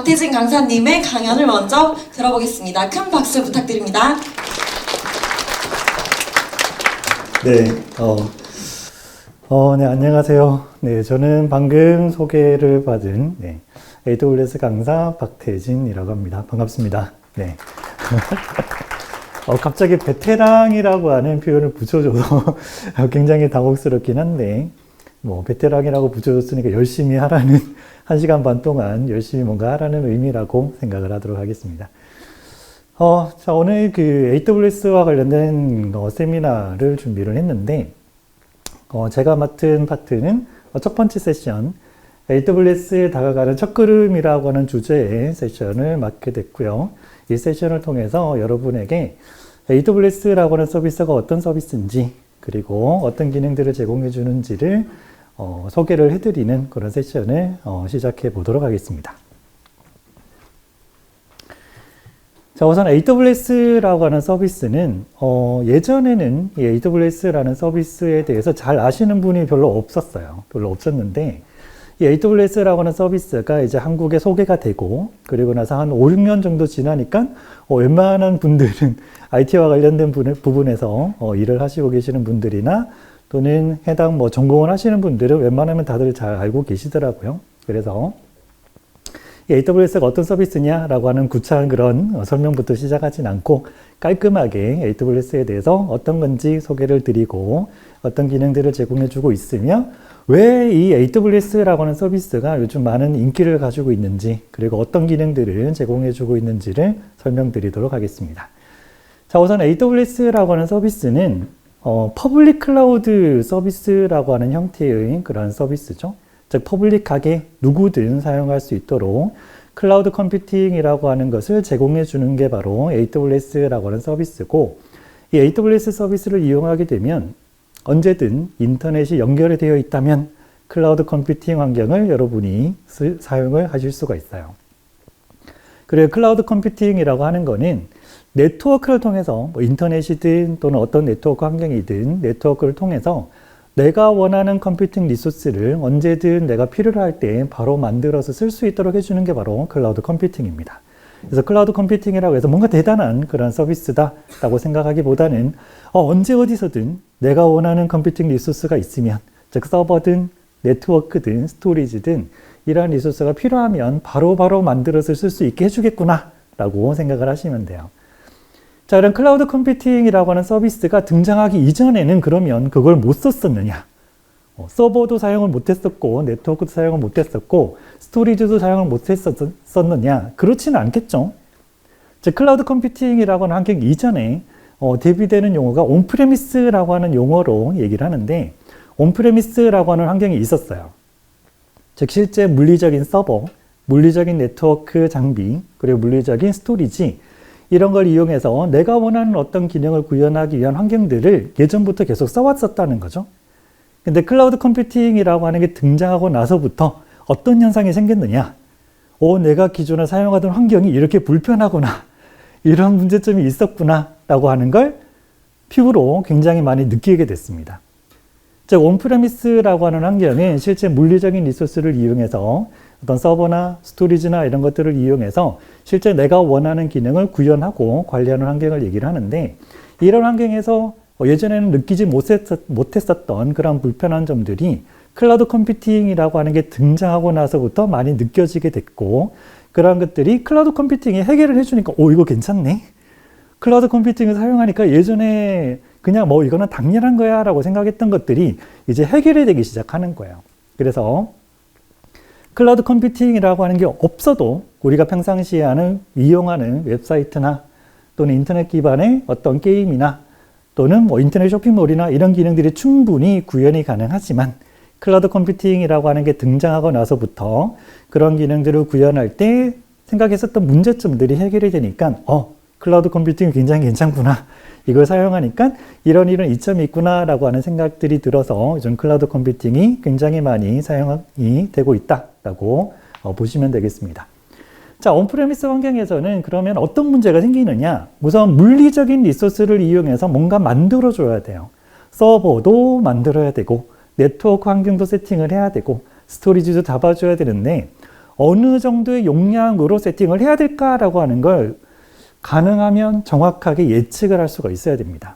박태진 강사님의 강연을 먼저 들어보겠습니다. 큰 박수 부탁드립니다. 네, 네, 안녕하세요. 네, 저는 방금 소개를 받은 AWS 강사 박태진이라고 합니다. 반갑습니다. 네. 갑자기 베테랑이라고 하는 표현을 붙여줘서 굉장히 당혹스럽긴 한데, 베테랑이라고 붙여줬으니까 열심히 하라는, 1시간 반 동안 열심히 뭔가 하라는 의미라고 생각을 하도록 하겠습니다. 자, 오늘 그 AWS와 관련된 세미나를 준비를 했는데, 제가 맡은 파트는 첫 번째 세션, AWS에 다가가는 첫걸음이라고 하는 주제의 세션을 맡게 됐고요. 이 세션을 통해서 여러분에게 AWS라고 하는 서비스가 어떤 서비스인지, 그리고 어떤 기능들을 제공해 주는지를 소개를 해드리는 그런 세션을 시작해 보도록 하겠습니다. 자, 우선 AWS라고 하는 서비스는 예전에는 이 AWS라는 서비스에 대해서 잘 아시는 분이 별로 없었어요. 별로 없었는데 이 AWS라고 하는 서비스가 이제 한국에 소개가 되고, 그리고 나서 한 5, 6년 정도 지나니까 웬만한 분들은 IT와 관련된 부분에서 일을 하시고 계시는 분들이나 또는 해당 전공을 하시는 분들은 웬만하면 다들 잘 알고 계시더라고요. 그래서 이 AWS가 어떤 서비스냐라고 하는 구차한 그런 설명부터 시작하진 않고 깔끔하게 AWS에 대해서 어떤 건지 소개를 드리고 어떤 기능들을 제공해주고 있으며 왜 이 AWS라고 하는 서비스가 요즘 많은 인기를 가지고 있는지, 그리고 어떤 기능들을 제공해주고 있는지를 설명드리도록 하겠습니다. 자, 우선 AWS라고 하는 서비스는 퍼블릭 클라우드 서비스라고 하는 형태의 그런 서비스죠. 즉, 퍼블릭하게 누구든 사용할 수 있도록 클라우드 컴퓨팅이라고 하는 것을 제공해 주는 게 바로 AWS라고 하는 서비스고, 이 AWS 서비스를 이용하게 되면 언제든 인터넷이 연결이 되어 있다면 클라우드 컴퓨팅 환경을 여러분이 사용을 하실 수가 있어요. 그리고 클라우드 컴퓨팅이라고 하는 거는 네트워크를 통해서 인터넷이든 또는 어떤 네트워크 환경이든 네트워크를 통해서 내가 원하는 컴퓨팅 리소스를 언제든 내가 필요로 할 때 바로 만들어서 쓸 수 있도록 해주는 게 바로 클라우드 컴퓨팅입니다. 그래서 클라우드 컴퓨팅이라고 해서 뭔가 대단한 그런 서비스다라고 생각하기보다는 언제 어디서든 내가 원하는 컴퓨팅 리소스가 있으면, 즉 서버든 네트워크든 스토리지든 이러한 리소스가 필요하면 바로바로 만들어서 쓸 수 있게 해주겠구나 라고 생각을 하시면 돼요. 자, 이런 클라우드 컴퓨팅이라고 하는 서비스가 등장하기 이전에는 그러면 그걸 못 썼었느냐? 서버도 사용을 못했었고, 네트워크도 사용을 못했었고, 스토리지도 사용을 못했었느냐? 그렇지는 않겠죠. 즉, 클라우드 컴퓨팅이라고 하는 환경 이전에 대비되는 용어가 온프레미스라고 하는 용어로 얘기를 하는데, 온프레미스라고 하는 환경이 있었어요. 즉, 실제 물리적인 서버, 물리적인 네트워크 장비, 그리고 물리적인 스토리지, 이런 걸 이용해서 내가 원하는 어떤 기능을 구현하기 위한 환경들을 예전부터 계속 써왔었다는 거죠. 근데 클라우드 컴퓨팅이라고 하는 게 등장하고 나서부터 어떤 현상이 생겼느냐? 내가 기존에 사용하던 환경이 이렇게 불편하구나. 이런 문제점이 있었구나. 라고 하는 걸 피부로 굉장히 많이 느끼게 됐습니다. 즉, 온프레미스라고 하는 환경은 실제 물리적인 리소스를 이용해서 어떤 서버나 스토리지나 이런 것들을 이용해서 실제 내가 원하는 기능을 구현하고 관리하는 환경을 얘기를 하는데, 이런 환경에서 예전에는 느끼지 못했었던 그런 불편한 점들이 클라우드 컴퓨팅이라고 하는 게 등장하고 나서부터 많이 느껴지게 됐고, 그런 것들이 클라우드 컴퓨팅이 해결을 해주니까 이거 괜찮네? 클라우드 컴퓨팅을 사용하니까 예전에 그냥 이거는 당연한 거야 라고 생각했던 것들이 이제 해결이 되기 시작하는 거예요. 그래서 클라우드 컴퓨팅이라고 하는 게 없어도 우리가 평상시에 이용하는 웹사이트나 또는 인터넷 기반의 어떤 게임이나 또는 인터넷 쇼핑몰이나 이런 기능들이 충분히 구현이 가능하지만, 클라우드 컴퓨팅이라고 하는 게 등장하고 나서부터 그런 기능들을 구현할 때 생각했었던 문제점들이 해결이 되니까 클라우드 컴퓨팅이 굉장히 괜찮구나. 이걸 사용하니까 이런 이점이 있구나 라고 하는 생각들이 들어서 요즘 클라우드 컴퓨팅이 굉장히 많이 사용이 되고 있다라고 보시면 되겠습니다. 자, 온프레미스 환경에서는 그러면 어떤 문제가 생기느냐? 우선 물리적인 리소스를 이용해서 뭔가 만들어줘야 돼요. 서버도 만들어야 되고, 네트워크 환경도 세팅을 해야 되고, 스토리지도 잡아줘야 되는데, 어느 정도의 용량으로 세팅을 해야 될까라고 하는 걸 가능하면 정확하게 예측을 할 수가 있어야 됩니다.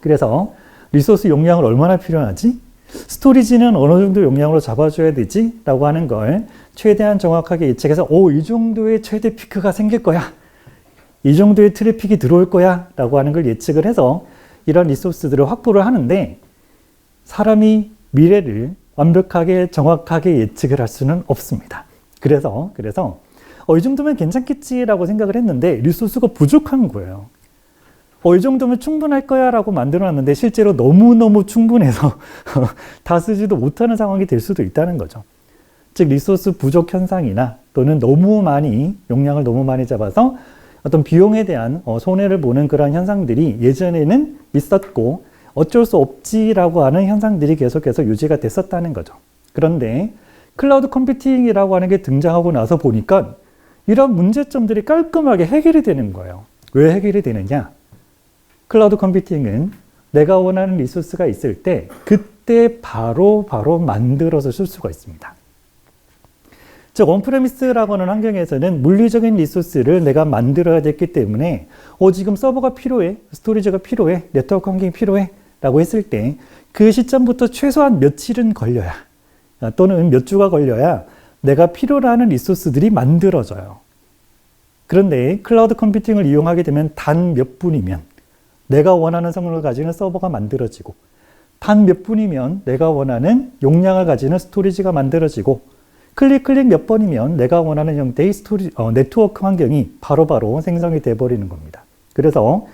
그래서 리소스 용량을 얼마나 필요하지? 스토리지는 어느 정도 용량으로 잡아줘야 되지? 라고 하는 걸 최대한 정확하게 예측해서 이 정도의 최대 피크가 생길 거야. 이 정도의 트래픽이 들어올 거야. 라고 하는 걸 예측을 해서 이런 리소스들을 확보를 하는데 사람이 미래를 완벽하게 정확하게 예측을 할 수는 없습니다. 그래서 이 정도면 괜찮겠지라고 생각을 했는데 리소스가 부족한 거예요. 이 정도면 충분할 거야 라고 만들어놨는데 실제로 너무너무 충분해서 다 쓰지도 못하는 상황이 될 수도 있다는 거죠. 즉 리소스 부족 현상이나 또는 용량을 너무 많이 잡아서 어떤 비용에 대한 손해를 보는 그런 현상들이 예전에는 있었고 어쩔 수 없지라고 하는 현상들이 계속해서 유지가 됐었다는 거죠. 그런데 클라우드 컴퓨팅이라고 하는 게 등장하고 나서 보니까 이런 문제점들이 깔끔하게 해결이 되는 거예요. 왜 해결이 되느냐? 클라우드 컴퓨팅은 내가 원하는 리소스가 있을 때 그때 바로 만들어서 쓸 수가 있습니다. 즉 온프레미스라고 하는 환경에서는 물리적인 리소스를 내가 만들어야 됐기 때문에 지금 서버가 필요해, 스토리지가 필요해, 네트워크 환경이 필요해 라고 했을 때 그 시점부터 최소한 며칠은 걸려야 또는 몇 주가 걸려야 내가 필요로 하는 리소스들이 만들어져요. 그런데 클라우드 컴퓨팅을 이용하게 되면 단 몇 분이면 내가 원하는 성능을 가지는 서버가 만들어지고 단 몇 분이면 내가 원하는 용량을 가지는 스토리지가 만들어지고 클릭 몇 번이면 내가 원하는 형태의 네트워크 환경이 바로바로 생성이 돼버리는 겁니다. 그래서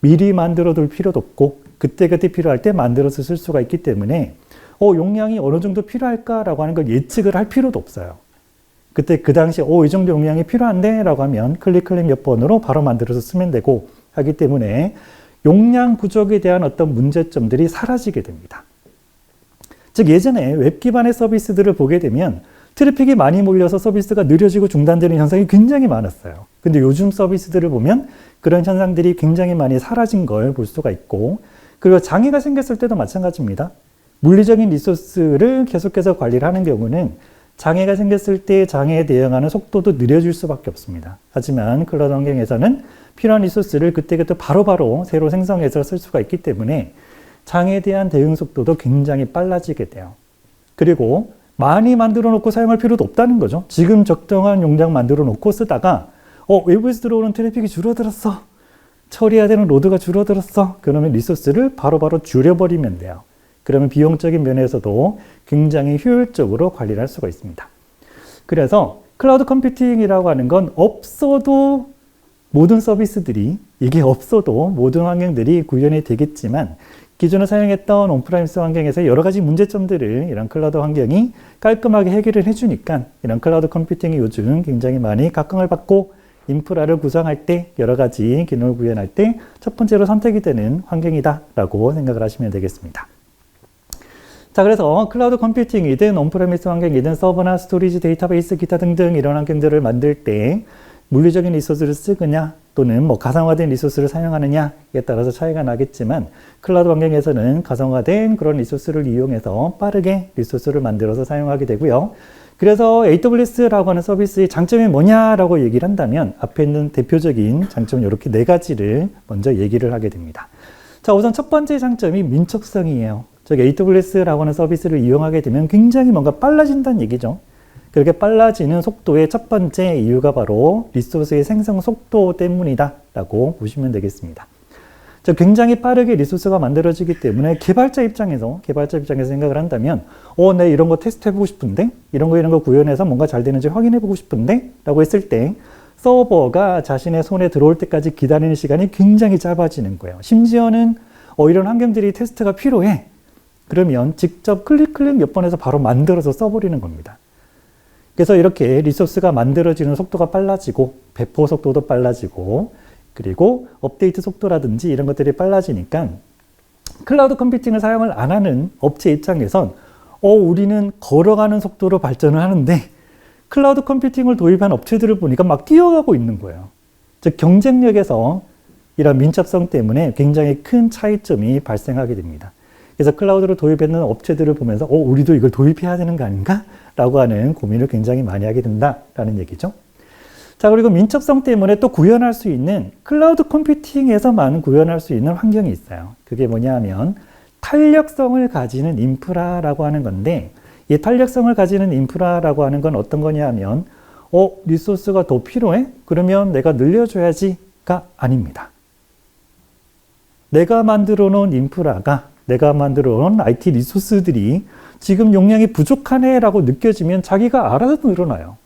미리 만들어 둘 필요도 없고 그때그때 필요할 때 만들어서 쓸 수가 있기 때문에 용량이 어느 정도 필요할까라고 하는 걸 예측을 할 필요도 없어요. 그때 그 당시에 이 정도 용량이 필요한데 라고 하면 클릭 몇 번으로 바로 만들어서 쓰면 되고 하기 때문에 용량 부족에 대한 어떤 문제점들이 사라지게 됩니다. 즉 예전에 웹 기반의 서비스들을 보게 되면 트래픽이 많이 몰려서 서비스가 느려지고 중단되는 현상이 굉장히 많았어요. 근데 요즘 서비스들을 보면 그런 현상들이 굉장히 많이 사라진 걸 볼 수가 있고 그리고 장애가 생겼을 때도 마찬가지입니다. 물리적인 리소스를 계속해서 관리를 하는 경우는 장애가 생겼을 때 장애에 대응하는 속도도 느려질 수밖에 없습니다. 하지만 클라우드 환경에서는 필요한 리소스를 그때그때 바로바로 새로 생성해서 쓸 수가 있기 때문에 장애에 대한 대응 속도도 굉장히 빨라지게 돼요. 그리고 많이 만들어 놓고 사용할 필요도 없다는 거죠. 지금 적정한 용량 만들어 놓고 쓰다가 외부에서 들어오는 트래픽이 줄어들었어. 처리해야 되는 로드가 줄어들었어. 그러면 리소스를 바로바로 줄여버리면 돼요. 그러면 비용적인 면에서도 굉장히 효율적으로 관리를 할 수가 있습니다. 그래서 클라우드 컴퓨팅이라고 하는 건 없어도 모든 서비스들이 이게 없어도 모든 환경들이 구현이 되겠지만 기존에 사용했던 온프라미스 환경에서 여러 가지 문제점들을 이런 클라우드 환경이 깔끔하게 해결을 해주니까 이런 클라우드 컴퓨팅이 요즘 굉장히 많이 각광을 받고 인프라를 구성할 때 여러 가지 기능을 구현할 때 첫 번째로 선택이 되는 환경이다라고 생각을 하시면 되겠습니다. 자, 그래서 클라우드 컴퓨팅이든 온프레미스 환경이든 서버나 스토리지, 데이터베이스, 기타 등등 이런 환경들을 만들 때 물리적인 리소스를 쓰느냐 또는 가상화된 리소스를 사용하느냐에 따라서 차이가 나겠지만 클라우드 환경에서는 가상화된 그런 리소스를 이용해서 빠르게 리소스를 만들어서 사용하게 되고요. 그래서 AWS라고 하는 서비스의 장점이 뭐냐라고 얘기를 한다면 앞에 있는 대표적인 장점 이렇게 4가지를 먼저 얘기를 하게 됩니다. 자, 우선 첫 번째 장점이 민첩성이에요. 즉 AWS라고 하는 서비스를 이용하게 되면 굉장히 뭔가 빨라진다는 얘기죠. 그렇게 빨라지는 속도의 첫 번째 이유가 바로 리소스의 생성 속도 때문이다 라고 보시면 되겠습니다. 즉 굉장히 빠르게 리소스가 만들어지기 때문에 개발자 입장에서 생각을 한다면 내 이런 거 테스트 해보고 싶은데 이런 거 구현해서 뭔가 잘 되는지 확인해보고 싶은데 라고 했을 때 서버가 자신의 손에 들어올 때까지 기다리는 시간이 굉장히 짧아지는 거예요. 심지어는 이런 환경들이 테스트가 필요해. 그러면 직접 클릭 몇 번에서 바로 만들어서 써버리는 겁니다. 그래서 이렇게 리소스가 만들어지는 속도가 빨라지고 배포 속도도 빨라지고 그리고 업데이트 속도라든지 이런 것들이 빨라지니까 클라우드 컴퓨팅을 사용을 안 하는 업체 입장에선 우리는 걸어가는 속도로 발전을 하는데 클라우드 컴퓨팅을 도입한 업체들을 보니까 막 뛰어가고 있는 거예요. 즉 경쟁력에서 이런 민첩성 때문에 굉장히 큰 차이점이 발생하게 됩니다. 그래서 클라우드를 도입했는 업체들을 보면서 우리도 이걸 도입해야 되는 거 아닌가? 라고 하는 고민을 굉장히 많이 하게 된다라는 얘기죠. 자, 그리고 민첩성 때문에 또 구현할 수 있는 클라우드 컴퓨팅에서만 구현할 수 있는 환경이 있어요. 그게 뭐냐 하면 탄력성을 가지는 인프라라고 하는 건데, 이 탄력성을 가지는 인프라라고 하는 건 어떤 거냐 하면 리소스가 더 필요해? 그러면 내가 늘려줘야지가 아닙니다. 내가 만들어 놓은 인프라가, 내가 만들어 놓은 IT 리소스들이 지금 용량이 부족하네 라고 느껴지면 자기가 알아서 늘어나요.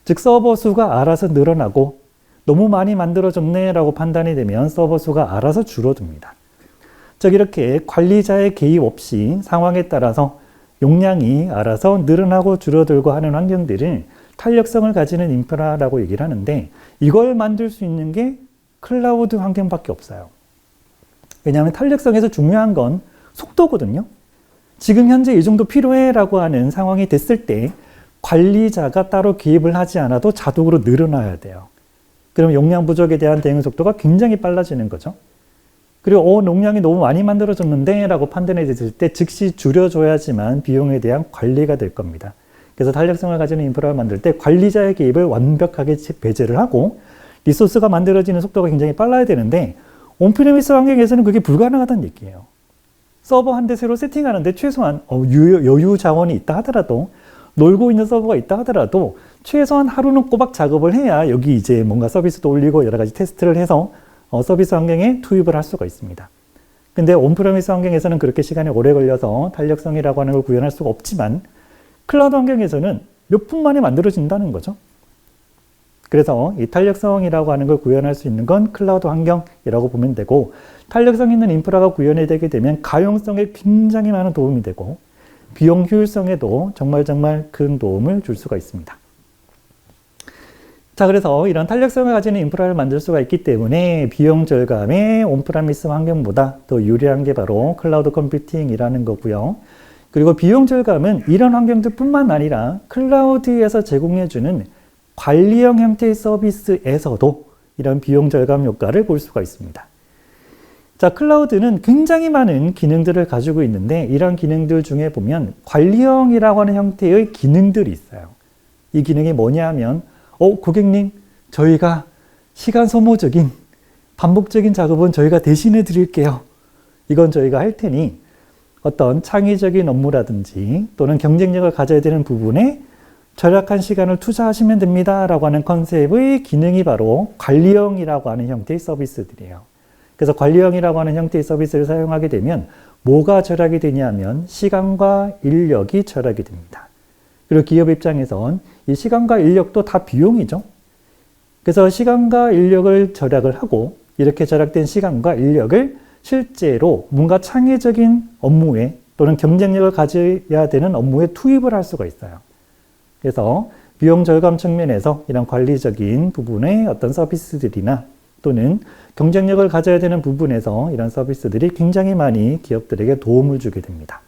즉 서버 수가 알아서 늘어나고 너무 많이 만들어졌네 라고 판단이 되면 서버 수가 알아서 줄어듭니다. 즉 이렇게 관리자의 개입 없이 상황에 따라서 용량이 알아서 늘어나고 줄어들고 하는 환경들을 탄력성을 가지는 인프라라고 얘기를 하는데, 이걸 만들 수 있는 게 클라우드 환경밖에 없어요. 왜냐하면 탄력성에서 중요한 건 속도거든요. 지금 현재 이 정도 필요해 라고 하는 상황이 됐을 때 관리자가 따로 개입을 하지 않아도 자동으로 늘어나야 돼요. 그럼 용량 부족에 대한 대응 속도가 굉장히 빨라지는 거죠. 그리고 용량이 너무 많이 만들어졌는데 라고 판단이 됐을 때 즉시 줄여줘야지만 비용에 대한 관리가 될 겁니다. 그래서 탄력성을 가지는 인프라를 만들 때 관리자의 개입을 완벽하게 배제를 하고 리소스가 만들어지는 속도가 굉장히 빨라야 되는데, 온프리미스 환경에서는 그게 불가능하다는 얘기예요. 서버 한 대 새로 세팅하는데 최소한 여유 자원이 있다 하더라도, 놀고 있는 서버가 있다 하더라도 최소한 하루는 꼬박 작업을 해야 여기 이제 뭔가 서비스도 올리고 여러 가지 테스트를 해서 서비스 환경에 투입을 할 수가 있습니다. 근데 온프리미스 환경에서는 그렇게 시간이 오래 걸려서 탄력성이라고 하는 걸 구현할 수가 없지만, 클라우드 환경에서는 몇 분 만에 만들어진다는 거죠. 그래서 이 탄력성이라고 하는 걸 구현할 수 있는 건 클라우드 환경이라고 보면 되고, 탄력성 있는 인프라가 구현이 되게 되면 가용성에 굉장히 많은 도움이 되고 비용 효율성에도 정말 큰 도움을 줄 수가 있습니다. 자, 그래서 이런 탄력성을 가지는 인프라를 만들 수가 있기 때문에 비용 절감에 온프리미스 환경보다 더 유리한 게 바로 클라우드 컴퓨팅이라는 거고요. 그리고 비용 절감은 이런 환경들 뿐만 아니라 클라우드에서 제공해주는 관리형 형태의 서비스에서도 이런 비용 절감 효과를 볼 수가 있습니다. 자, 클라우드는 굉장히 많은 기능들을 가지고 있는데, 이런 기능들 중에 보면 관리형이라고 하는 형태의 기능들이 있어요. 이 기능이 뭐냐 하면 고객님, 저희가 시간 소모적인 반복적인 작업은 저희가 대신해 드릴게요. 이건 저희가 할 테니 어떤 창의적인 업무라든지 또는 경쟁력을 가져야 되는 부분에 절약한 시간을 투자하시면 됩니다 라고 하는 컨셉의 기능이 바로 관리형이라고 하는 형태의 서비스들이에요. 그래서 관리형이라고 하는 형태의 서비스를 사용하게 되면 뭐가 절약이 되냐면 시간과 인력이 절약이 됩니다. 그리고 기업 입장에선 이 시간과 인력도 다 비용이죠. 그래서 시간과 인력을 절약을 하고, 이렇게 절약된 시간과 인력을 실제로 뭔가 창의적인 업무에 또는 경쟁력을 가져야 되는 업무에 투입을 할 수가 있어요. 그래서 비용 절감 측면에서 이런 관리적인 부분의 어떤 서비스들이나 또는 경쟁력을 가져야 되는 부분에서 이런 서비스들이 굉장히 많이 기업들에게 도움을 주게 됩니다.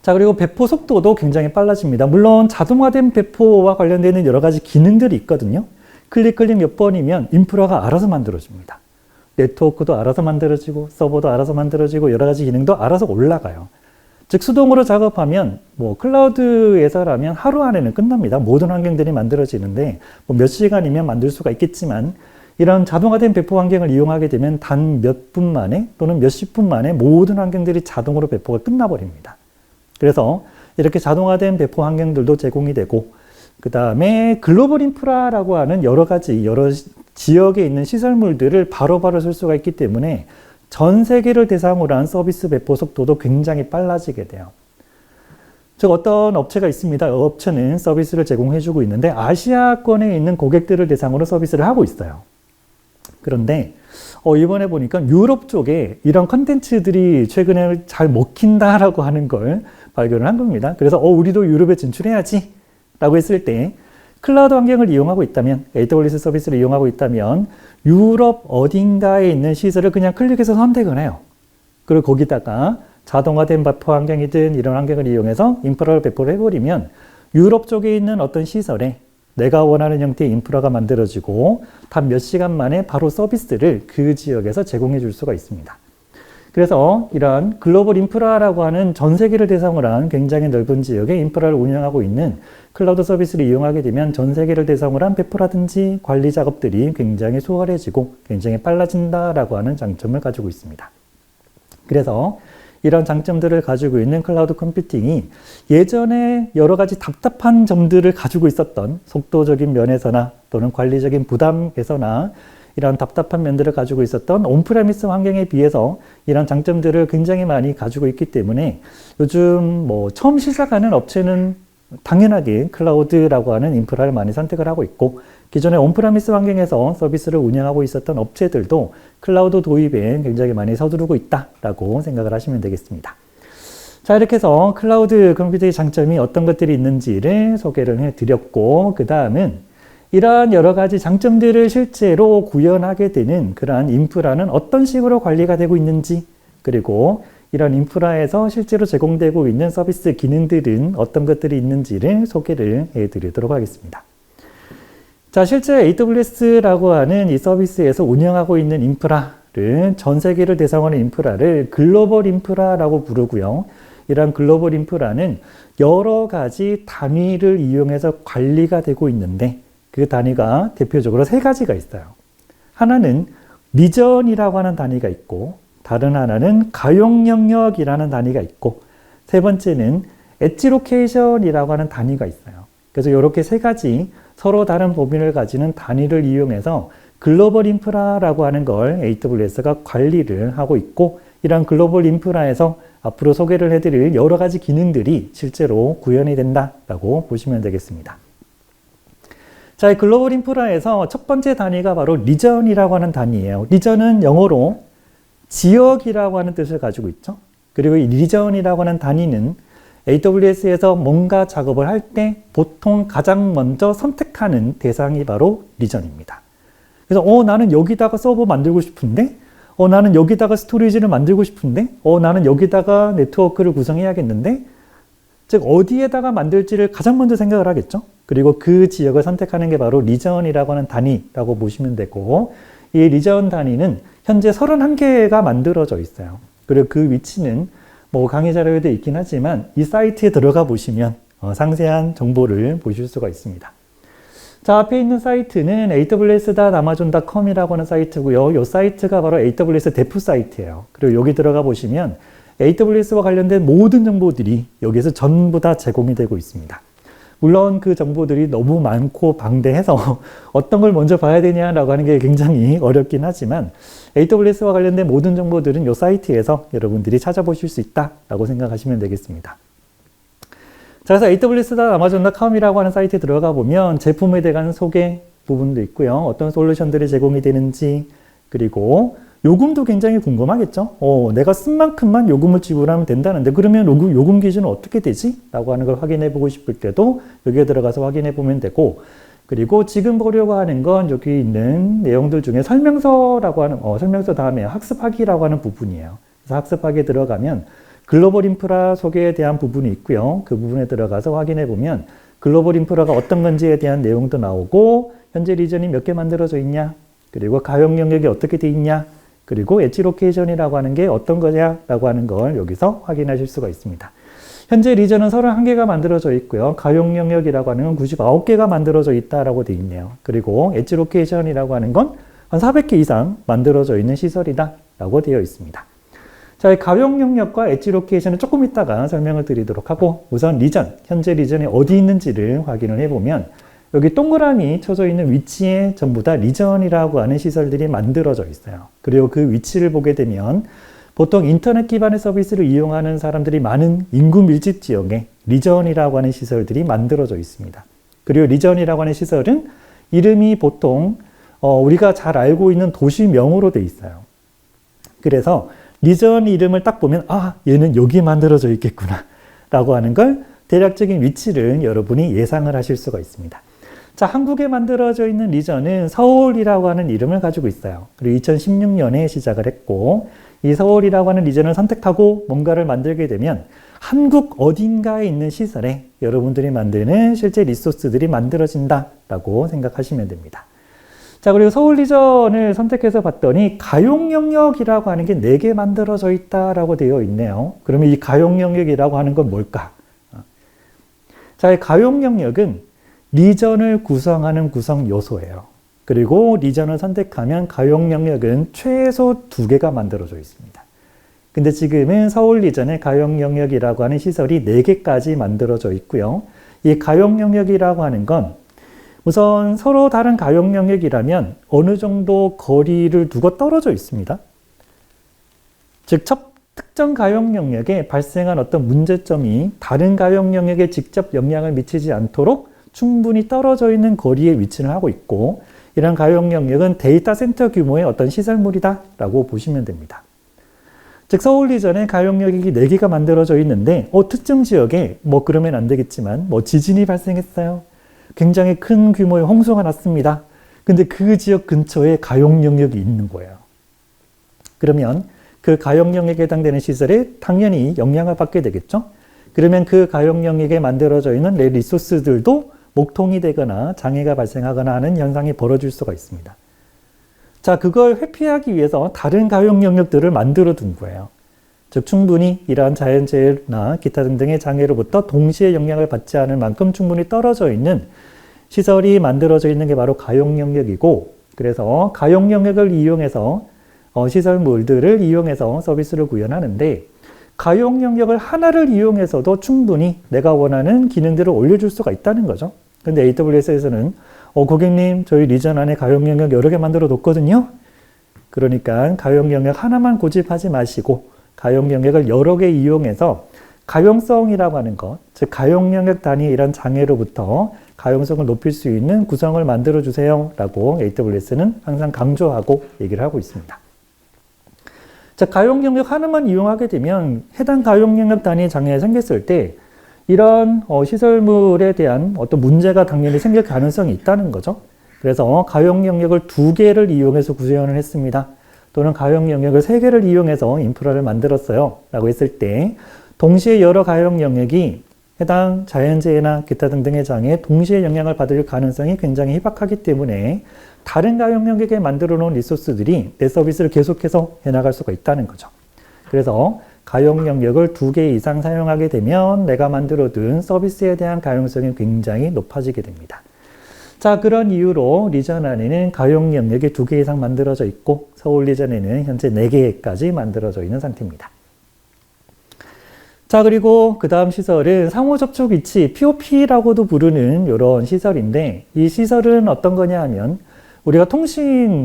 자, 그리고 배포 속도도 굉장히 빨라집니다. 물론 자동화된 배포와 관련되는 여러 가지 기능들이 있거든요. 클릭 몇 번이면 인프라가 알아서 만들어집니다. 네트워크도 알아서 만들어지고 서버도 알아서 만들어지고 여러 가지 기능도 알아서 올라가요. 즉 수동으로 작업하면 클라우드에서라면 하루 안에는 끝납니다. 모든 환경들이 만들어지는데 몇 시간이면 만들 수가 있겠지만, 이런 자동화된 배포 환경을 이용하게 되면 단 몇 분 만에 또는 몇십 분 만에 모든 환경들이 자동으로 배포가 끝나버립니다. 그래서 이렇게 자동화된 배포 환경들도 제공이 되고, 그 다음에 글로벌 인프라라고 하는 여러 지역에 있는 시설물들을 바로바로 쓸 수가 있기 때문에 전 세계를 대상으로 한 서비스 배포 속도도 굉장히 빨라지게 돼요. 즉 어떤 업체가 있습니다. 업체는 서비스를 제공해주고 있는데 아시아권에 있는 고객들을 대상으로 서비스를 하고 있어요. 그런데 이번에 보니까 유럽 쪽에 이런 컨텐츠들이 최근에 잘 먹힌다라고 하는 걸 발견을 한 겁니다. 그래서 우리도 유럽에 진출해야지 라고 했을 때 클라우드 환경을 이용하고 있다면, AWS 서비스를 이용하고 있다면 유럽 어딘가에 있는 시설을 그냥 클릭해서 선택을 해요. 그리고 거기다가 자동화된 배포 환경이든 이런 환경을 이용해서 인프라를 배포를 해버리면 유럽 쪽에 있는 어떤 시설에 내가 원하는 형태의 인프라가 만들어지고 단 몇 시간 만에 바로 서비스를 그 지역에서 제공해 줄 수가 있습니다. 그래서 이런 글로벌 인프라라고 하는 전 세계를 대상으로 한 굉장히 넓은 지역의 인프라를 운영하고 있는 클라우드 서비스를 이용하게 되면 전 세계를 대상으로 한 배포라든지 관리 작업들이 굉장히 수월해지고 굉장히 빨라진다라고 하는 장점을 가지고 있습니다. 그래서 이런 장점들을 가지고 있는 클라우드 컴퓨팅이 예전에 여러 가지 답답한 점들을 가지고 있었던 속도적인 면에서나 또는 관리적인 부담에서나 이런 답답한 면들을 가지고 있었던 온프레미스 환경에 비해서 이런 장점들을 굉장히 많이 가지고 있기 때문에 요즘 처음 시작하는 업체는 당연하게 클라우드라고 하는 인프라를 많이 선택을 하고 있고, 기존의 온프레미스 환경에서 서비스를 운영하고 있었던 업체들도 클라우드 도입에 굉장히 많이 서두르고 있다라고 생각을 하시면 되겠습니다. 자, 이렇게 해서 클라우드 컴퓨팅의 장점이 어떤 것들이 있는지를 소개를 해드렸고, 그 다음은 이러한 여러 가지 장점들을 실제로 구현하게 되는 그러한 인프라는 어떤 식으로 관리가 되고 있는지, 그리고 이런 인프라에서 실제로 제공되고 있는 서비스 기능들은 어떤 것들이 있는지를 소개를 해드리도록 하겠습니다. 자, 실제 AWS라고 하는 이 서비스에서 운영하고 있는 인프라를, 전 세계를 대상으로 하는 인프라를 글로벌 인프라라고 부르고요. 이런 글로벌 인프라는 여러 가지 단위를 이용해서 관리가 되고 있는데, 그 단위가 대표적으로 세 가지가 있어요. 하나는 리전이라고 하는 단위가 있고, 다른 하나는 가용 영역이라는 단위가 있고, 세 번째는 엣지 로케이션이라고 하는 단위가 있어요. 그래서 이렇게 세 가지 서로 다른 범위를 가지는 단위를 이용해서 글로벌 인프라라고 하는 걸 AWS가 관리를 하고 있고, 이런 글로벌 인프라에서 앞으로 소개를 해드릴 여러 가지 기능들이 실제로 구현이 된다라고 보시면 되겠습니다. 자, 이 글로벌 인프라에서 첫 번째 단위가 바로 리전이라고 하는 단위예요. 리전은 영어로 지역이라고 하는 뜻을 가지고 있죠. 그리고 이 리전이라고 하는 단위는 AWS에서 뭔가 작업을 할 때 보통 가장 먼저 선택하는 대상이 바로 리전입니다. 그래서 나는 여기다가 서버 만들고 싶은데, 나는 여기다가 스토리지를 만들고 싶은데, 나는 여기다가 네트워크를 구성해야겠는데, 즉 어디에다가 만들지를 가장 먼저 생각을 하겠죠. 그리고 그 지역을 선택하는 게 바로 리전이라고 하는 단위라고 보시면 되고, 이 리전 단위는 현재 31개가 만들어져 있어요. 그리고 그 위치는 강의 자료에 되어 있긴 하지만 이 사이트에 들어가 보시면 상세한 정보를 보실 수가 있습니다. 자, 앞에 있는 사이트는 aws.amazon.com이라고 하는 사이트고요. 이 사이트가 바로 AWS 데프 사이트예요. 그리고 여기 들어가 보시면 AWS와 관련된 모든 정보들이 여기서 전부 다 제공이 되고 있습니다. 물론 그 정보들이 너무 많고 방대해서 어떤 걸 먼저 봐야 되냐라고 하는 게 굉장히 어렵긴 하지만 AWS와 관련된 모든 정보들은 이 사이트에서 여러분들이 찾아보실 수 있다라고 생각하시면 되겠습니다. 자, 그래서 aws.amazon.com이라고 하는 사이트에 들어가 보면 제품에 대한 소개 부분도 있고요. 어떤 솔루션들이 제공이 되는지, 그리고 요금도 굉장히 궁금하겠죠. 내가 쓴 만큼만 요금을 지불하면 된다는데 그러면 요금 기준은 어떻게 되지? 라고 하는 걸 확인해 보고 싶을 때도 여기에 들어가서 확인해 보면 되고, 그리고 지금 보려고 하는 건 여기 있는 내용들 중에 설명서라고 하는, 설명서 다음에 학습하기라고 하는 부분이에요. 그래서 학습하기에 들어가면 글로벌 인프라 소개에 대한 부분이 있고요. 그 부분에 들어가서 확인해 보면 글로벌 인프라가 어떤 건지에 대한 내용도 나오고, 현재 리전이 몇 개 만들어져 있냐, 그리고 가용 영역이 어떻게 돼 있냐, 그리고 엣지 로케이션이라고 하는 게 어떤 거냐 라고 하는 걸 여기서 확인하실 수가 있습니다. 현재 리전은 31개가 만들어져 있고요. 가용 영역이라고 하는 건 99개가 만들어져 있다라고 되어 있네요. 그리고 엣지 로케이션이라고 하는 건 한 400개 이상 만들어져 있는 시설이다 라고 되어 있습니다. 자, 이 가용 영역과 엣지 로케이션은 조금 이따가 설명을 드리도록 하고, 우선 리전, 현재 리전이 어디 있는지를 확인을 해보면 여기 동그라미 쳐져 있는 위치에 전부 다 리전이라고 하는 시설들이 만들어져 있어요. 그리고 그 위치를 보게 되면 보통 인터넷 기반의 서비스를 이용하는 사람들이 많은 인구 밀집 지역에 리전이라고 하는 시설들이 만들어져 있습니다. 그리고 리전이라고 하는 시설은 이름이 보통 우리가 잘 알고 있는 도시명으로 돼 있어요. 그래서 리전 이름을 딱 보면 얘는 여기 만들어져 있겠구나 라고 하는 걸 대략적인 위치를 여러분이 예상을 하실 수가 있습니다. 자, 한국에 만들어져 있는 리전은 서울이라고 하는 이름을 가지고 있어요. 그리고 2016년에 시작을 했고, 이 서울이라고 하는 리전을 선택하고 뭔가를 만들게 되면 한국 어딘가에 있는 시설에 여러분들이 만드는 실제 리소스들이 만들어진다라고 생각하시면 됩니다. 자, 그리고 서울 리전을 선택해서 봤더니 가용 영역이라고 하는 게 4개 만들어져 있다라고 되어 있네요. 그러면 이 가용 영역이라고 하는 건 뭘까? 자, 이 가용 영역은 리전을 구성하는 구성 요소예요. 그리고 리전을 선택하면 가용 영역은 최소 2개가 만들어져 있습니다. 근데 지금은 서울 리전의 가용 영역이라고 하는 시설이 4개까지 만들어져 있고요. 이 가용 영역이라고 하는 건 우선 서로 다른 가용 영역이라면 어느 정도 거리를 두고 떨어져 있습니다. 즉, 특정 가용 영역에 발생한 어떤 문제점이 다른 가용 영역에 직접 영향을 미치지 않도록 충분히 떨어져 있는 거리에 위치를 하고 있고, 이런 가용 영역은 데이터 센터 규모의 어떤 시설물이다 라고 보시면 됩니다. 즉, 서울 리전에 가용 영역이 4개가 만들어져 있는데 특정 지역에 그러면 안 되겠지만 지진이 발생했어요. 굉장히 큰 규모의 홍수가 났습니다. 근데 그 지역 근처에 가용 영역이 있는 거예요. 그러면 그 가용 영역에 해당되는 시설에 당연히 영향을 받게 되겠죠. 그러면 그 가용 영역에 만들어져 있는 리소스들도 목통이 되거나 장애가 발생하거나 하는 현상이 벌어질 수가 있습니다. 자, 그걸 회피하기 위해서 다른 가용 영역들을 만들어 둔 거예요. 즉, 충분히 이러한 자연재해나 기타 등등의 장애로부터 동시에 영향을 받지 않을 만큼 충분히 떨어져 있는 시설이 만들어져 있는 게 바로 가용 영역이고, 그래서 가용 영역을 이용해서 시설물들을 이용해서 서비스를 구현하는데, 가용 영역을 하나를 이용해서도 충분히 내가 원하는 기능들을 올려줄 수가 있다는 거죠. 근데 AWS에서는 고객님, 저희 리전 안에 가용 영역 여러 개 만들어 뒀거든요. 그러니까 가용 영역 하나만 고집하지 마시고 가용 영역을 여러 개 이용해서 가용성이라고 하는 것, 즉 가용 영역 단위의 이런 장애로부터 가용성을 높일 수 있는 구성을 만들어 주세요 라고 AWS는 항상 강조하고 얘기를 하고 있습니다. 자, 가용 영역 하나만 이용하게 되면 해당 가용 영역 단위의 장애가 생겼을 때 이런 시설물에 대한 어떤 문제가 당연히 생길 가능성이 있다는 거죠. 그래서 가용 영역을 2개를 이용해서 구현을 했습니다. 또는 가용 영역을 3개를 이용해서 인프라를 만들었어요 라고 했을 때 동시에 여러 가용 영역이 해당 자연재해나 기타 등등의 장애에 동시에 영향을 받을 가능성이 굉장히 희박하기 때문에 다른 가용 영역에 만들어 놓은 리소스들이 내 서비스를 계속해서 해나갈 수가 있다는 거죠. 그래서 가용 영역을 2개 이상 사용하게 되면 내가 만들어둔 서비스에 대한 가용성이 굉장히 높아지게 됩니다. 자, 그런 이유로 리전 안에는 가용 영역이 2개 이상 만들어져 있고 서울 리전에는 현재 4개까지 만들어져 있는 상태입니다. 자, 그리고 그 다음 시설은 상호 접촉 위치, POP라고도 부르는 이런 시설인데, 이 시설은 어떤 거냐 하면 우리가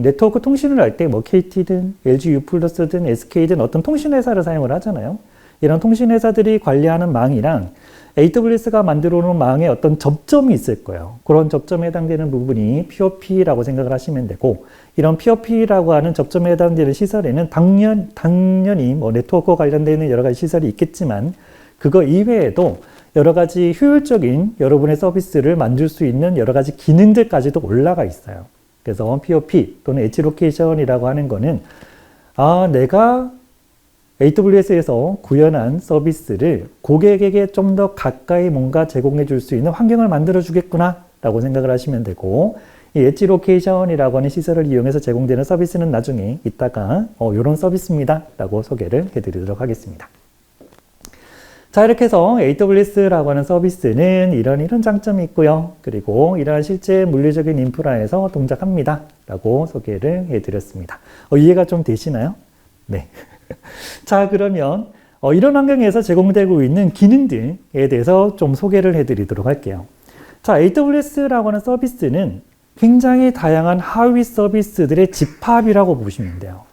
네트워크 통신을 할 때 KT든 LG U+든 SK든 어떤 통신회사를 사용을 하잖아요. 이런 통신회사들이 관리하는 망이랑 AWS가 만들어 놓은 망에 어떤 접점이 있을 거예요. 그런 접점에 해당되는 부분이 POP라고 생각을 하시면 되고, 이런 POP라고 하는 접점에 해당되는 시설에는 당연히 네트워크와 관련되어 있는 여러 가지 시설이 있겠지만, 그거 이외에도 여러 가지 효율적인 여러분의 서비스를 만들 수 있는 여러 가지 기능들까지도 올라가 있어요. 그래서 POP 또는 엣지 로케이션이라고 하는 거는 내가 AWS에서 구현한 서비스를 고객에게 좀 더 가까이 뭔가 제공해 줄 수 있는 환경을 만들어 주겠구나 라고 생각을 하시면 되고, 이 엣지 로케이션이라고 하는 시설을 이용해서 제공되는 서비스는 나중에 이따가 이런 서비스입니다 라고 소개를 해드리도록 하겠습니다. 자, 이렇게 해서 AWS라고 하는 서비스는 이런 장점이 있고요. 그리고 이러한 실제 물리적인 인프라에서 동작합니다 라고 소개를 해드렸습니다. 이해가 좀 되시나요? 네. 자, 그러면 이런 환경에서 제공되고 있는 기능들에 대해서 좀 소개를 해드리도록 할게요. 자, AWS라고 하는 서비스는 굉장히 다양한 하위 서비스들의 집합이라고 보시면 돼요.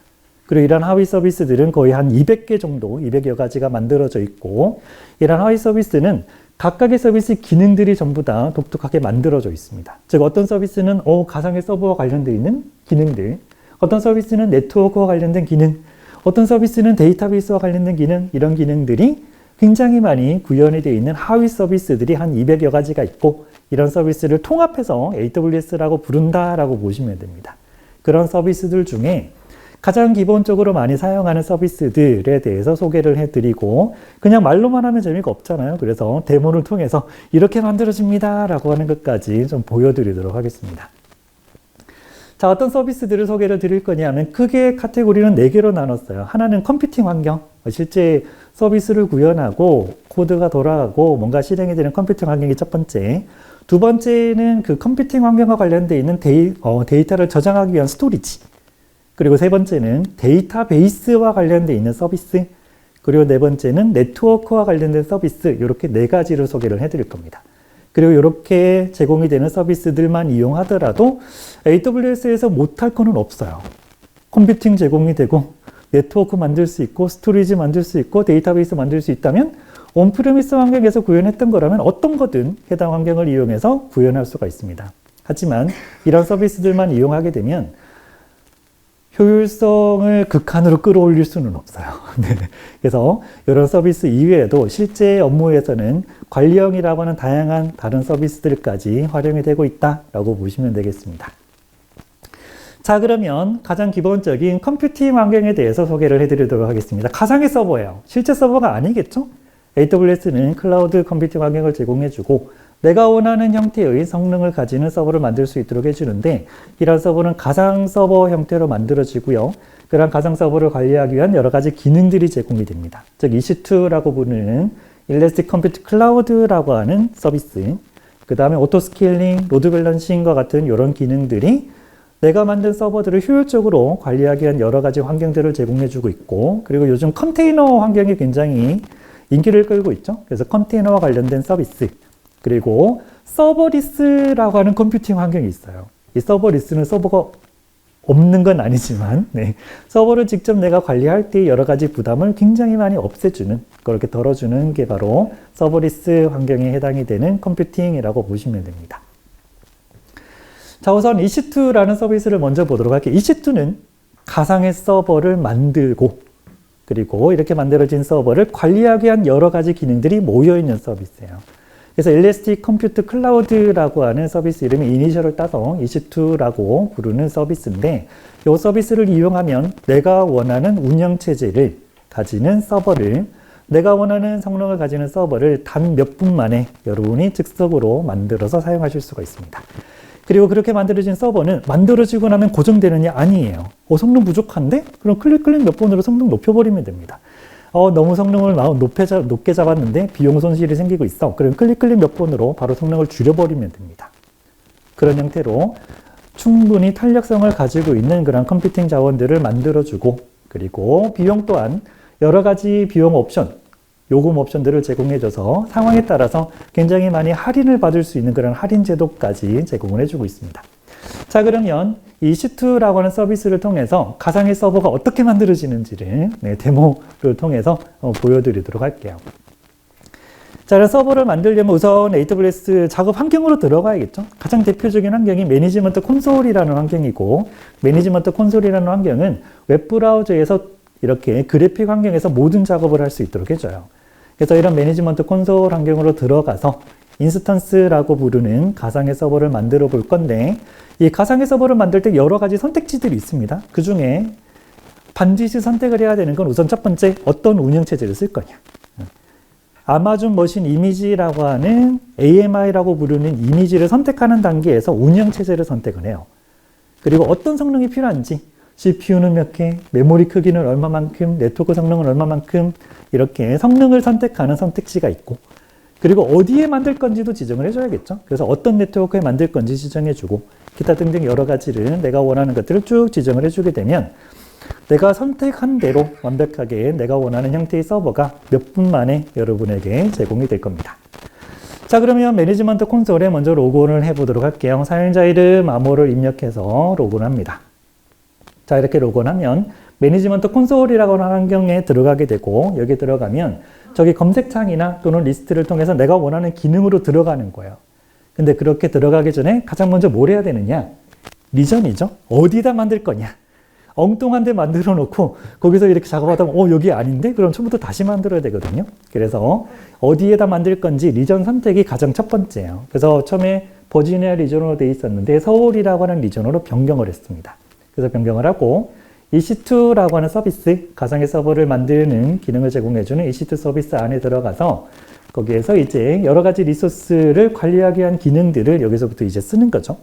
그리고 이런 하위 서비스들은 거의 한 200개 정도, 200여 가지가 만들어져 있고, 이런 하위 서비스는 각각의 서비스 기능들이 전부 다 독특하게 만들어져 있습니다. 즉, 어떤 서비스는 가상의 서버와 관련되어 있는 기능들, 어떤 서비스는 네트워크와 관련된 기능, 어떤 서비스는 데이터베이스와 관련된 기능, 이런 기능들이 굉장히 많이 구현이 되어 있는 하위 서비스들이 한 200여 가지가 있고, 이런 서비스를 통합해서 AWS라고 부른다라고 보시면 됩니다. 그런 서비스들 중에 가장 기본적으로 많이 사용하는 서비스들에 대해서 소개를 해드리고, 그냥 말로만 하면 재미가 없잖아요. 그래서 데모를 통해서 이렇게 만들어집니다 라고 하는 것까지 좀 보여드리도록 하겠습니다. 자, 어떤 서비스들을 소개를 드릴 거냐면 크게 카테고리는 4개로 나눴어요. 하나는 컴퓨팅 환경, 실제 서비스를 구현하고 코드가 돌아가고 뭔가 실행이 되는 컴퓨팅 환경이 첫 번째. 두 번째는 그 컴퓨팅 환경과 관련되어 있는 데이터를 저장하기 위한 스토리지. 그리고 세 번째는 데이터베이스와 관련되어 있는 서비스. 그리고 네 번째는 네트워크와 관련된 서비스. 이렇게 4가지를 소개를 해드릴 겁니다. 그리고 이렇게 제공이 되는 서비스들만 이용하더라도 AWS에서 못할 거는 없어요. 컴퓨팅 제공이 되고 네트워크 만들 수 있고 스토리지 만들 수 있고 데이터베이스 만들 수 있다면 온프레미스 환경에서 구현했던 거라면 어떤 거든 해당 환경을 이용해서 구현할 수가 있습니다. 하지만 이런 서비스들만 이용하게 되면 효율성을 극한으로 끌어올릴 수는 없어요. 네. 그래서 이런 서비스 이외에도 실제 업무에서는 관리형이라고 하는 다양한 다른 서비스들까지 활용이 되고 있다라고 보시면 되겠습니다. 자, 그러면 가장 기본적인 컴퓨팅 환경에 대해서 소개를 해드리도록 하겠습니다. 가상의 서버예요. 실제 서버가 아니겠죠? AWS는 클라우드 컴퓨팅 환경을 제공해주고 내가 원하는 형태의 성능을 가지는 서버를 만들 수 있도록 해주는데 이런 서버는 가상 서버 형태로 만들어지고요. 그런 가상 서버를 관리하기 위한 여러 가지 기능들이 제공이 됩니다. 즉 EC2라고 부르는 일래스틱 컴퓨트 클라우드라고 하는 서비스, 그 다음에 오토 스케일링, 로드 밸런싱과 같은 이런 기능들이 내가 만든 서버들을 효율적으로 관리하기 위한 여러 가지 환경들을 제공해주고 있고, 그리고 요즘 컨테이너 환경이 굉장히 인기를 끌고 있죠. 그래서 컨테이너와 관련된 서비스, 그리고 서버리스라고 하는 컴퓨팅 환경이 있어요. 이 서버리스는 서버가 없는 건 아니지만 서버를 직접 내가 관리할 때 여러 가지 부담을 굉장히 많이 없애주는, 그렇게 덜어주는 게 바로 서버리스 환경에 해당이 되는 컴퓨팅이라고 보시면 됩니다. 자, 우선 EC2라는 서비스를 먼저 보도록 할게요. EC2는 가상의 서버를 만들고 그리고 이렇게 만들어진 서버를 관리하기 위한 여러 가지 기능들이 모여있는 서비스예요. 그래서 일래스틱 컴퓨트 클라우드라고 하는 서비스 이름이 이니셜을 따서 EC2라고 부르는 서비스인데, 이 서비스를 이용하면 내가 원하는 운영체제를 가지는 서버를, 내가 원하는 성능을 가지는 서버를 단 몇 분 만에 여러분이 즉석으로 만들어서 사용하실 수가 있습니다. 그리고 그렇게 만들어진 서버는 만들어지고 나면 고정되느냐? 아니에요. 성능 부족한데? 그럼 클릭 몇 번으로 성능 높여버리면 됩니다. 너무 성능을 높게 잡았는데 비용 손실이 생기고 있어. 그럼 클릭 몇 번으로 바로 성능을 줄여버리면 됩니다. 그런 형태로 충분히 탄력성을 가지고 있는 그런 컴퓨팅 자원들을 만들어주고, 그리고 비용 또한 여러 가지 비용 옵션, 요금 옵션들을 제공해줘서 상황에 따라서 굉장히 많이 할인을 받을 수 있는 그런 할인 제도까지 제공을 해주고 있습니다. 자, 그러면 EC2라고 하는 서비스를 통해서 가상의 서버가 어떻게 만들어지는지를 데모를 통해서 보여드리도록 할게요. 자, 그래서 서버를 만들려면 우선 AWS 작업 환경으로 들어가야겠죠. 가장 대표적인 환경이 매니지먼트 콘솔이라는 환경이고, 매니지먼트 콘솔이라는 환경은 웹브라우저에서 이렇게 그래픽 환경에서 모든 작업을 할 수 있도록 해줘요. 그래서 이런 매니지먼트 콘솔 환경으로 들어가서 인스턴스라고 부르는 가상의 서버를 만들어 볼 건데, 이 가상의 서버를 만들 때 여러 가지 선택지들이 있습니다. 그 중에 반드시 선택을 해야 되는 건 우선 첫 번째, 어떤 운영체제를 쓸 거냐. 아마존 머신 이미지라고 하는 AMI라고 부르는 이미지를 선택하는 단계에서 운영체제를 선택을 해요. 그리고 어떤 성능이 필요한지, CPU는 몇 개, 메모리 크기는 얼마만큼, 네트워크 성능은 얼마만큼, 이렇게 성능을 선택하는 선택지가 있고, 그리고 어디에 만들 건지도 지정을 해줘야겠죠. 그래서 어떤 네트워크에 만들 건지 지정해주고, 기타 등등 여러 가지를 내가 원하는 것들을 쭉 지정을 해주게 되면 내가 선택한 대로 완벽하게 내가 원하는 형태의 서버가 몇 분 만에 여러분에게 제공이 될 겁니다. 자, 그러면 매니지먼트 콘솔에 먼저 로그온을 해보도록 할게요. 사용자 이름, 암호를 입력해서 로그온 합니다. 자, 이렇게 로그온하면 매니지먼트 콘솔이라고 하는 환경에 들어가게 되고, 여기 들어가면 저기 검색창이나 또는 리스트를 통해서 내가 원하는 기능으로 들어가는 거예요. 근데 그렇게 들어가기 전에 가장 먼저 뭘 해야 되느냐? 리전이죠. 어디다 만들 거냐? 엉뚱한 데 만들어 놓고 거기서 이렇게 작업하다 보면 여기 아닌데? 그럼 처음부터 다시 만들어야 되거든요. 그래서 어디에다 만들 건지 리전 선택이 가장 첫 번째예요. 그래서 처음에 버지니아 리전으로 되어 있었는데 서울이라고 하는 리전으로 변경을 했습니다. 그래서 변경을 하고 EC2라고 하는 서비스, 가상의 서버를 만드는 기능을 제공해주는 EC2 서비스 안에 들어가서 거기에서 이제 여러 가지 리소스를 관리하기 위한 기능들을 여기서부터 이제 쓰는 거죠.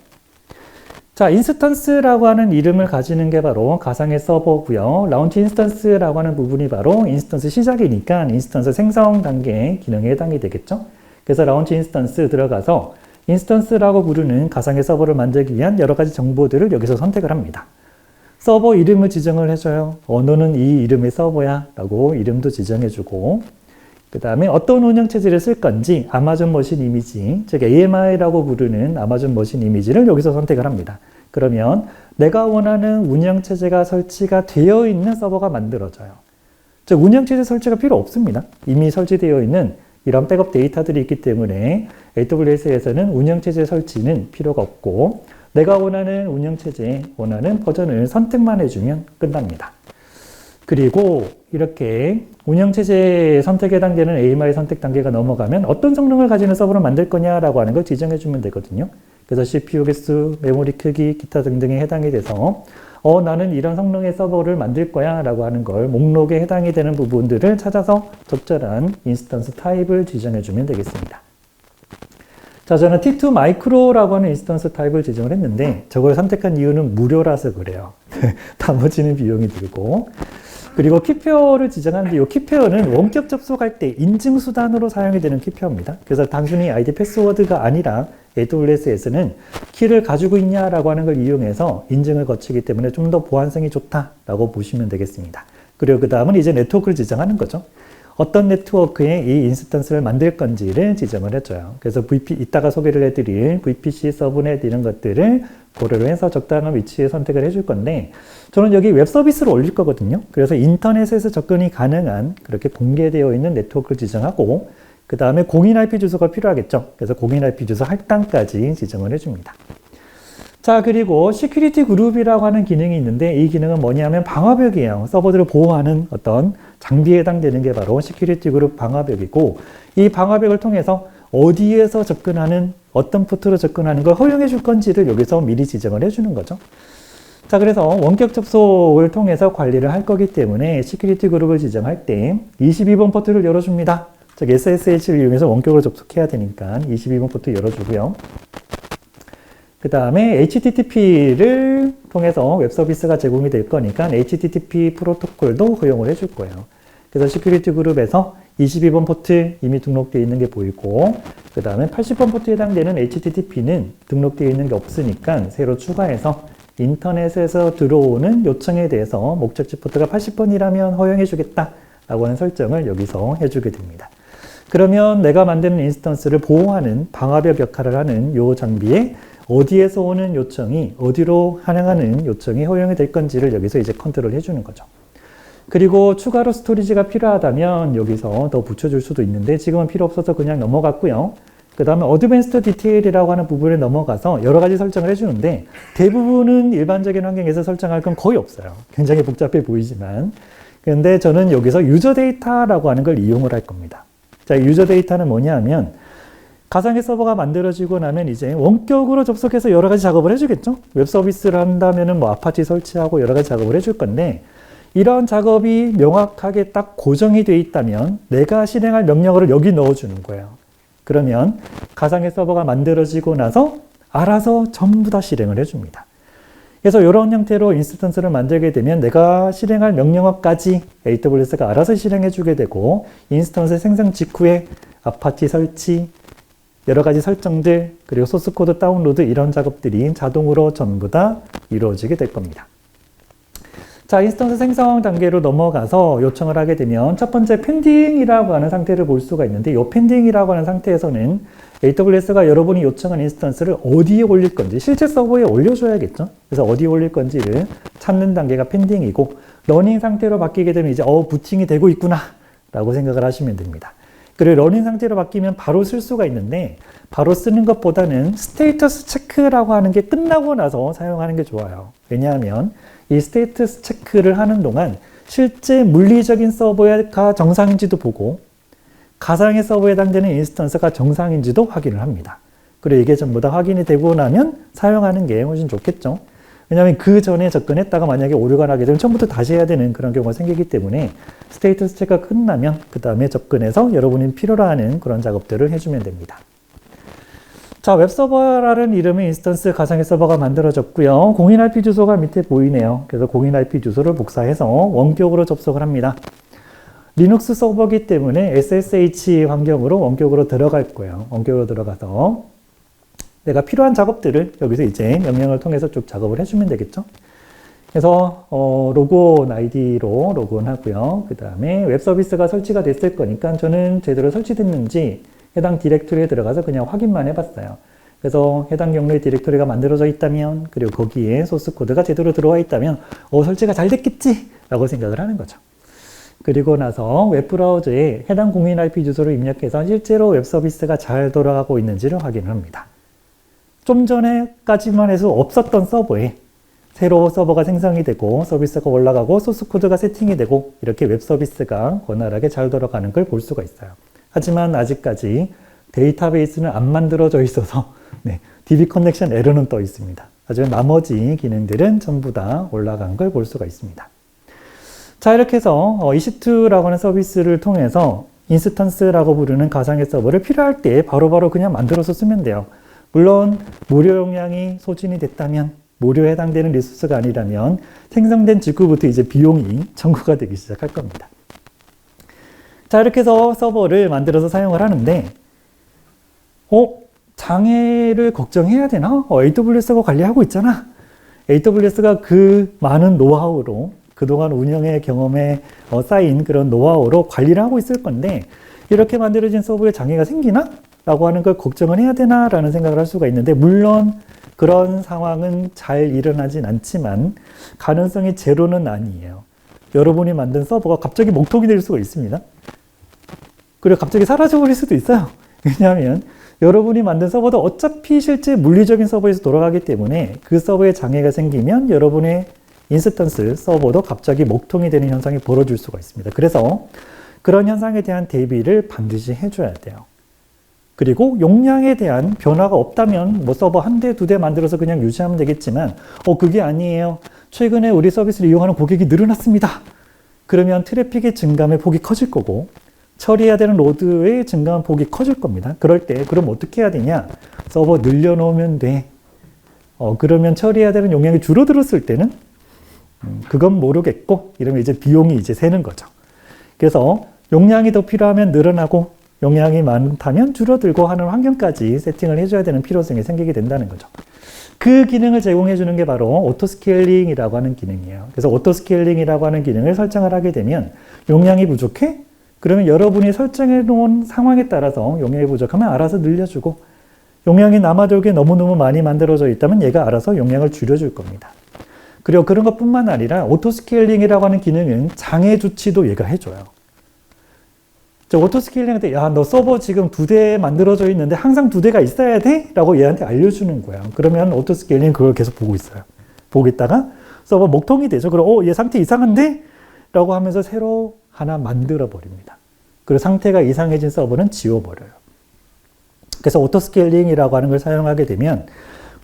자, 인스턴스라고 하는 이름을 가지는 게 바로 가상의 서버고요. 라운치 인스턴스라고 하는 부분이 바로 인스턴스 시작이니까 인스턴스 생성 단계 기능에 해당이 되겠죠. 그래서 라운치 인스턴스 들어가서 인스턴스라고 부르는 가상의 서버를 만들기 위한 여러 가지 정보들을 여기서 선택을 합니다. 서버 이름을 지정을 해줘요. 너는 이 이름의 서버야 라고 이름도 지정해주고, 그 다음에 어떤 운영체제를 쓸 건지 아마존 머신 이미지, 즉 AMI라고 부르는 아마존 머신 이미지를 여기서 선택을 합니다. 그러면 내가 원하는 운영체제가 설치가 되어 있는 서버가 만들어져요. 즉 운영체제 설치가 필요 없습니다. 이미 설치되어 있는 이런 백업 데이터들이 있기 때문에 AWS에서는 운영체제 설치는 필요가 없고, 내가 원하는 운영체제, 원하는 버전을 선택만 해주면 끝납니다. 그리고 이렇게 운영체제 선택에 해당되는 AMI 선택 단계가 넘어가면 어떤 성능을 가지는 서버를 만들 거냐라고 하는 걸 지정해 주면 되거든요. 그래서 CPU 개수, 메모리 크기, 기타 등등에 해당이 돼서 나는 이런 성능의 서버를 만들 거야 라고 하는 걸 목록에 해당이 되는 부분들을 찾아서 적절한 인스턴스 타입을 지정해 주면 되겠습니다. 자, 저는 T2 마이크로라고 하는 인스턴스 타입을 지정을 했는데 저걸 선택한 이유는 무료라서 그래요. 나머지는 비용이 들고. 그리고 키페어를 지정하는데 이 키페어는 원격 접속할 때 인증 수단으로 사용이 되는 키페어입니다. 그래서 단순히 아이디 패스워드가 아니라 AWS에서는 키를 가지고 있냐라고 하는 걸 이용해서 인증을 거치기 때문에 좀 더 보안성이 좋다라고 보시면 되겠습니다. 그리고 그 다음은 이제 네트워크를 지정하는 거죠. 어떤 네트워크에 이 인스턴스를 만들 건지를 지정을 해줘요. 그래서 이따가 소개를 해드릴 VPC, 서브넷 이런 것들을 고려를 해서 적당한 위치에 선택을 해줄 건데, 저는 여기 웹 서비스를 올릴 거거든요. 그래서 인터넷에서 접근이 가능한 그렇게 공개되어 있는 네트워크를 지정하고, 그 다음에 공인 IP 주소가 필요하겠죠. 그래서 공인 IP 주소 할당까지 지정을 해줍니다. 자, 그리고 시큐리티 그룹이라고 하는 기능이 있는데 이 기능은 뭐냐면 방화벽이에요. 서버들을 보호하는 어떤 장비에 해당되는 게 바로 시큐리티 그룹 방화벽이고, 이 방화벽을 통해서 어디에서 접근하는, 어떤 포트로 접근하는 걸 허용해 줄 건지를 여기서 미리 지정을 해주는 거죠. 자, 그래서 원격 접속을 통해서 관리를 할 거기 때문에 시큐리티 그룹을 지정할 때 22번 포트를 열어줍니다. 즉 SSH를 이용해서 원격으로 접속해야 되니까 22번 포트 열어주고요. 그 다음에 HTTP를 통해서 웹 서비스가 제공이 될 거니까 HTTP 프로토콜도 허용을 해줄 거예요. 그래서 시큐리티 그룹에서 22번 포트 이미 등록되어 있는 게 보이고, 그 다음에 80번 포트에 해당되는 HTTP는 등록되어 있는 게 없으니까 새로 추가해서 인터넷에서 들어오는 요청에 대해서 목적지 포트가 80번이라면 허용해 주겠다 라고 하는 설정을 여기서 해주게 됩니다. 그러면 내가 만드는 인스턴스를 보호하는 방화벽 역할을 하는 이 장비에 어디에서 오는 요청이 어디로 향하는 요청이 허용이 될 건지를 여기서 이제 컨트롤 해주는 거죠. 그리고 추가로 스토리지가 필요하다면 여기서 더 붙여줄 수도 있는데 지금은 필요 없어서 그냥 넘어갔고요. 그 다음에 어드밴스드 디테일이라고 하는 부분에 넘어가서 여러 가지 설정을 해주는데 대부분은 일반적인 환경에서 설정할 건 거의 없어요. 굉장히 복잡해 보이지만. 그런데 저는 여기서 유저 데이터라고 하는 걸 이용을 할 겁니다. 자, 유저 데이터는 뭐냐 하면 가상의 서버가 만들어지고 나면 이제 원격으로 접속해서 여러 가지 작업을 해주겠죠? 웹 서비스를 한다면은 뭐 아파치 설치하고 여러 가지 작업을 해줄 건데, 이런 작업이 명확하게 딱 고정이 돼 있다면 내가 실행할 명령어를 여기 넣어주는 거예요. 그러면 가상의 서버가 만들어지고 나서 알아서 전부 다 실행을 해줍니다. 그래서 이런 형태로 인스턴스를 만들게 되면 내가 실행할 명령어까지 AWS가 알아서 실행해주게 되고, 인스턴스 생성 직후에 아파치 설치, 여러 가지 설정들, 그리고 소스코드 다운로드 이런 작업들이 자동으로 전부 다 이루어지게 될 겁니다. 자, 인스턴스 생성 단계로 넘어가서 요청을 하게 되면 첫 번째 펜딩이라고 하는 상태를 볼 수가 있는데, 이 펜딩이라고 하는 상태에서는 AWS가 여러분이 요청한 인스턴스를 어디에 올릴 건지, 실제 서버에 올려줘야겠죠. 그래서 어디에 올릴 건지를 찾는 단계가 펜딩이고, 러닝 상태로 바뀌게 되면 이제 부팅이 되고 있구나 라고 생각을 하시면 됩니다. 그리고 러닝 상태로 바뀌면 바로 쓸 수가 있는데, 바로 쓰는 것보다는 스테이터스 체크라고 하는 게 끝나고 나서 사용하는 게 좋아요. 왜냐하면 이 스테이터스 체크를 하는 동안 실제 물리적인 서버가 정상인지도 보고 가상의 서버에 해당되는 인스턴스가 정상인지도 확인을 합니다. 그리고 이게 전부 다 확인이 되고 나면 사용하는 게 훨씬 좋겠죠. 왜냐하면 그 전에 접근했다가 만약에 오류가 나게 되면 처음부터 다시 해야 되는 그런 경우가 생기기 때문에 스테이터스 체크가 끝나면 그 다음에 접근해서 여러분이 필요로 하는 그런 작업들을 해주면 됩니다. 자, 웹서버라는 이름의 인스턴스 가상의 서버가 만들어졌고요. 공인 IP 주소가 밑에 보이네요. 그래서 공인 IP 주소를 복사해서 원격으로 접속을 합니다. 리눅스 서버이기 때문에 SSH 환경으로 원격으로 들어갈 거예요. 원격으로 들어가서 내가 필요한 작업들을 여기서 이제 명령을 통해서 쭉 작업을 해주면 되겠죠. 그래서 로그온 아이디로 로그온 하고요. 그 다음에 웹 서비스가 설치가 됐을 거니까 저는 제대로 설치됐는지 해당 디렉토리에 들어가서 그냥 확인만 해봤어요. 그래서 해당 경로의 디렉토리가 만들어져 있다면, 그리고 거기에 소스 코드가 제대로 들어와 있다면 설치가 잘 됐겠지 라고 생각을 하는 거죠. 그리고 나서 웹브라우저에 해당 공인 IP 주소를 입력해서 실제로 웹 서비스가 잘 돌아가고 있는지를 확인을 합니다. 좀 전에까지만 해서 없었던 서버에 새로 서버가 생성이 되고 서비스가 올라가고 소스 코드가 세팅이 되고 이렇게 웹 서비스가 원활하게 잘 돌아가는 걸 볼 수가 있어요. 하지만 아직까지 데이터베이스는 안 만들어져 있어서 DB 커넥션 에러는 떠 있습니다. 하지만 나머지 기능들은 전부 다 올라간 걸 볼 수가 있습니다. 자, 이렇게 해서 EC2라고 하는 서비스를 통해서 인스턴스라고 부르는 가상의 서버를 필요할 때 바로바로 그냥 만들어서 쓰면 돼요. 물론 무료 용량이 소진이 됐다면, 무료에 해당되는 리소스가 아니라면 생성된 직후부터 이제 비용이 청구가 되기 시작할 겁니다. 자, 이렇게 해서 서버를 만들어서 사용을 하는데 장애를 걱정해야 되나? AWS가 관리하고 있잖아. AWS가 그 많은 노하우로, 그동안 운영의 경험에 쌓인 그런 노하우로 관리를 하고 있을 건데 이렇게 만들어진 서버에 장애가 생기나? 라고 하는 걸 걱정을 해야 되나? 라는 생각을 할 수가 있는데, 물론 그런 상황은 잘 일어나진 않지만 가능성이 제로는 아니에요. 여러분이 만든 서버가 갑자기 목통이 될 수가 있습니다. 그리고 갑자기 사라져버릴 수도 있어요. 왜냐하면 여러분이 만든 서버도 어차피 실제 물리적인 서버에서 돌아가기 때문에 그 서버에 장애가 생기면 여러분의 인스턴스 서버도 갑자기 목통이 되는 현상이 벌어질 수가 있습니다. 그래서 그런 현상에 대한 대비를 반드시 해줘야 돼요. 그리고 용량에 대한 변화가 없다면 뭐 서버 한 대, 두 대 만들어서 그냥 유지하면 되겠지만 그게 아니에요. 최근에 우리 서비스를 이용하는 고객이 늘어났습니다. 그러면 트래픽의 증감의 폭이 커질 거고 처리해야 되는 로드의 증감 폭이 커질 겁니다. 그럴 때 그럼 어떻게 해야 되냐? 서버 늘려놓으면 돼. 그러면 처리해야 되는 용량이 줄어들었을 때는 그건 모르겠고 이러면 이제 비용이 이제 새는 거죠. 그래서 용량이 더 필요하면 늘어나고 용량이 많다면 줄어들고 하는 환경까지 세팅을 해줘야 되는 필요성이 생기게 된다는 거죠. 그 기능을 제공해 주는 게 바로 오토스케일링이라고 하는 기능이에요. 그래서 오토스케일링이라고 하는 기능을 설정을 하게 되면 용량이 부족해? 그러면 여러분이 설정해 놓은 상황에 따라서 용량이 부족하면 알아서 늘려주고, 용량이 남아돌게 너무너무 많이 만들어져 있다면 얘가 알아서 용량을 줄여줄 겁니다. 그리고 그런 것뿐만 아니라 오토스케일링이라고 하는 기능은 장애 조치도 얘가 해줘요. 오토스케일링한테 너 서버 지금 2대 만들어져 있는데 항상 2대가 있어야 돼? 라고 얘한테 알려주는 거야. 그러면 오토스케일링은 그걸 계속 보고 있어요. 보고 있다가 서버 목통이 되죠. 그럼 얘 상태 이상한데? 라고 하면서 새로 하나 만들어 버립니다. 그리고 상태가 이상해진 서버는 지워버려요. 그래서 오토스케일링이라고 하는 걸 사용하게 되면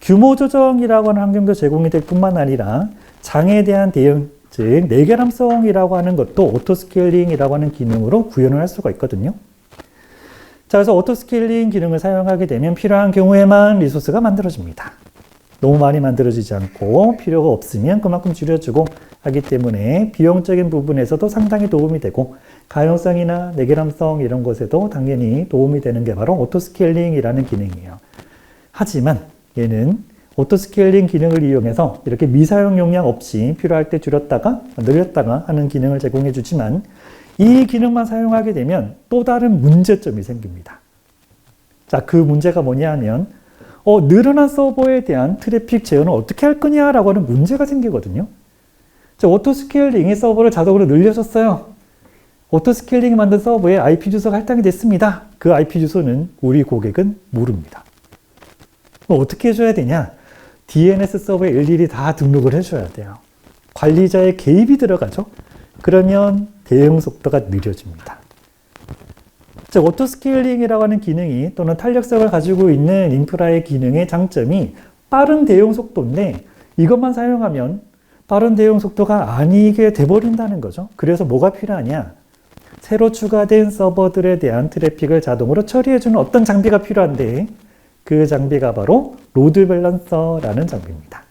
규모 조정이라고 하는 환경도 제공이 될 뿐만 아니라 장애에 대한 대응, 즉 내결함성이라고 하는 것도 오토스케일링이라고 하는 기능으로 구현을 할 수가 있거든요. 자, 그래서 오토스케일링 기능을 사용하게 되면 필요한 경우에만 리소스가 만들어집니다. 너무 많이 만들어지지 않고 필요가 없으면 그만큼 줄여주고 하기 때문에 비용적인 부분에서도 상당히 도움이 되고 가용성이나 내결함성 이런 것에도 당연히 도움이 되는 게 바로 오토스케일링이라는 기능이에요. 하지만 얘는 오토스케일링 기능을 이용해서 이렇게 미사용 용량 없이 필요할 때 줄였다가 늘렸다가 하는 기능을 제공해 주지만 이 기능만 사용하게 되면 또 다른 문제점이 생깁니다. 자, 그 문제가 뭐냐 하면 늘어난 서버에 대한 트래픽 제어는 어떻게 할 거냐라고 하는 문제가 생기거든요. 자, 오토스케일링이 서버를 자동으로 늘려줬어요. 오토스케일링이 만든 서버에 IP 주소가 할당이 됐습니다. 그 IP 주소는 우리 고객은 모릅니다. 어떻게 해줘야 되냐? DNS 서버에 일일이 다 등록을 해줘야 돼요. 관리자의 개입이 들어가죠. 그러면 대응 속도가 느려집니다. 즉, 오토스케일링이라고 하는 기능이 또는 탄력성을 가지고 있는 인프라의 기능의 장점이 빠른 대응 속도인데 이것만 사용하면 빠른 대응 속도가 아니게 돼버린다는 거죠. 그래서 뭐가 필요하냐? 새로 추가된 서버들에 대한 트래픽을 자동으로 처리해주는 어떤 장비가 필요한데 그 장비가 바로 로드 밸런서라는 장비입니다.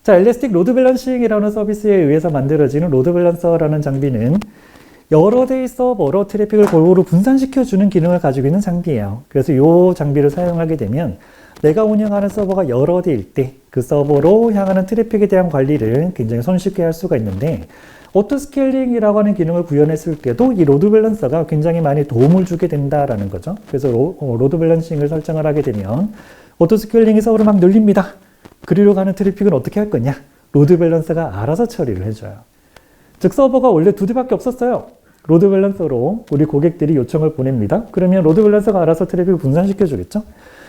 자, 엘래스틱 로드 밸런싱이라는 서비스에 의해서 만들어지는 로드 밸런서라는 장비는 여러 대의 서버로 트래픽을 골고루 분산시켜주는 기능을 가지고 있는 장비예요. 그래서 이 장비를 사용하게 되면 내가 운영하는 서버가 여러 대일 때 그 서버로 향하는 트래픽에 대한 관리를 굉장히 손쉽게 할 수가 있는데, 오토스케일링이라고 하는 기능을 구현했을 때도 이 로드 밸런서가 굉장히 많이 도움을 주게 된다라는 거죠. 그래서 로드 밸런싱을 설정을 하게 되면 오토스케일링이 서버를 막 늘립니다. 그리로 가는 트래픽은 어떻게 할 거냐? 로드 밸런서가 알아서 처리를 해줘요. 즉 서버가 원래 2대밖에 없었어요. 로드 밸런서로 우리 고객들이 요청을 보냅니다. 그러면 로드 밸런서가 알아서 트래픽을 분산시켜 주겠죠.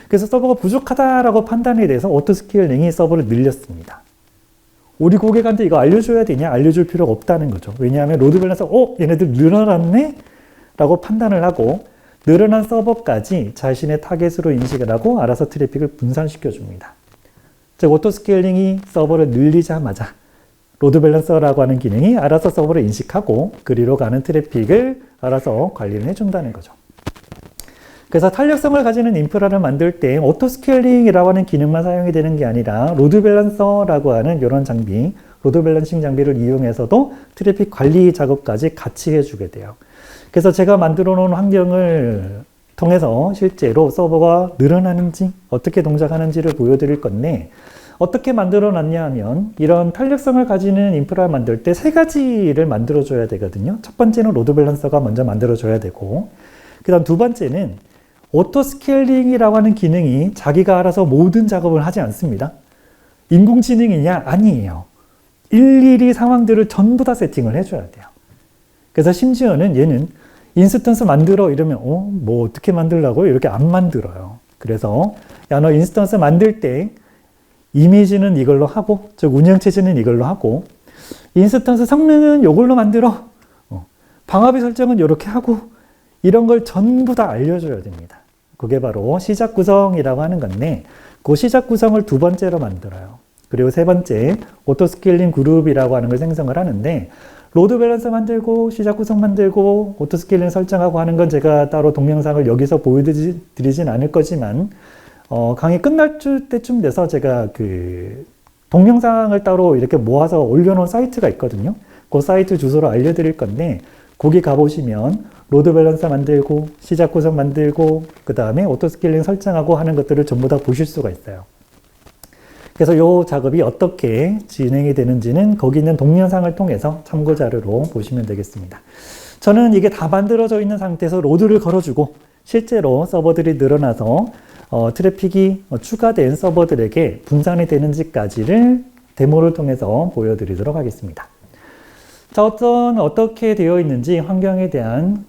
그래서 서버가 부족하다라고 판단에 대해서 오토스케일링이 서버를 늘렸습니다. 우리 고객한테 이거 알려줘야 되냐? 알려줄 필요가 없다는 거죠. 왜냐하면 로드 밸런서 얘네들 늘어났네? 라고 판단을 하고 늘어난 서버까지 자신의 타겟으로 인식을 하고 알아서 트래픽을 분산시켜 줍니다. 즉 오토스케일링이 서버를 늘리자마자 로드 밸런서라고 하는 기능이 알아서 서버를 인식하고 그리로 가는 트래픽을 알아서 관리를 해준다는 거죠. 그래서 탄력성을 가지는 인프라를 만들 때 오토스케일링이라고 하는 기능만 사용이 되는 게 아니라 로드 밸런서라고 하는 이런 장비, 로드 밸런싱 장비를 이용해서도 트래픽 관리 작업까지 같이 해주게 돼요. 그래서 제가 만들어 놓은 환경을 통해서 실제로 서버가 늘어나는지 어떻게 동작하는지를 보여드릴 건데, 어떻게 만들어 놨냐 하면 이런 탄력성을 가지는 인프라를 만들 때 3가지를 만들어 줘야 되거든요. 첫 번째는 로드 밸런서가 먼저 만들어 줘야 되고, 그 다음 2번째는 오토스케일링이라고 하는 기능이 자기가 알아서 모든 작업을 하지 않습니다. 인공지능이냐? 아니에요. 일일이 상황들을 전부 다 세팅을 해줘야 돼요. 그래서 심지어는 얘는 인스턴스 만들어 이러면 뭐 어떻게 만들라고? 이렇게 안 만들어요. 그래서 야, 너 인스턴스 만들 때 이미지는 이걸로 하고, 즉 운영체제는 이걸로 하고, 인스턴스 성능은 이걸로 만들어, 방화비 설정은 이렇게 하고, 이런 걸 전부 다 알려줘야 됩니다. 그게 바로 시작 구성이라고 하는 건데, 그 시작 구성을 2번째로 만들어요. 그리고 3번째 오토스케일링 그룹이라고 하는 걸 생성을 하는데, 로드 밸런서 만들고 시작 구성 만들고 오토스케일링 설정하고 하는 건 제가 따로 동영상을 여기서 보여드리진 않을 거지만, 강의 끝날 때쯤 돼서 제가 그 동영상을 따로 이렇게 모아서 올려놓은 사이트가 있거든요. 그 사이트 주소로 알려드릴 건데, 거기 가보시면 로드 밸런서 만들고 시작 구성 만들고 그 다음에 오토스케일링 설정하고 하는 것들을 전부 다 보실 수가 있어요. 그래서 이 작업이 어떻게 진행이 되는지는 거기 있는 동영상을 통해서 참고 자료로 보시면 되겠습니다. 저는 이게 다 만들어져 있는 상태에서 로드를 걸어주고 실제로 서버들이 늘어나서 트래픽이 추가된 서버들에게 분산이 되는지까지를 데모를 통해서 보여드리도록 하겠습니다. 자, 어떻게 되어 있는지 환경에 대한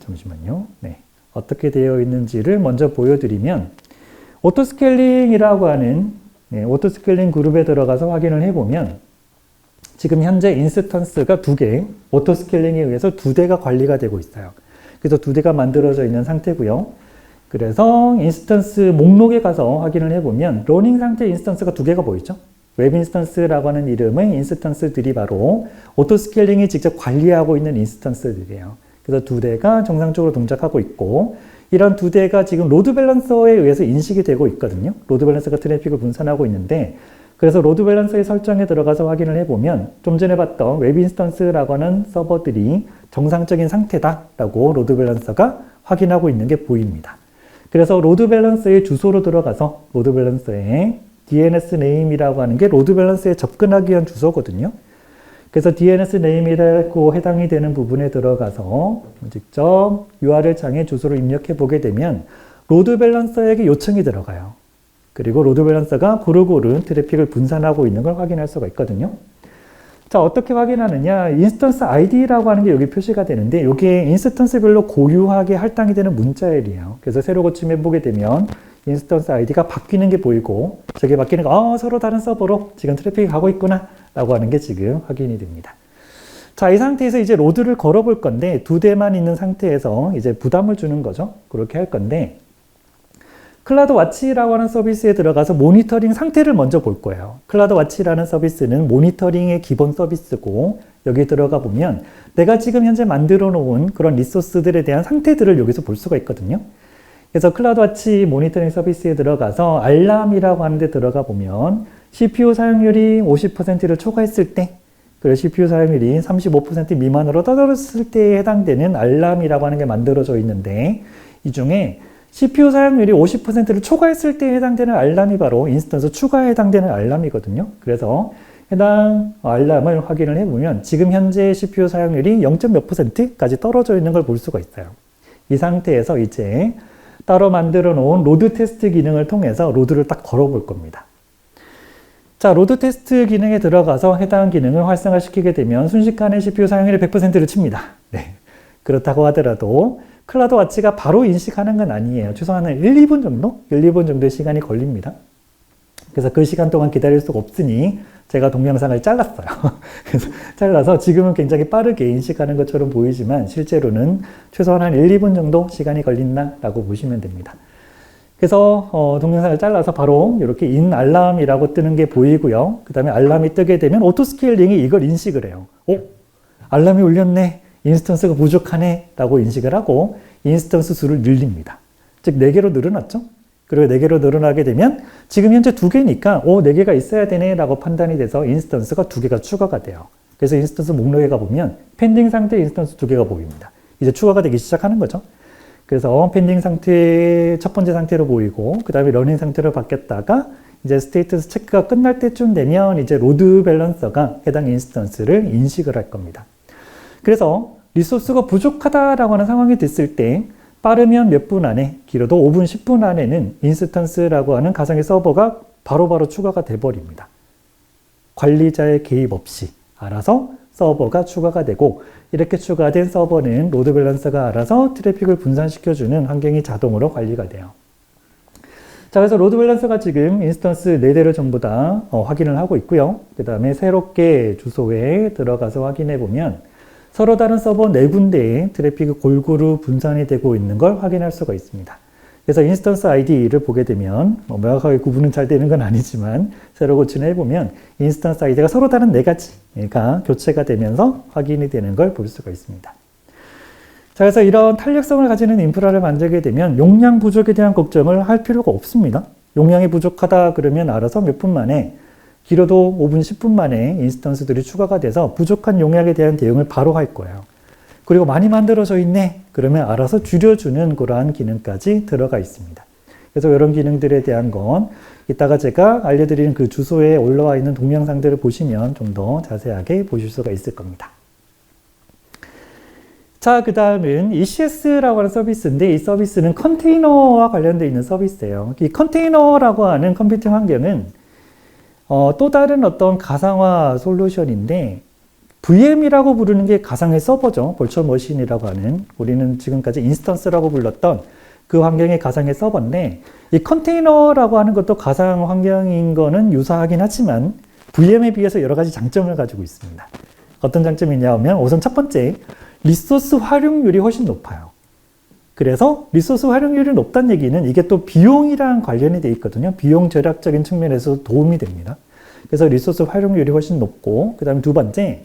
잠시만요. 어떻게 되어 있는지를 먼저 보여드리면, 오토스케일링이라고 하는 오토스케일링 그룹에 들어가서 확인을 해보면 지금 현재 인스턴스가 2개, 오토스케일링에 의해서 2대가 관리가 되고 있어요. 그래서 2대가 만들어져 있는 상태고요. 그래서 인스턴스 목록에 가서 확인을 해보면 러닝 상태 인스턴스가 2개가 보이죠? 웹 인스턴스라고 하는 이름의 인스턴스들이 바로 오토스케일링이 직접 관리하고 있는 인스턴스들이에요. 그래서 2대가 정상적으로 동작하고 있고, 이런 2대가 지금 로드 밸런서에 의해서 인식이 되고 있거든요. 로드 밸런서가 트래픽을 분산하고 있는데, 그래서 로드 밸런서의 설정에 들어가서 확인을 해보면 좀 전에 봤던 웹 인스턴스라고 하는 서버들이 정상적인 상태다라고 로드 밸런서가 확인하고 있는 게 보입니다. 그래서 로드 밸런서의 주소로 들어가서 로드 밸런서의 DNS 네임이라고 하는 게 로드 밸런스에 접근하기 위한 주소거든요. 그래서 DNS 네임이라고 해당이 되는 부분에 들어가서 직접 URL 창에 주소를 입력해 보게 되면 로드 밸런서에게 요청이 들어가요. 그리고 로드 밸런서가 고루고루 트래픽을 분산하고 있는 걸 확인할 수가 있거든요. 자, 어떻게 확인하느냐? 인스턴스 ID라고 하는 게 여기 표시가 되는데, 이게 인스턴스별로 고유하게 할당이 되는 문자열이에요. 그래서 새로 고침해 보게 되면 인스턴스 아이디가 바뀌는 게 보이고, 저게 바뀌는 거, 서로 다른 서버로 지금 트래픽이 가고 있구나 라고 하는 게 지금 확인이 됩니다. 자, 이 상태에서 이제 로드를 걸어 볼 건데, 2대만 있는 상태에서 이제 부담을 주는 거죠. 그렇게 할 건데, 클라우드 와치라고 하는 서비스에 들어가서 모니터링 상태를 먼저 볼 거예요. 클라우드 와치라는 서비스는 모니터링의 기본 서비스고, 여기 들어가 보면 내가 지금 현재 만들어 놓은 그런 리소스들에 대한 상태들을 여기서 볼 수가 있거든요. 그래서 클라우드와치 모니터링 서비스에 들어가서 알람이라고 하는데 들어가 보면 CPU 사용률이 50%를 초과했을 때, 그리고 CPU 사용률이 35% 미만으로 떨어졌을 때에 해당되는 알람이라고 하는 게 만들어져 있는데, 이 중에 CPU 사용률이 50%를 초과했을 때에 해당되는 알람이 바로 인스턴스 추가에 해당되는 알람이거든요. 그래서 해당 알람을 확인을 해보면 지금 현재 CPU 사용률이 0.몇 %까지 떨어져 있는 걸 볼 수가 있어요. 이 상태에서 이제 따로 만들어 놓은 로드 테스트 기능을 통해서 로드를 딱 걸어 볼 겁니다. 자, 로드 테스트 기능에 들어가서 해당 기능을 활성화시키게 되면 순식간에 CPU 사용률이 100%를 칩니다. 네. 그렇다고 하더라도 클라우드와치가 바로 인식하는 건 아니에요. 최소한 1, 2분 정도? 1, 2분 정도의 시간이 걸립니다. 그래서 그 시간 동안 기다릴 수가 없으니 제가 동영상을 잘랐어요. 그래서 잘라서 지금은 굉장히 빠르게 인식하는 것처럼 보이지만 실제로는 최소한 한 1, 2분 정도 시간이 걸린다라고 보시면 됩니다. 그래서 동영상을 잘라서 바로 이렇게 인 알람이라고 뜨는 게 보이고요. 그 다음에 알람이 뜨게 되면 오토 스케일링이 이걸 인식을 해요. 알람이 울렸네. 인스턴스가 부족하네. 라고 인식을 하고 인스턴스 수를 늘립니다. 즉 4개로 늘어났죠. 그리고 4개로 늘어나게 되면 지금 현재 2개니까 4개가 있어야 되네 라고 판단이 돼서 인스턴스가 2개가 추가가 돼요. 그래서 인스턴스 목록에 가보면 펜딩 상태 인스턴스 2개가 보입니다. 이제 추가가 되기 시작하는 거죠. 그래서 펜딩 상태 첫 번째 상태로 보이고 그 다음에 러닝 상태로 바뀌었다가 이제 스테이터스 체크가 끝날 때쯤 되면 이제 로드 밸런서가 해당 인스턴스를 인식을 할 겁니다. 그래서 리소스가 부족하다라고 하는 상황이 됐을 때 빠르면 몇 분 안에, 길어도 5분, 10분 안에는 인스턴스라고 하는 가상의 서버가 바로바로 추가가 돼버립니다. 관리자의 개입 없이 알아서 서버가 추가가 되고 이렇게 추가된 서버는 로드 밸런서가 알아서 트래픽을 분산시켜주는 환경이 자동으로 관리가 돼요. 자, 그래서 로드 밸런서가 지금 인스턴스 4대를 전부 다 확인을 하고 있고요. 그 다음에 새롭게 주소에 들어가서 확인해 보면 서로 다른 서버 4군데에 트래픽이 골고루 분산이 되고 있는 걸 확인할 수가 있습니다. 그래서 인스턴스 아이디를 보게 되면 명확하게 구분은 잘 되는 건 아니지만 새로 고치를 해보면 인스턴스 아이디가 서로 다른 4가지가 교체가 되면서 확인이 되는 걸 볼 수가 있습니다. 자, 그래서 이런 탄력성을 가지는 인프라를 만들게 되면 용량 부족에 대한 걱정을 할 필요가 없습니다. 용량이 부족하다 그러면 알아서 몇 분 만에 길어도 5분, 10분 만에 인스턴스들이 추가가 돼서 부족한 용량에 대한 대응을 바로 할 거예요. 그리고 많이 만들어져 있네. 그러면 알아서 줄여주는 그러한 기능까지 들어가 있습니다. 그래서 이런 기능들에 대한 건 이따가 제가 알려드리는 그 주소에 올라와 있는 동영상들을 보시면 좀 더 자세하게 보실 수가 있을 겁니다. 자, 그 다음은 ECS라고 하는 서비스인데 이 서비스는 컨테이너와 관련되어 있는 서비스예요. 이 컨테이너라고 하는 컴퓨팅 환경은 또 다른 어떤 가상화 솔루션인데 VM이라고 부르는 게 가상의 서버죠. 벌추얼 머신이라고 하는 우리는 지금까지 인스턴스라고 불렀던 그 환경의 가상의 서버인데 이 컨테이너라고 하는 것도 가상 환경인 거는 유사하긴 하지만 VM에 비해서 여러 가지 장점을 가지고 있습니다. 어떤 장점이 있냐면 우선 첫 번째 리소스 활용률이 훨씬 높아요. 그래서 리소스 활용률이 높다는 얘기는 이게 또 비용이랑 관련이 돼 있거든요. 비용 절약적인 측면에서 도움이 됩니다. 그래서 리소스 활용률이 훨씬 높고 그 다음에 두 번째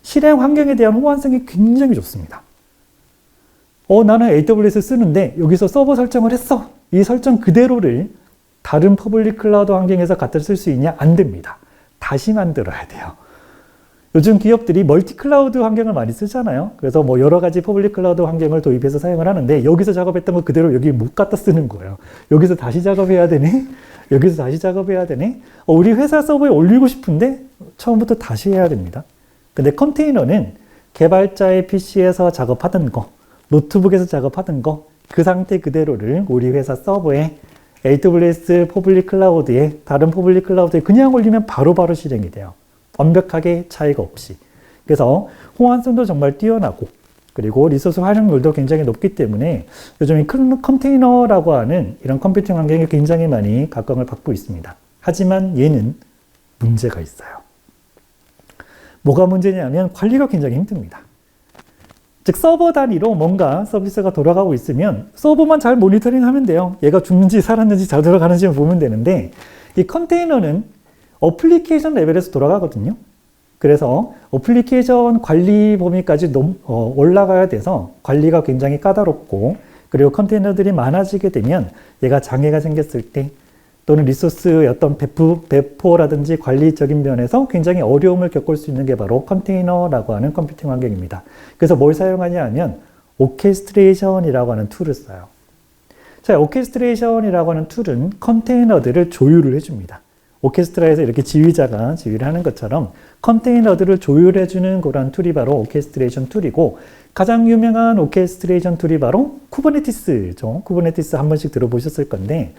실행 환경에 대한 호환성이 굉장히 좋습니다. 나는 AWS 쓰는데 여기서 서버 설정을 했어. 이 설정 그대로를 다른 퍼블릭 클라우드 환경에서 갖다 쓸 수 있냐? 안 됩니다. 다시 만들어야 돼요. 요즘 기업들이 멀티 클라우드 환경을 많이 쓰잖아요. 그래서 뭐 여러 가지 퍼블릭 클라우드 환경을 도입해서 사용을 하는데 여기서 작업했던 거 그대로 여기 못 갖다 쓰는 거예요. 여기서 다시 작업해야 되네? 여기서 다시 작업해야 되네? 우리 회사 서버에 올리고 싶은데 처음부터 다시 해야 됩니다. 근데 컨테이너는 개발자의 PC에서 작업하던 거, 노트북에서 작업하던 거, 그 상태 그대로를 우리 회사 서버에 AWS 퍼블릭 클라우드에 다른 퍼블릭 클라우드에 그냥 올리면 바로바로 실행이 돼요. 완벽하게 차이가 없이. 그래서 호환성도 정말 뛰어나고 그리고 리소스 활용률도 굉장히 높기 때문에 요즘 이 컨테이너라고 하는 이런 컴퓨팅 환경이 굉장히 많이 각광을 받고 있습니다. 하지만 얘는 문제가 있어요. 뭐가 문제냐면 관리가 굉장히 힘듭니다. 즉 서버 단위로 뭔가 서비스가 돌아가고 있으면 서버만 잘 모니터링하면 돼요. 얘가 죽는지 살았는지 잘 돌아가는지 보면 되는데 이 컨테이너는 어플리케이션 레벨에서 돌아가거든요. 그래서 어플리케이션 관리 범위까지 올라가야 돼서 관리가 굉장히 까다롭고 그리고 컨테이너들이 많아지게 되면 얘가 장애가 생겼을 때 또는 리소스의 어떤 배포라든지 관리적인 면에서 굉장히 어려움을 겪을 수 있는 게 바로 컨테이너라고 하는 컴퓨팅 환경입니다. 그래서 뭘 사용하냐 하면 오케스트레이션이라고 하는 툴을 써요. 자, 오케스트레이션이라고 하는 툴은 컨테이너들을 조율을 해줍니다. 오케스트라에서 이렇게 지휘자가 지휘를 하는 것처럼 컨테이너들을 조율해주는 그런 툴이 바로 오케스트레이션 툴이고, 가장 유명한 오케스트레이션 툴이 바로 쿠버네티스죠. 쿠버네티스 한 번씩 들어보셨을 건데,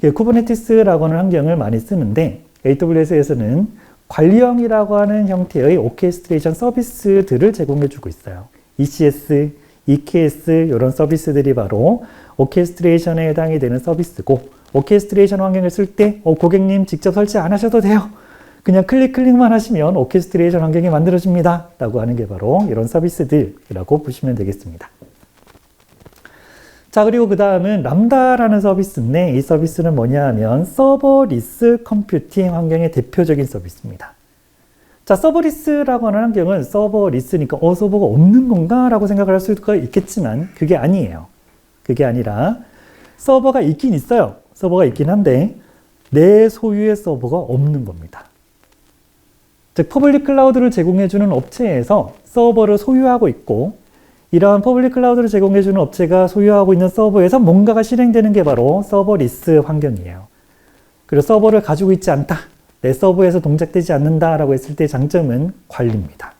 쿠버네티스라고 하는 환경을 많이 쓰는데 AWS에서는 관리형이라고 하는 형태의 오케스트레이션 서비스들을 제공해주고 있어요. ECS, EKS 이런 서비스들이 바로 오케스트레이션에 해당이 되는 서비스고, 오케스트레이션 환경을 쓸 때 고객님 직접 설치 안 하셔도 돼요. 그냥 클릭만 하시면 오케스트레이션 환경이 만들어집니다 라고 하는 게 바로 이런 서비스들이라고 보시면 되겠습니다. 자, 그리고 그 다음은 람다라는 서비스인데, 이 서비스는 뭐냐 하면 서버리스 컴퓨팅 환경의 대표적인 서비스입니다. 자, 서버리스라고 하는 환경은 서버리스니까 서버가 없는 건가 라고 생각을 할 수가 있겠지만 그게 아니에요. 그게 아니라 서버가 있긴 있어요. 서버가 있긴 한데 내 소유의 서버가 없는 겁니다. 즉, 퍼블릭 클라우드를 제공해주는 업체에서 서버를 소유하고 있고, 이러한 퍼블릭 클라우드를 제공해주는 업체가 소유하고 있는 서버에서 뭔가가 실행되는 게 바로 서버리스 환경이에요. 그리고 서버를 가지고 있지 않다, 내 서버에서 동작되지 않는다라고 했을 때 장점은 관리입니다.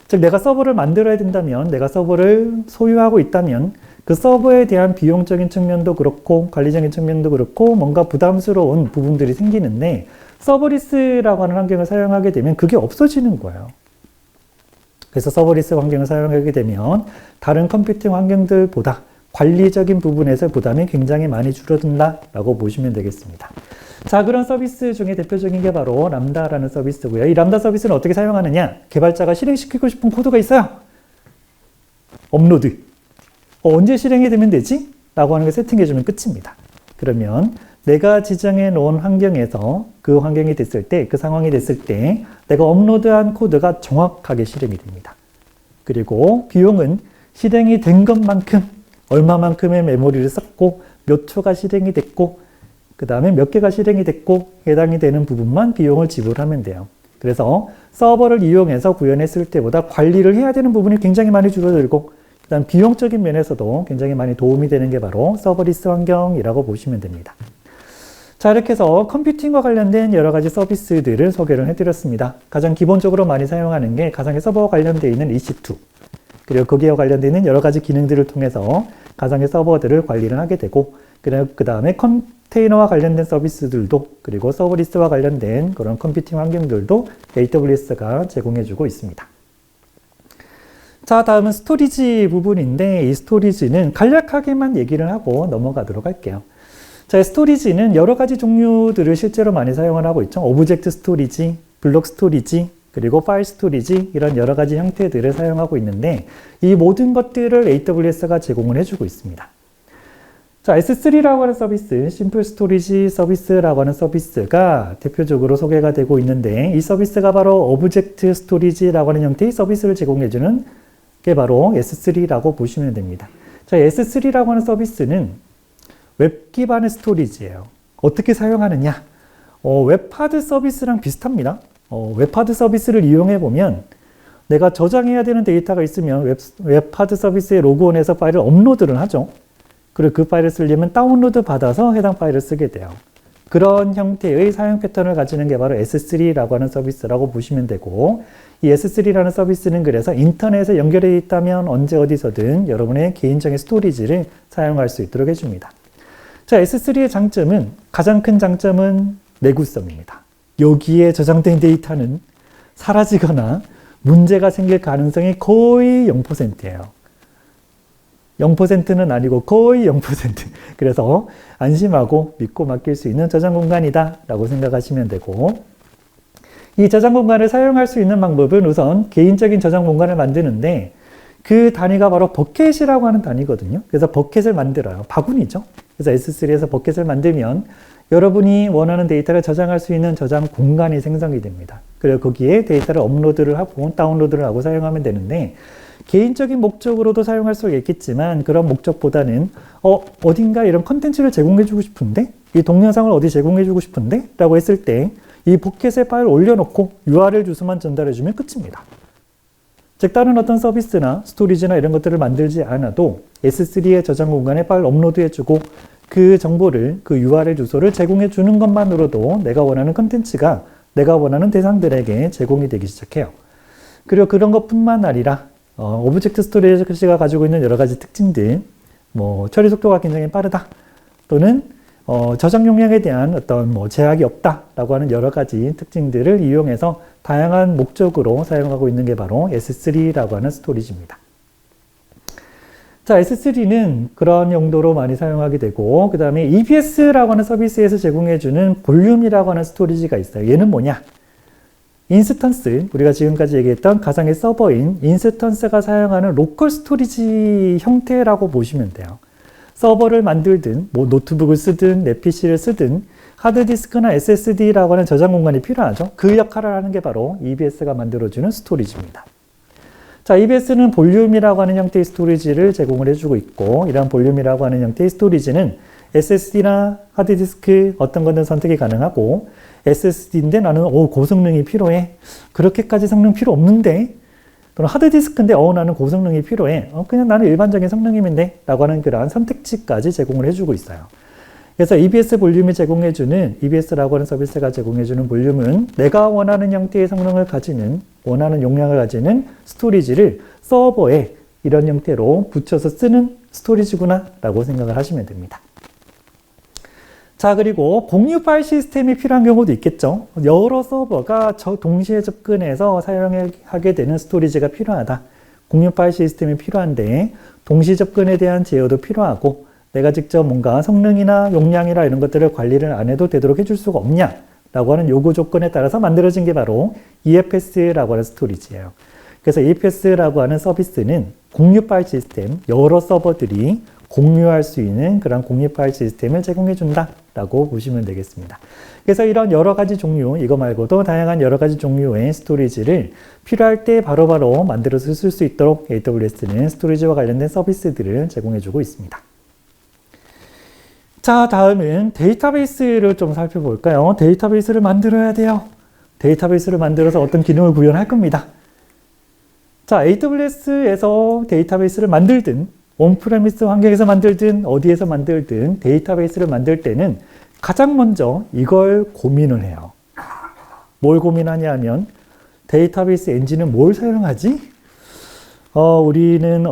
즉, 내가 서버를 만들어야 된다면, 내가 서버를 소유하고 있다면 그 서버에 대한 비용적인 측면도 그렇고 관리적인 측면도 그렇고 뭔가 부담스러운 부분들이 생기는데, 서버리스라고 하는 환경을 사용하게 되면 그게 없어지는 거예요. 그래서 서버리스 환경을 사용하게 되면 다른 컴퓨팅 환경들보다 관리적인 부분에서 부담이 굉장히 많이 줄어든다라고 보시면 되겠습니다. 자, 그런 서비스 중에 대표적인 게 바로 람다라는 서비스고요. 이 람다 서비스는 어떻게 사용하느냐? 개발자가 실행시키고 싶은 코드가 있어요. 업로드. 언제 실행이 되면 되지? 라고 하는 걸 세팅해주면 끝입니다. 그러면 내가 지정해 놓은 환경에서 그 환경이 됐을 때, 그 상황이 됐을 때 내가 업로드한 코드가 정확하게 실행이 됩니다. 그리고 비용은 실행이 된 것만큼, 얼마만큼의 메모리를 썼고 몇 초가 실행이 됐고 그 다음에 몇 개가 실행이 됐고 해당이 되는 부분만 비용을 지불하면 돼요. 그래서 서버를 이용해서 구현했을 때보다 관리를 해야 되는 부분이 굉장히 많이 줄어들고, 그 다음 비용적인 면에서도 굉장히 많이 도움이 되는 게 바로 서버리스 환경이라고 보시면 됩니다. 자, 이렇게 해서 컴퓨팅과 관련된 여러 가지 서비스들을 소개를 해드렸습니다. 가장 기본적으로 많이 사용하는 게 가상의 서버와 관련되어 있는 EC2, 그리고 거기에 관련되어 있는 여러 가지 기능들을 통해서 가상의 서버들을 관리를 하게 되고, 그 다음에 컨테이너와 관련된 서비스들도, 그리고 서버리스와 관련된 그런 컴퓨팅 환경들도 AWS가 제공해주고 있습니다. 자, 다음은 스토리지 부분인데, 이 스토리지는 간략하게만 얘기를 하고 넘어가도록 할게요. 자, 스토리지는 여러 가지 종류들을 실제로 많이 사용을 하고 있죠. 오브젝트 스토리지, 블록 스토리지, 그리고 파일 스토리지, 이런 여러 가지 형태들을 사용하고 있는데, 이 모든 것들을 AWS가 제공을 해주고 있습니다. 자, S3라고 하는 서비스, 심플 스토리지 서비스라고 하는 서비스가 대표적으로 소개가 되고 있는데, 이 서비스가 바로 오브젝트 스토리지라고 하는 형태의 서비스를 제공해주는 게 바로 S3라고 보시면 됩니다. 자, S3라고 하는 서비스는 웹 기반의 스토리지예요. 어떻게 사용하느냐? 웹하드 서비스랑 비슷합니다. 웹하드 서비스를 이용해 보면 내가 저장해야 되는 데이터가 있으면 웹하드 서비스에 로그온해서 파일을 업로드를 하죠. 그리고 그 파일을 쓰려면 다운로드 받아서 해당 파일을 쓰게 돼요. 그런 형태의 사용 패턴을 가지는 게 바로 S3라고 하는 서비스라고 보시면 되고, 이 S3라는 서비스는 그래서 인터넷에 연결되어 있다면 언제 어디서든 여러분의 개인적인 스토리지를 사용할 수 있도록 해줍니다. 자, S3의 장점은, 가장 큰 장점은 내구성입니다. 여기에 저장된 데이터는 사라지거나 문제가 생길 가능성이 거의 0%예요. 0%는 아니고 거의 0%. 그래서 안심하고 믿고 맡길 수 있는 저장 공간이다 라고 생각하시면 되고, 이 저장 공간을 사용할 수 있는 방법은 우선 개인적인 저장 공간을 만드는데, 그 단위가 바로 버켓이라고 하는 단위거든요. 그래서 버켓을 만들어요. 바구니죠. 그래서 S3에서 버켓을 만들면 여러분이 원하는 데이터를 저장할 수 있는 저장 공간이 생성이 됩니다. 그리고 거기에 데이터를 업로드를 하고 다운로드를 하고 사용하면 되는데, 개인적인 목적으로도 사용할 수 있겠지만 그런 목적보다는 어딘가 이런 컨텐츠를 제공해주고 싶은데 이 동영상을 어디 제공해주고 싶은데 라고 했을 때 이 포켓에 파일을 올려놓고 URL 주소만 전달해주면 끝입니다. 즉 다른 어떤 서비스나 스토리지나 이런 것들을 만들지 않아도 S3의 저장 공간에 파일 업로드해주고 그 정보를 그 URL 주소를 제공해주는 것만으로도 내가 원하는 컨텐츠가 내가 원하는 대상들에게 제공이 되기 시작해요. 그리고 그런 것뿐만 아니라 오브젝트 스토리지가 가지고 있는 여러 가지 특징들, 처리 속도가 굉장히 빠르다, 또는 저장 용량에 대한 어떤 제약이 없다라고 하는 여러 가지 특징들을 이용해서 다양한 목적으로 사용하고 있는 게 바로 S3라고 하는 스토리지입니다. 자, S3는 그런 용도로 많이 사용하게 되고, 그 다음에 EBS라고 하는 서비스에서 제공해주는 볼륨이라고 하는 스토리지가 있어요. 얘는 뭐냐? 인스턴스, 우리가 지금까지 얘기했던 가상의 서버인 인스턴스가 사용하는 로컬 스토리지 형태라고 보시면 돼요. 서버를 만들든 노트북을 쓰든 내 PC를 쓰든 하드디스크나 SSD라고 하는 저장 공간이 필요하죠. 그 역할을 하는 게 바로 EBS가 만들어주는 스토리지입니다. 자, EBS는 볼륨이라고 하는 형태의 스토리지를 제공을 해주고 있고, 이러한 볼륨이라고 하는 형태의 스토리지는 SSD나 하드디스크 어떤 거든 선택이 가능하고, SSD인데 나는 고성능이 필요해. 그렇게까지 성능 필요 없는데, 또는 하드디스크인데 나는 고성능이 필요해. 그냥 나는 일반적인 성능임인데 라고 하는 그러한 선택지까지 제공을 해주고 있어요. 그래서 EBS 볼륨이 제공해주는, EBS라고 하는 서비스가 제공해주는 볼륨은 내가 원하는 형태의 성능을 가지는, 원하는 용량을 가지는 스토리지를 서버에 이런 형태로 붙여서 쓰는 스토리지구나 라고 생각을 하시면 됩니다. 자, 그리고 공유 파일 시스템이 필요한 경우도 있겠죠. 여러 서버가 동시에 접근해서 사용하게 되는 스토리지가 필요하다. 공유 파일 시스템이 필요한데 동시 접근에 대한 제어도 필요하고 내가 직접 뭔가 성능이나 용량이나 이런 것들을 관리를 안 해도 되도록 해줄 수가 없냐 라고 하는 요구 조건에 따라서 만들어진 게 바로 EFS라고 하는 스토리지예요. 그래서 EFS라고 하는 서비스는 공유 파일 시스템, 여러 서버들이 공유할 수 있는 그런 공유 파일 시스템을 제공해 준다 라고 보시면 되겠습니다. 그래서 이런 여러 가지 종류, 이거 말고도 다양한 여러 가지 종류의 스토리지를 필요할 때 바로바로 만들어서 쓸 수 있도록 AWS는 스토리지와 관련된 서비스들을 제공해 주고 있습니다. 자, 다음은 데이터베이스를 좀 살펴볼까요? 데이터베이스를 만들어야 돼요. 데이터베이스를 만들어서 어떤 기능을 구현할 겁니다. 자, AWS에서 데이터베이스를 만들든 온프레미스 환경에서 만들든 어디에서 만들든 데이터베이스를 만들 때는 가장 먼저 이걸 고민을 해요. 뭘 고민하냐 하면 데이터베이스 엔진은 뭘 사용하지? 우리는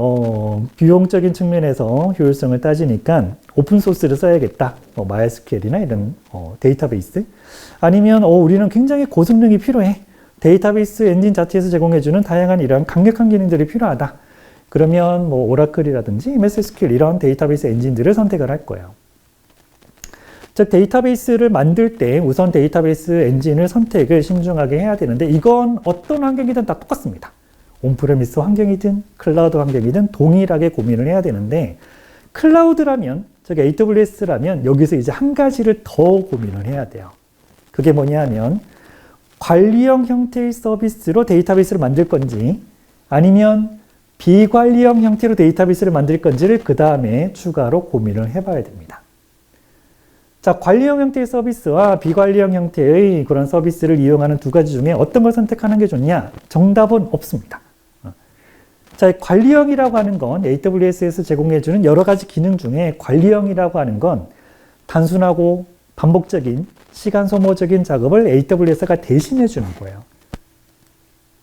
비용적인 측면에서 효율성을 따지니까 오픈소스를 써야겠다. MySQL이나 이런 데이터베이스. 아니면 우리는 굉장히 고성능이 필요해. 데이터베이스 엔진 자체에서 제공해주는 다양한 이런 강력한 기능들이 필요하다. 그러면 오라클이라든지 MS SQL 이런 데이터베이스 엔진들을 선택을 할 거예요. 즉 데이터베이스를 만들 때 우선 데이터베이스 엔진을 선택을 신중하게 해야 되는데 이건 어떤 환경이든 다 똑같습니다. 온프레미스 환경이든 클라우드 환경이든 동일하게 고민을 해야 되는데 클라우드라면, 즉 AWS라면 여기서 이제 한 가지를 더 고민을 해야 돼요. 그게 뭐냐 하면 관리형 형태의 서비스로 데이터베이스를 만들 건지 아니면 비관리형 형태로 데이터베이스를 만들 건지를 그 다음에 추가로 고민을 해봐야 됩니다. 자, 관리형 형태의 서비스와 비관리형 형태의 그런 서비스를 이용하는 두 가지 중에 어떤 걸 선택하는 게 좋냐? 정답은 없습니다. 자, 관리형이라고 하는 건 AWS에서 제공해주는 여러 가지 기능 중에 관리형이라고 하는 건 단순하고 반복적인 시간 소모적인 작업을 AWS가 대신해 주는 거예요.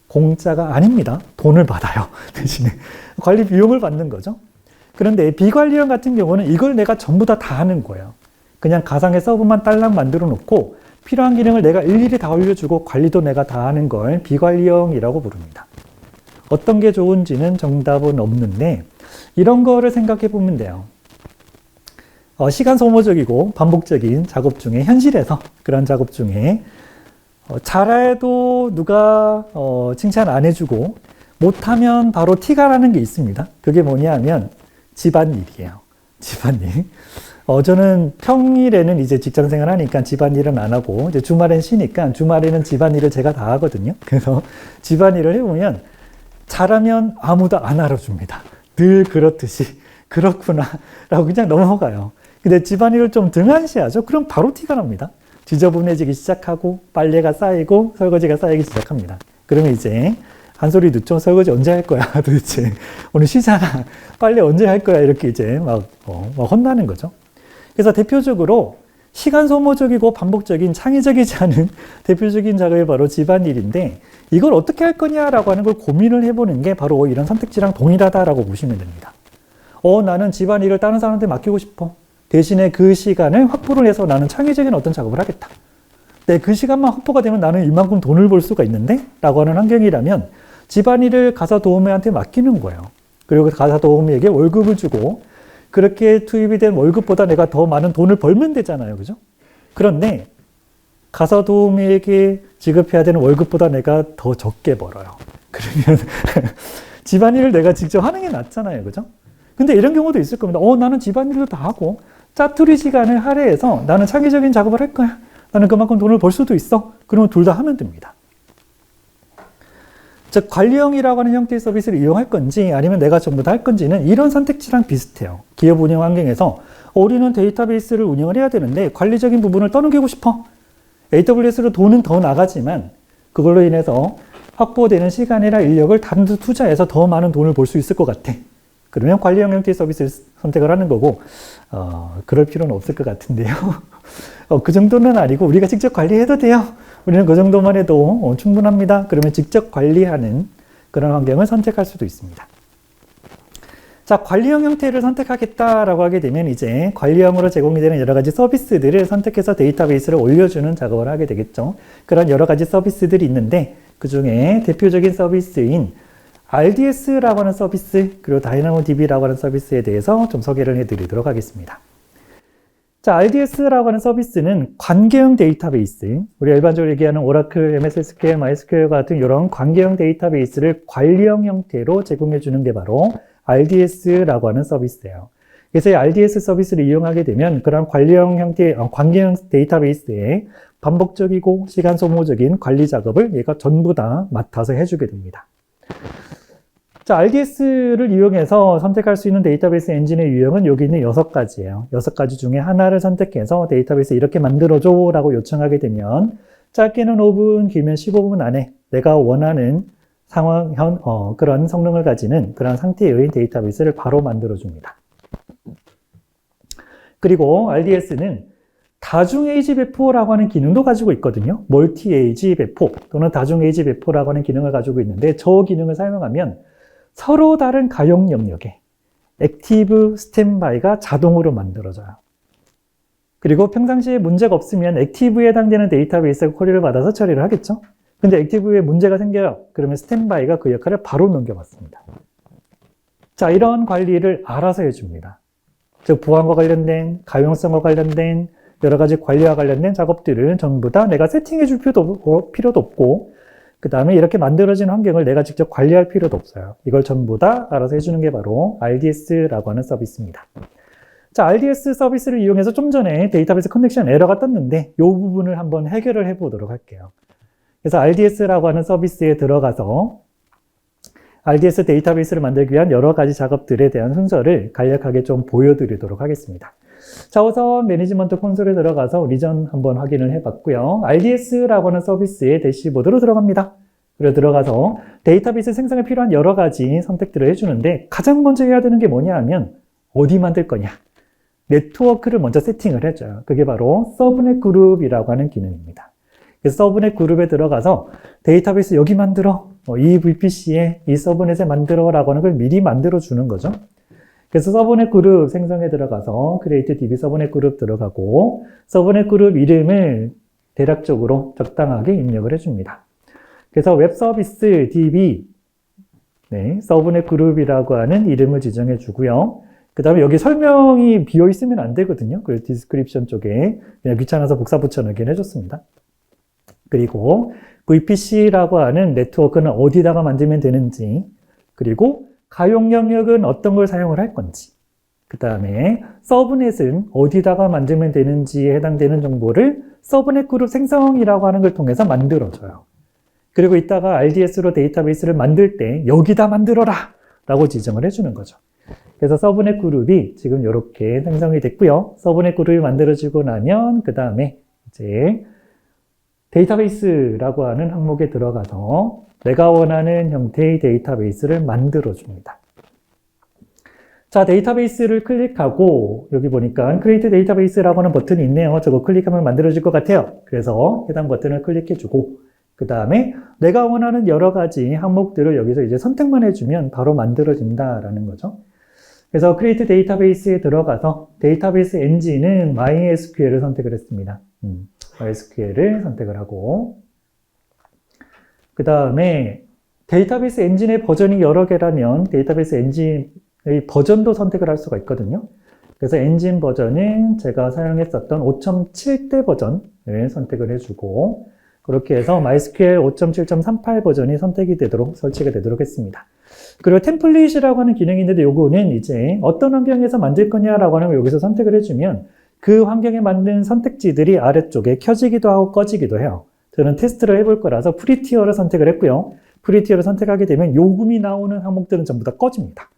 공짜가 아닙니다. 돈을 받아요. 대신에 관리 비용을 받는 거죠. 그런데 비관리형 같은 경우는 이걸 내가 전부 다 하는 거예요. 그냥 가상의 서버만 딸랑 만들어 놓고 필요한 기능을 내가 일일이 다 올려주고 관리도 내가 다 하는 걸 비관리형이라고 부릅니다. 어떤 게 좋은지는 정답은 없는데 이런 거를 생각해 보면 돼요. 시간 소모적이고 반복적인 작업 중에 현실에서 그런 작업 중에 잘해도 누가 칭찬 안 해주고 못하면 바로 티가 나는 게 있습니다. 그게 뭐냐 하면 집안일이에요. 집안일. 저는 평일에는 이제 직장 생활 하니까 집안일은 안 하고 이제 주말엔 쉬니까 주말에는 집안일을 제가 다 하거든요. 그래서 집안일을 해보면 잘하면 아무도 안 알아줍니다. 늘 그렇듯이 그렇구나 라고 그냥 넘어가요. 근데 집안일을 좀 등한시하죠. 그럼 바로 티가 납니다. 지저분해지기 시작하고 빨래가 쌓이고 설거지가 쌓이기 시작합니다. 그러면 이제 한 소리 듣죠. 설거지 언제 할 거야 도대체. 오늘 쉬잖아. 빨래 언제 할 거야. 이렇게 이제 막 혼나는 거죠. 그래서 대표적으로 시간 소모적이고 반복적인 창의적이지 않은 대표적인 작업이 바로 집안일인데 이걸 어떻게 할 거냐라고 하는 걸 고민을 해보는 게 바로 이런 선택지랑 동일하다라고 보시면 됩니다. 나는 집안일을 다른 사람한테 맡기고 싶어. 대신에 그 시간을 확보를 해서 나는 창의적인 어떤 작업을 하겠다. 근데 그 시간만 확보가 되면 나는 이만큼 돈을 벌 수가 있는데? 라고 하는 환경이라면 집안일을 가사 도우미한테 맡기는 거예요. 그리고 가사 도우미에게 월급을 주고 그렇게 투입이 된 월급보다 내가 더 많은 돈을 벌면 되잖아요. 그죠? 그런데 가사 도우미에게 지급해야 되는 월급보다 내가 더 적게 벌어요. 그러면 집안일을 내가 직접 하는 게 낫잖아요. 그죠? 근데 이런 경우도 있을 겁니다. 나는 집안일도 다 하고 짜투리 시간을 할애해서 나는 창의적인 작업을 할 거야. 나는 그만큼 돈을 벌 수도 있어. 그러면 둘 다 하면 됩니다. 즉 관리형이라고 하는 형태의 서비스를 이용할 건지 아니면 내가 전부 다 할 건지는 이런 선택지랑 비슷해요. 기업 운영 환경에서 우리는 데이터베이스를 운영을 해야 되는데 관리적인 부분을 떠넘기고 싶어. AWS로 돈은 더 나가지만 그걸로 인해서 확보되는 시간이나 인력을 다른 데 투자해서 더 많은 돈을 벌 수 있을 것 같아. 그러면 관리형 형태의 서비스를 선택을 하는 거고 그럴 필요는 없을 것 같은데요. 그 정도는 아니고 우리가 직접 관리해도 돼요. 우리는 그 정도만 해도 충분합니다. 그러면 직접 관리하는 그런 환경을 선택할 수도 있습니다. 자, 관리형 형태를 선택하겠다라고 하게 되면 이제 관리형으로 제공이 되는 여러 가지 서비스들을 선택해서 데이터베이스를 올려주는 작업을 하게 되겠죠. 그런 여러 가지 서비스들이 있는데 그 중에 대표적인 서비스인 RDS라고 하는 서비스 그리고 DynamoDB라고 하는 서비스에 대해서 좀 소개를 해드리도록 하겠습니다. 자, RDS라고 하는 서비스는 관계형 데이터베이스, 우리가 일반적으로 얘기하는 오라클, MS SQL, MySQL 같은 이런 관계형 데이터베이스를 관리형 형태로 제공해 주는 게 바로 RDS라고 하는 서비스예요. 그래서 이 RDS 서비스를 이용하게 되면 그런 관리형 형태의 관계형 데이터베이스의 반복적이고 시간 소모적인 관리 작업을 얘가 전부 다 맡아서 해주게 됩니다. 자, RDS를 이용해서 선택할 수 있는 데이터베이스 엔진의 유형은 여기 있는 6가지예요. 6가지 중에 하나를 선택해서 데이터베이스 이렇게 만들어줘 라고 요청하게 되면 짧게는 5분, 길면 15분 안에 내가 원하는 그런 성능을 가지는 그런 상태의 데이터베이스를 바로 만들어줍니다. 그리고 RDS는 다중 에이지 배포라고 하는 기능도 가지고 있거든요. 멀티 에이지 배포 또는 다중 에이지 배포라고 하는 기능을 가지고 있는데 저 기능을 사용하면 서로 다른 가용 영역에 액티브 스탠바이가 자동으로 만들어져요. 그리고 평상시에 문제가 없으면 액티브에 해당되는 데이터베이스가 쿼리를 받아서 처리를 하겠죠. 근데 액티브에 문제가 생겨요. 그러면 스탠바이가 그 역할을 바로 넘겨받습니다. 자, 이런 관리를 알아서 해줍니다. 즉 보안과 관련된, 가용성과 관련된 여러 가지 관리와 관련된 작업들을 전부 다 내가 세팅해 줄 필요도 없고 그 다음에 이렇게 만들어진 환경을 내가 직접 관리할 필요도 없어요. 이걸 전부 다 알아서 해주는 게 바로 RDS라고 하는 서비스입니다. 자, RDS 서비스를 이용해서 좀 전에 데이터베이스 커넥션 에러가 떴는데 이 부분을 한번 해결을 해보도록 할게요. 그래서 RDS라고 하는 서비스에 들어가서 RDS 데이터베이스를 만들기 위한 여러 가지 작업들에 대한 순서를 간략하게 좀 보여드리도록 하겠습니다. 자, 우선 매니지먼트 콘솔에 들어가서 리전 한번 확인을 해봤고요. RDS라고 하는 서비스의 대시보드로 들어갑니다. 그리고 들어가서 데이터베이스 생성에 필요한 여러 가지 선택들을 해주는데 가장 먼저 해야 되는 게 뭐냐 하면 어디 만들 거냐. 네트워크를 먼저 세팅을 해줘요. 그게 바로 서브넷 그룹이라고 하는 기능입니다. 그래서 서브넷 그룹에 들어가서 데이터베이스 여기 만들어. 이 VPC에 이 서브넷에 만들어 라고 하는 걸 미리 만들어 주는 거죠. 그래서 서브넷 그룹 생성에 들어가서 create db 서브넷 그룹 들어가고 서브넷 그룹 이름을 대략적으로 적당하게 입력을 해줍니다. 그래서 웹 서비스 db 서브넷 그룹이라고 하는 이름을 지정해 주고요. 그 다음에 여기 설명이 비어 있으면 안 되거든요. 그래서 디스크립션 쪽에 그냥 귀찮아서 복사 붙여넣긴 해줬습니다. 그리고 VPC라고 하는 네트워크는 어디다가 만들면 되는지, 그리고 가용 영역은 어떤 걸 사용을 할 건지, 그 다음에 서브넷은 어디다가 만들면 되는지에 해당되는 정보를 서브넷 그룹 생성이라고 하는 걸 통해서 만들어줘요. 그리고 이따가 RDS로 데이터베이스를 만들 때 여기다 만들어라 라고 지정을 해주는 거죠. 그래서 서브넷 그룹이 지금 이렇게 생성이 됐고요. 서브넷 그룹이 만들어지고 나면 그 다음에 이제 데이터베이스라고 하는 항목에 들어가서 내가 원하는 형태의 데이터베이스를 만들어 줍니다. 자, 데이터베이스를 클릭하고 여기 보니까 Create Database라고 하는 버튼이 있네요. 저거 클릭하면 만들어질 것 같아요. 그래서 해당 버튼을 클릭해주고 그 다음에 내가 원하는 여러 가지 항목들을 여기서 이제 선택만 해주면 바로 만들어진다라는 거죠. 그래서 Create Database에 들어가서 데이터베이스 엔진은 MySQL을 선택을 했습니다. MySQL을 선택을 하고 그 다음에 데이터베이스 엔진의 버전이 여러 개라면 데이터베이스 엔진의 버전도 선택을 할 수가 있거든요. 그래서 엔진 버전은 제가 사용했었던 5.7대 버전을 선택을 해주고 그렇게 해서 MySQL 5.7.38 버전이 선택이 되도록 설치가 되도록 했습니다. 그리고 템플릿이라고 하는 기능이 있는데 요거는 이제 어떤 환경에서 만들 거냐라고 하는 걸 여기서 선택을 해주면 그 환경에 맞는 선택지들이 아래쪽에 켜지기도 하고 꺼지기도 해요. 저는 테스트를 해볼 거라서 프리티어를 선택을 했고요. 프리티어를 선택하게 되면 요금이 나오는 항목들은 전부 다 꺼집니다.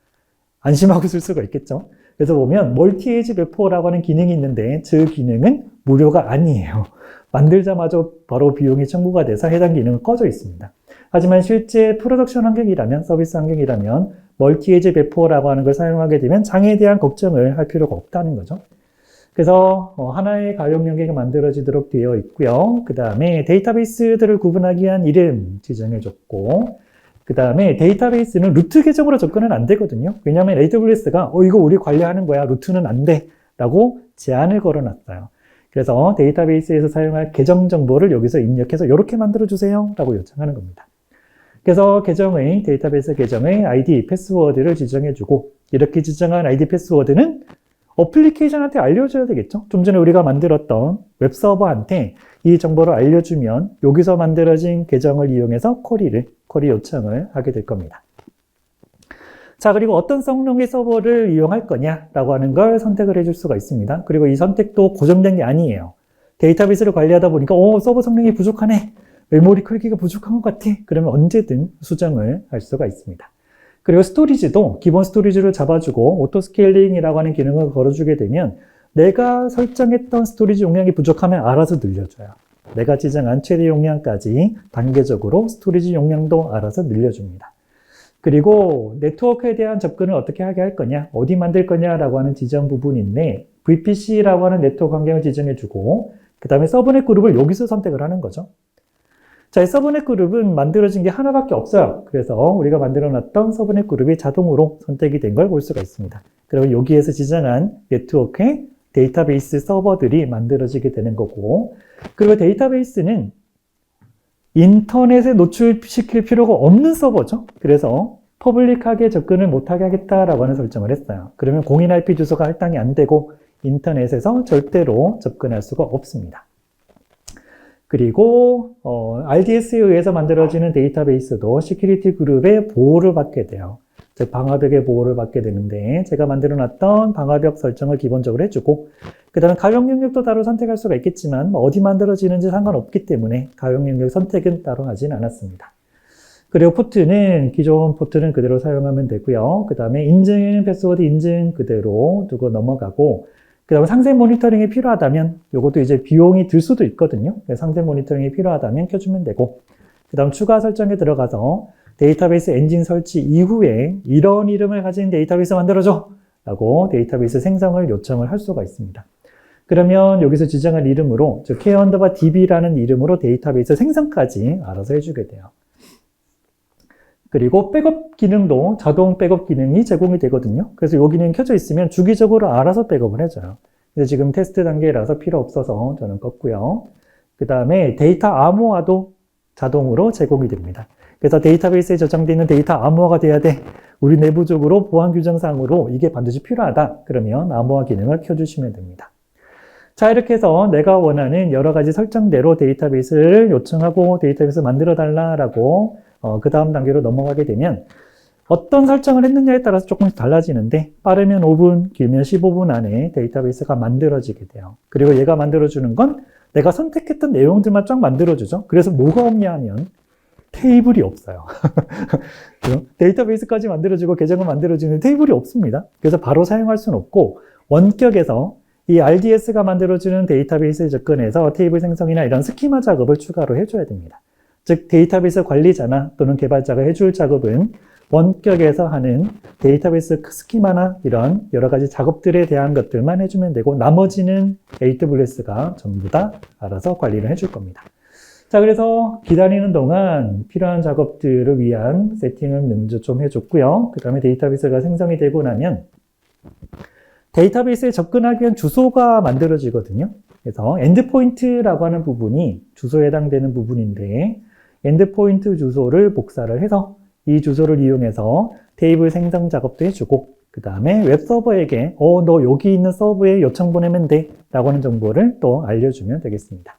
안심하고 쓸 수가 있겠죠. 그래서 보면 멀티에이지 배포라고 하는 기능이 있는데 그 기능은 무료가 아니에요. 만들자마자 바로 비용이 청구가 돼서 해당 기능은 꺼져 있습니다. 하지만 실제 프로덕션 환경이라면 서비스 환경이라면 멀티에이지 배포라고 하는 걸 사용하게 되면 장애에 대한 걱정을 할 필요가 없다는 거죠. 그래서 하나의 가용 연계가 만들어지도록 되어 있고요. 그 다음에 데이터베이스들을 구분하기 위한 이름 지정해줬고 그 다음에 데이터베이스는 루트 계정으로 접근은 안 되거든요. 왜냐하면 AWS가 이거 우리 관리하는 거야. 루트는 안 돼. 라고 제한을 걸어놨어요. 그래서 데이터베이스에서 사용할 계정 정보를 여기서 입력해서 이렇게 만들어주세요. 라고 요청하는 겁니다. 그래서 데이터베이스 계정의 ID, 패스워드를 지정해주고 이렇게 지정한 ID, 패스워드는 어플리케이션한테 알려줘야 되겠죠. 좀 전에 우리가 만들었던 웹서버한테 이 정보를 알려주면 여기서 만들어진 계정을 이용해서 쿼리 요청을 하게 될 겁니다. 자, 그리고 어떤 성능의 서버를 이용할 거냐라고 하는 걸 선택을 해줄 수가 있습니다. 그리고 이 선택도 고정된 게 아니에요. 데이터베이스를 관리하다 보니까 서버 성능이 부족하네. 메모리 크기가 부족한 것 같아. 그러면 언제든 수정을 할 수가 있습니다. 그리고 스토리지도 기본 스토리지를 잡아주고 오토 스케일링이라고 하는 기능을 걸어주게 되면 내가 설정했던 스토리지 용량이 부족하면 알아서 늘려줘요. 내가 지정한 최대 용량까지 단계적으로 스토리지 용량도 알아서 늘려줍니다. 그리고 네트워크에 대한 접근을 어떻게 하게 할 거냐, 어디 만들 거냐라고 하는 지정 부분인데 VPC라고 하는 네트워크 환경을 지정해주고 그 다음에 서브넷 그룹을 여기서 선택을 하는 거죠. 자, 이 서브넷 그룹은 만들어진 게 하나밖에 없어요. 그래서 우리가 만들어놨던 서브넷 그룹이 자동으로 선택이 된 걸 볼 수가 있습니다. 그리고 여기에서 지정한 네트워크의 데이터베이스 서버들이 만들어지게 되는 거고 그리고 데이터베이스는 인터넷에 노출시킬 필요가 없는 서버죠. 그래서 퍼블릭하게 접근을 못하게 하겠다라고 하는 설정을 했어요. 그러면 공인 IP 주소가 할당이 안 되고 인터넷에서 절대로 접근할 수가 없습니다. 그리고 RDS에 의해서 만들어지는 데이터베이스도 시큐리티 그룹의 보호를 받게 돼요. 즉 방화벽의 보호를 받게 되는데 제가 만들어놨던 방화벽 설정을 기본적으로 해주고 그 다음에 가용 영역도 따로 선택할 수가 있겠지만 어디 만들어지는지 상관없기 때문에 가용 영역 선택은 따로 하진 않았습니다. 그리고 포트는 기존 포트는 그대로 사용하면 되고요. 그 다음에 인증, 패스워드 인증 그대로 두고 넘어가고 그 다음에 상세 모니터링이 필요하다면 이것도 이제 비용이 들 수도 있거든요. 상세 모니터링이 필요하다면 켜주면 되고 그 다음 추가 설정에 들어가서 데이터베이스 엔진 설치 이후에 이런 이름을 가진 데이터베이스 만들어줘 라고 데이터베이스 생성을 요청을 할 수가 있습니다. 그러면 여기서 지정한 이름으로 즉 k_db라는 이름으로 데이터베이스 생성까지 알아서 해주게 돼요. 그리고 백업 기능도 자동 백업 기능이 제공이 되거든요. 그래서 이 기능이 켜져 있으면 주기적으로 알아서 백업을 해줘요. 그래서 지금 테스트 단계라서 필요 없어서 저는 껐고요. 그 다음에 데이터 암호화도 자동으로 제공이 됩니다. 그래서 데이터베이스에 저장되어 있는 데이터 암호화가 돼야 돼. 우리 내부적으로 보안 규정상으로 이게 반드시 필요하다. 그러면 암호화 기능을 켜주시면 됩니다. 자, 이렇게 해서 내가 원하는 여러 가지 설정대로 데이터베이스를 요청하고 데이터베이스 만들어 달라라고 그 다음 단계로 넘어가게 되면 어떤 설정을 했느냐에 따라서 조금씩 달라지는데 빠르면 5분, 길면 15분 안에 데이터베이스가 만들어지게 돼요. 그리고 얘가 만들어주는 건 내가 선택했던 내용들만 쫙 만들어주죠. 그래서 뭐가 없냐 하면 테이블이 없어요. 데이터베이스까지 만들어주고 계정을 만들어주는 테이블이 없습니다. 그래서 바로 사용할 수는 없고 원격에서 이 RDS가 만들어주는 데이터베이스에 접근해서 테이블 생성이나 이런 스키마 작업을 추가로 해줘야 됩니다. 즉 데이터베이스 관리자나 또는 개발자가 해줄 작업은 원격에서 하는 데이터베이스 스키마나 이런 여러 가지 작업들에 대한 것들만 해주면 되고 나머지는 AWS가 전부 다 알아서 관리를 해줄 겁니다. 자, 그래서 기다리는 동안 필요한 작업들을 위한 세팅을 먼저 좀 해줬고요. 그 다음에 데이터베이스가 생성이 되고 나면 데이터베이스에 접근하기 위한 주소가 만들어지거든요. 그래서 엔드포인트라고 하는 부분이 주소에 해당되는 부분인데 엔드포인트 주소를 복사를 해서 이 주소를 이용해서 테이블 생성 작업도 해주고 그 다음에 웹서버에게 너 여기 있는 서버에 요청 보내면 돼 라고 하는 정보를 또 알려주면 되겠습니다.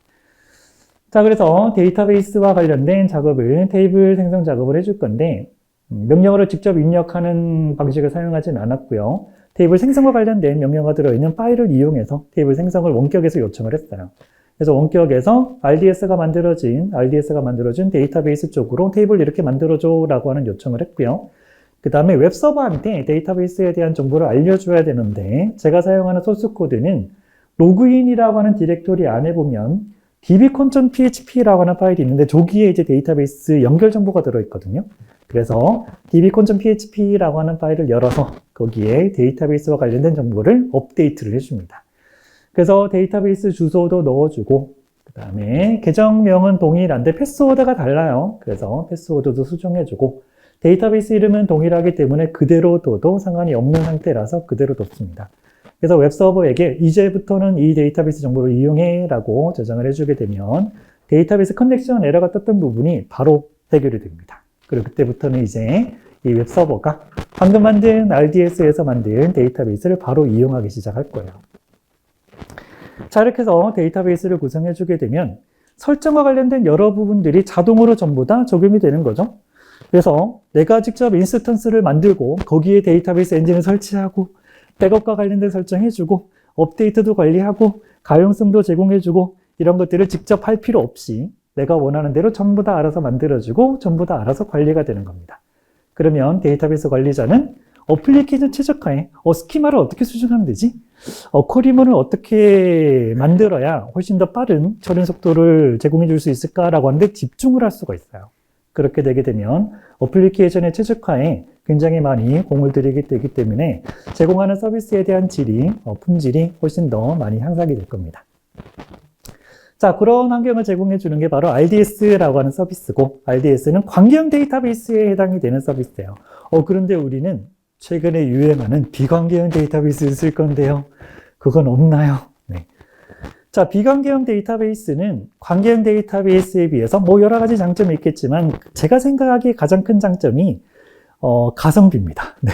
자, 그래서 데이터베이스와 관련된 작업을 테이블 생성 작업을 해줄 건데 명령어를 직접 입력하는 방식을 사용하지는 않았고요. 테이블 생성과 관련된 명령어가 들어있는 파일을 이용해서 테이블 생성을 원격에서 요청을 했어요. 그래서 원격에서 RDS가 만들어진 데이터베이스 쪽으로 테이블 이렇게 만들어줘 라고 하는 요청을 했고요. 그 다음에 웹서버한테 데이터베이스에 대한 정보를 알려줘야 되는데 제가 사용하는 소스 코드는 로그인이라고 하는 디렉토리 안에 보면 dbcon.php라고 하는 파일이 있는데 저기에 이제 데이터베이스 연결 정보가 들어있거든요. 그래서 dbcon.php라고 하는 파일을 열어서 거기에 데이터베이스와 관련된 정보를 업데이트를 해줍니다. 그래서 데이터베이스 주소도 넣어주고 그 다음에 계정명은 동일한데 패스워드가 달라요. 그래서 패스워드도 수정해주고 데이터베이스 이름은 동일하기 때문에 그대로 둬도 상관이 없는 상태라서 그대로 뒀습니다. 그래서 웹서버에게 이제부터는 이 데이터베이스 정보를 이용해 라고 저장을 해주게 되면 데이터베이스 커넥션 에러가 떴던 부분이 바로 해결이 됩니다. 그리고 그때부터는 이제 이 웹서버가 방금 만든 RDS에서 만든 데이터베이스를 바로 이용하기 시작할 거예요. 자, 이렇게 해서 데이터베이스를 구성해주게 되면 설정과 관련된 여러 부분들이 자동으로 전부 다 적용이 되는 거죠. 그래서 내가 직접 인스턴스를 만들고 거기에 데이터베이스 엔진을 설치하고 백업과 관련된 설정해주고 업데이트도 관리하고 가용성도 제공해주고 이런 것들을 직접 할 필요 없이 내가 원하는 대로 전부 다 알아서 만들어주고 전부 다 알아서 관리가 되는 겁니다. 그러면 데이터베이스 관리자는 어플리케이션 최적화에 스키마를 어떻게 수정하면 되지? 쿼리문을 어떻게 만들어야 훨씬 더 빠른 처리 속도를 제공해 줄 수 있을까라고 하는데 집중을 할 수가 있어요. 그렇게 되게 되면 어플리케이션의 최적화에 굉장히 많이 공을 들이게 되기 때문에 제공하는 서비스에 대한 질이, 품질이 훨씬 더 많이 향상이 될 겁니다. 자, 그런 환경을 제공해 주는 게 바로 RDS라고 하는 서비스고 RDS는 관계형 데이터베이스에 해당이 되는 서비스예요. 그런데 우리는 최근에 유행하는 비관계형 데이터베이스를 쓸 건데요. 그건 없나요? 네. 자, 비관계형 데이터베이스는 관계형 데이터베이스에 비해서 여러 가지 장점이 있겠지만 제가 생각하기에 가장 큰 장점이 가성비입니다. 네.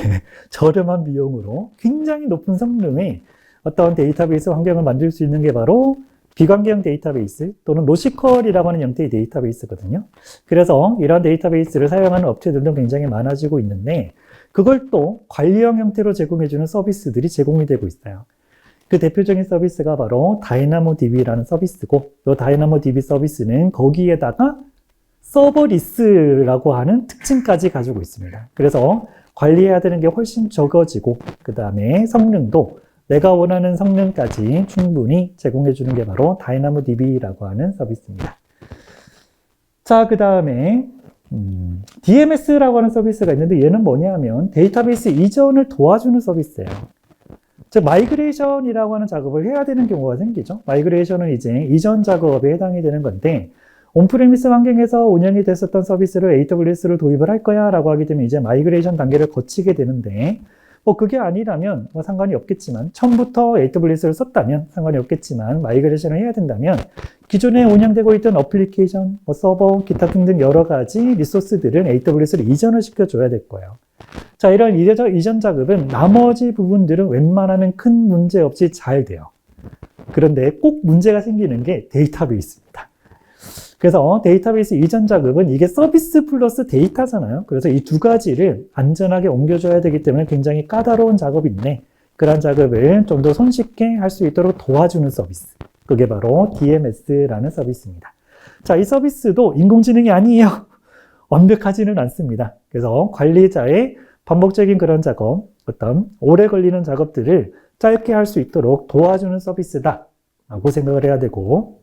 저렴한 비용으로 굉장히 높은 성능의 어떤 데이터베이스 환경을 만들 수 있는 게 바로 비관계형 데이터베이스 또는 노시컬이라고 하는 형태의 데이터베이스거든요. 그래서 이런 데이터베이스를 사용하는 업체들도 굉장히 많아지고 있는데 그걸 또 관리형 형태로 제공해주는 서비스들이 제공이 되고 있어요. 그 대표적인 서비스가 바로 다이나모DB라는 서비스고 이 다이나모DB 서비스는 거기에다가 서버리스라고 하는 특징까지 가지고 있습니다. 그래서 관리해야 되는 게 훨씬 적어지고 그 다음에 성능도 내가 원하는 성능까지 충분히 제공해 주는 게 바로 다이나모DB라고 하는 서비스입니다. 자, 그 다음에 DMS라고 하는 서비스가 있는데 얘는 뭐냐면 데이터베이스 이전을 도와주는 서비스예요. 즉 마이그레이션이라고 하는 작업을 해야 되는 경우가 생기죠. 마이그레이션은 이제 이전 작업에 해당이 되는 건데 온프레미스 환경에서 운영이 됐었던 서비스를 AWS로 도입을 할 거야 라고 하게 되면 이제 마이그레이션 단계를 거치게 되는데 그게 아니라면 상관이 없겠지만 처음부터 AWS를 썼다면 상관이 없겠지만 마이그레이션을 해야 된다면 기존에 운영되고 있던 어플리케이션, 서버, 기타 등등 여러 가지 리소스들은 AWS를 이전을 시켜줘야 될 거예요. 자, 이런 이전 작업은 나머지 부분들은 웬만하면 큰 문제 없이 잘 돼요. 그런데 꼭 문제가 생기는 게 데이터베이스입니다. 그래서 데이터베이스 이전 작업은 이게 서비스 플러스 데이터잖아요. 그래서 이 두 가지를 안전하게 옮겨줘야 되기 때문에 굉장히 까다로운 작업인데 그런 작업을 좀 더 손쉽게 할 수 있도록 도와주는 서비스. 그게 바로 DMS라는 서비스입니다. 자, 이 서비스도 인공지능이 아니에요. 완벽하지는 않습니다. 그래서 관리자의 반복적인 그런 작업, 어떤 오래 걸리는 작업들을 짧게 할 수 있도록 도와주는 서비스다 라고 생각을 해야 되고,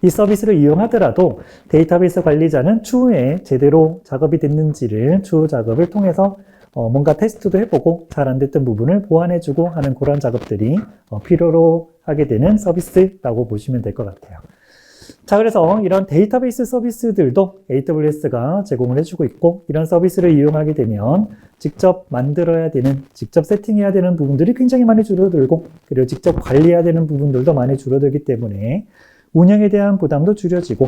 이 서비스를 이용하더라도 데이터베이스 관리자는 추후에 제대로 작업이 됐는지를 추후 작업을 통해서 뭔가 테스트도 해보고 잘 안 됐던 부분을 보완해주고 하는 그런 작업들이 필요로 하게 되는 서비스라고 보시면 될 것 같아요. 자, 그래서 이런 데이터베이스 서비스들도 AWS가 제공을 해주고 있고, 이런 서비스를 이용하게 되면 직접 만들어야 되는, 직접 세팅해야 되는 부분들이 굉장히 많이 줄어들고, 그리고 직접 관리해야 되는 부분들도 많이 줄어들기 때문에 운영에 대한 부담도 줄여지고,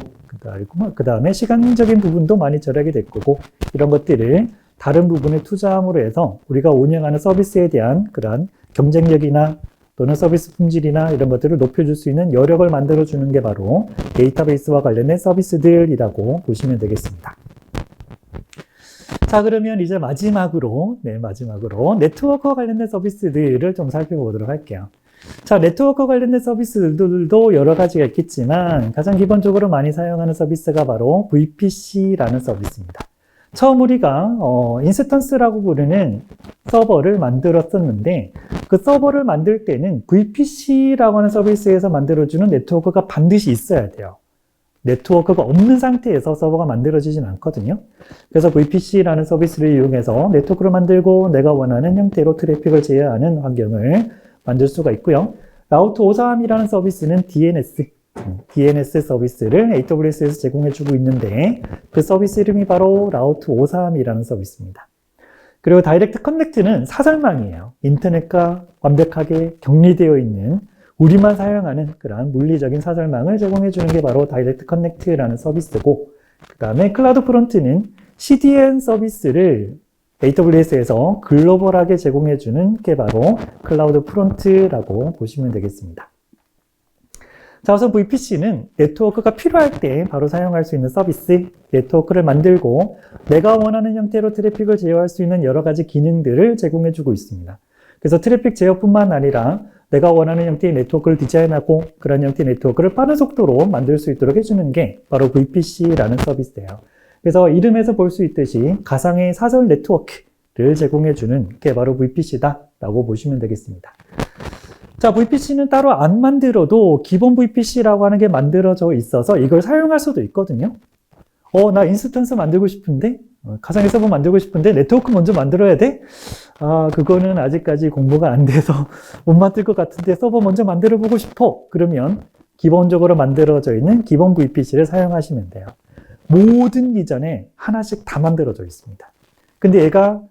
그 다음에 시간적인 부분도 많이 절약이 될 거고, 이런 것들을 다른 부분에 투자함으로 해서 우리가 운영하는 서비스에 대한 그러한 경쟁력이나 또는 서비스 품질이나 이런 것들을 높여줄 수 있는 여력을 만들어주는 게 바로 데이터베이스와 관련된 서비스들이라고 보시면 되겠습니다. 자, 그러면 이제 마지막으로 네트워크와 관련된 서비스들을 좀 살펴보도록 할게요. 자, 네트워크 관련된 서비스들도 여러 가지가 있겠지만 가장 기본적으로 많이 사용하는 서비스가 바로 VPC라는 서비스입니다. 처음 우리가 인스턴스라고 부르는 서버를 만들었었는데, 그 서버를 만들 때는 VPC라고 하는 서비스에서 만들어주는 네트워크가 반드시 있어야 돼요. 네트워크가 없는 상태에서 서버가 만들어지진 않거든요. 그래서 VPC라는 서비스를 이용해서 네트워크를 만들고 내가 원하는 형태로 트래픽을 제어하는 환경을 만들 수가 있고요. 라우트 543이라는 서비스는 DNS 서비스를 AWS에서 제공해주고 있는데, 그 서비스 이름이 바로 라우트 543이라는 서비스입니다. 그리고 다이렉트 커넥트는 사설망이에요. 인터넷과 완벽하게 격리되어 있는, 우리만 사용하는 그러한 물리적인 사설망을 제공해주는 게 바로 다이렉트 커넥트라는 서비스고, 그 다음에 클라우드 프론트는 CDN 서비스를 AWS에서 글로벌하게 제공해주는 게 바로 클라우드 프론트라고 보시면 되겠습니다. 자, 우선 VPC는 네트워크가 필요할 때 바로 사용할 수 있는 서비스, 네트워크를 만들고 내가 원하는 형태로 트래픽을 제어할 수 있는 여러 가지 기능들을 제공해주고 있습니다. 그래서 트래픽 제어뿐만 아니라 내가 원하는 형태의 네트워크를 디자인하고 그런 형태의 네트워크를 빠른 속도로 만들 수 있도록 해주는 게 바로 VPC라는 서비스예요. 그래서 이름에서 볼 수 있듯이 가상의 사설 네트워크를 제공해주는 게 바로 VPC다라고 보시면 되겠습니다. 자, VPC는 따로 안 만들어도 기본 VPC라고 하는 게 만들어져 있어서 이걸 사용할 수도 있거든요. 나 인스턴스 만들고 싶은데, 가상의 서버 만들고 싶은데 네트워크 먼저 만들어야 돼? 그거는 아직까지 공부가 안 돼서 못 만들 것 같은데 서버 먼저 만들어 보고 싶어. 그러면 기본적으로 만들어져 있는 기본 VPC를 사용하시면 돼요. 모든 이전에 하나씩 다 만들어져 있습니다. 근데 얘가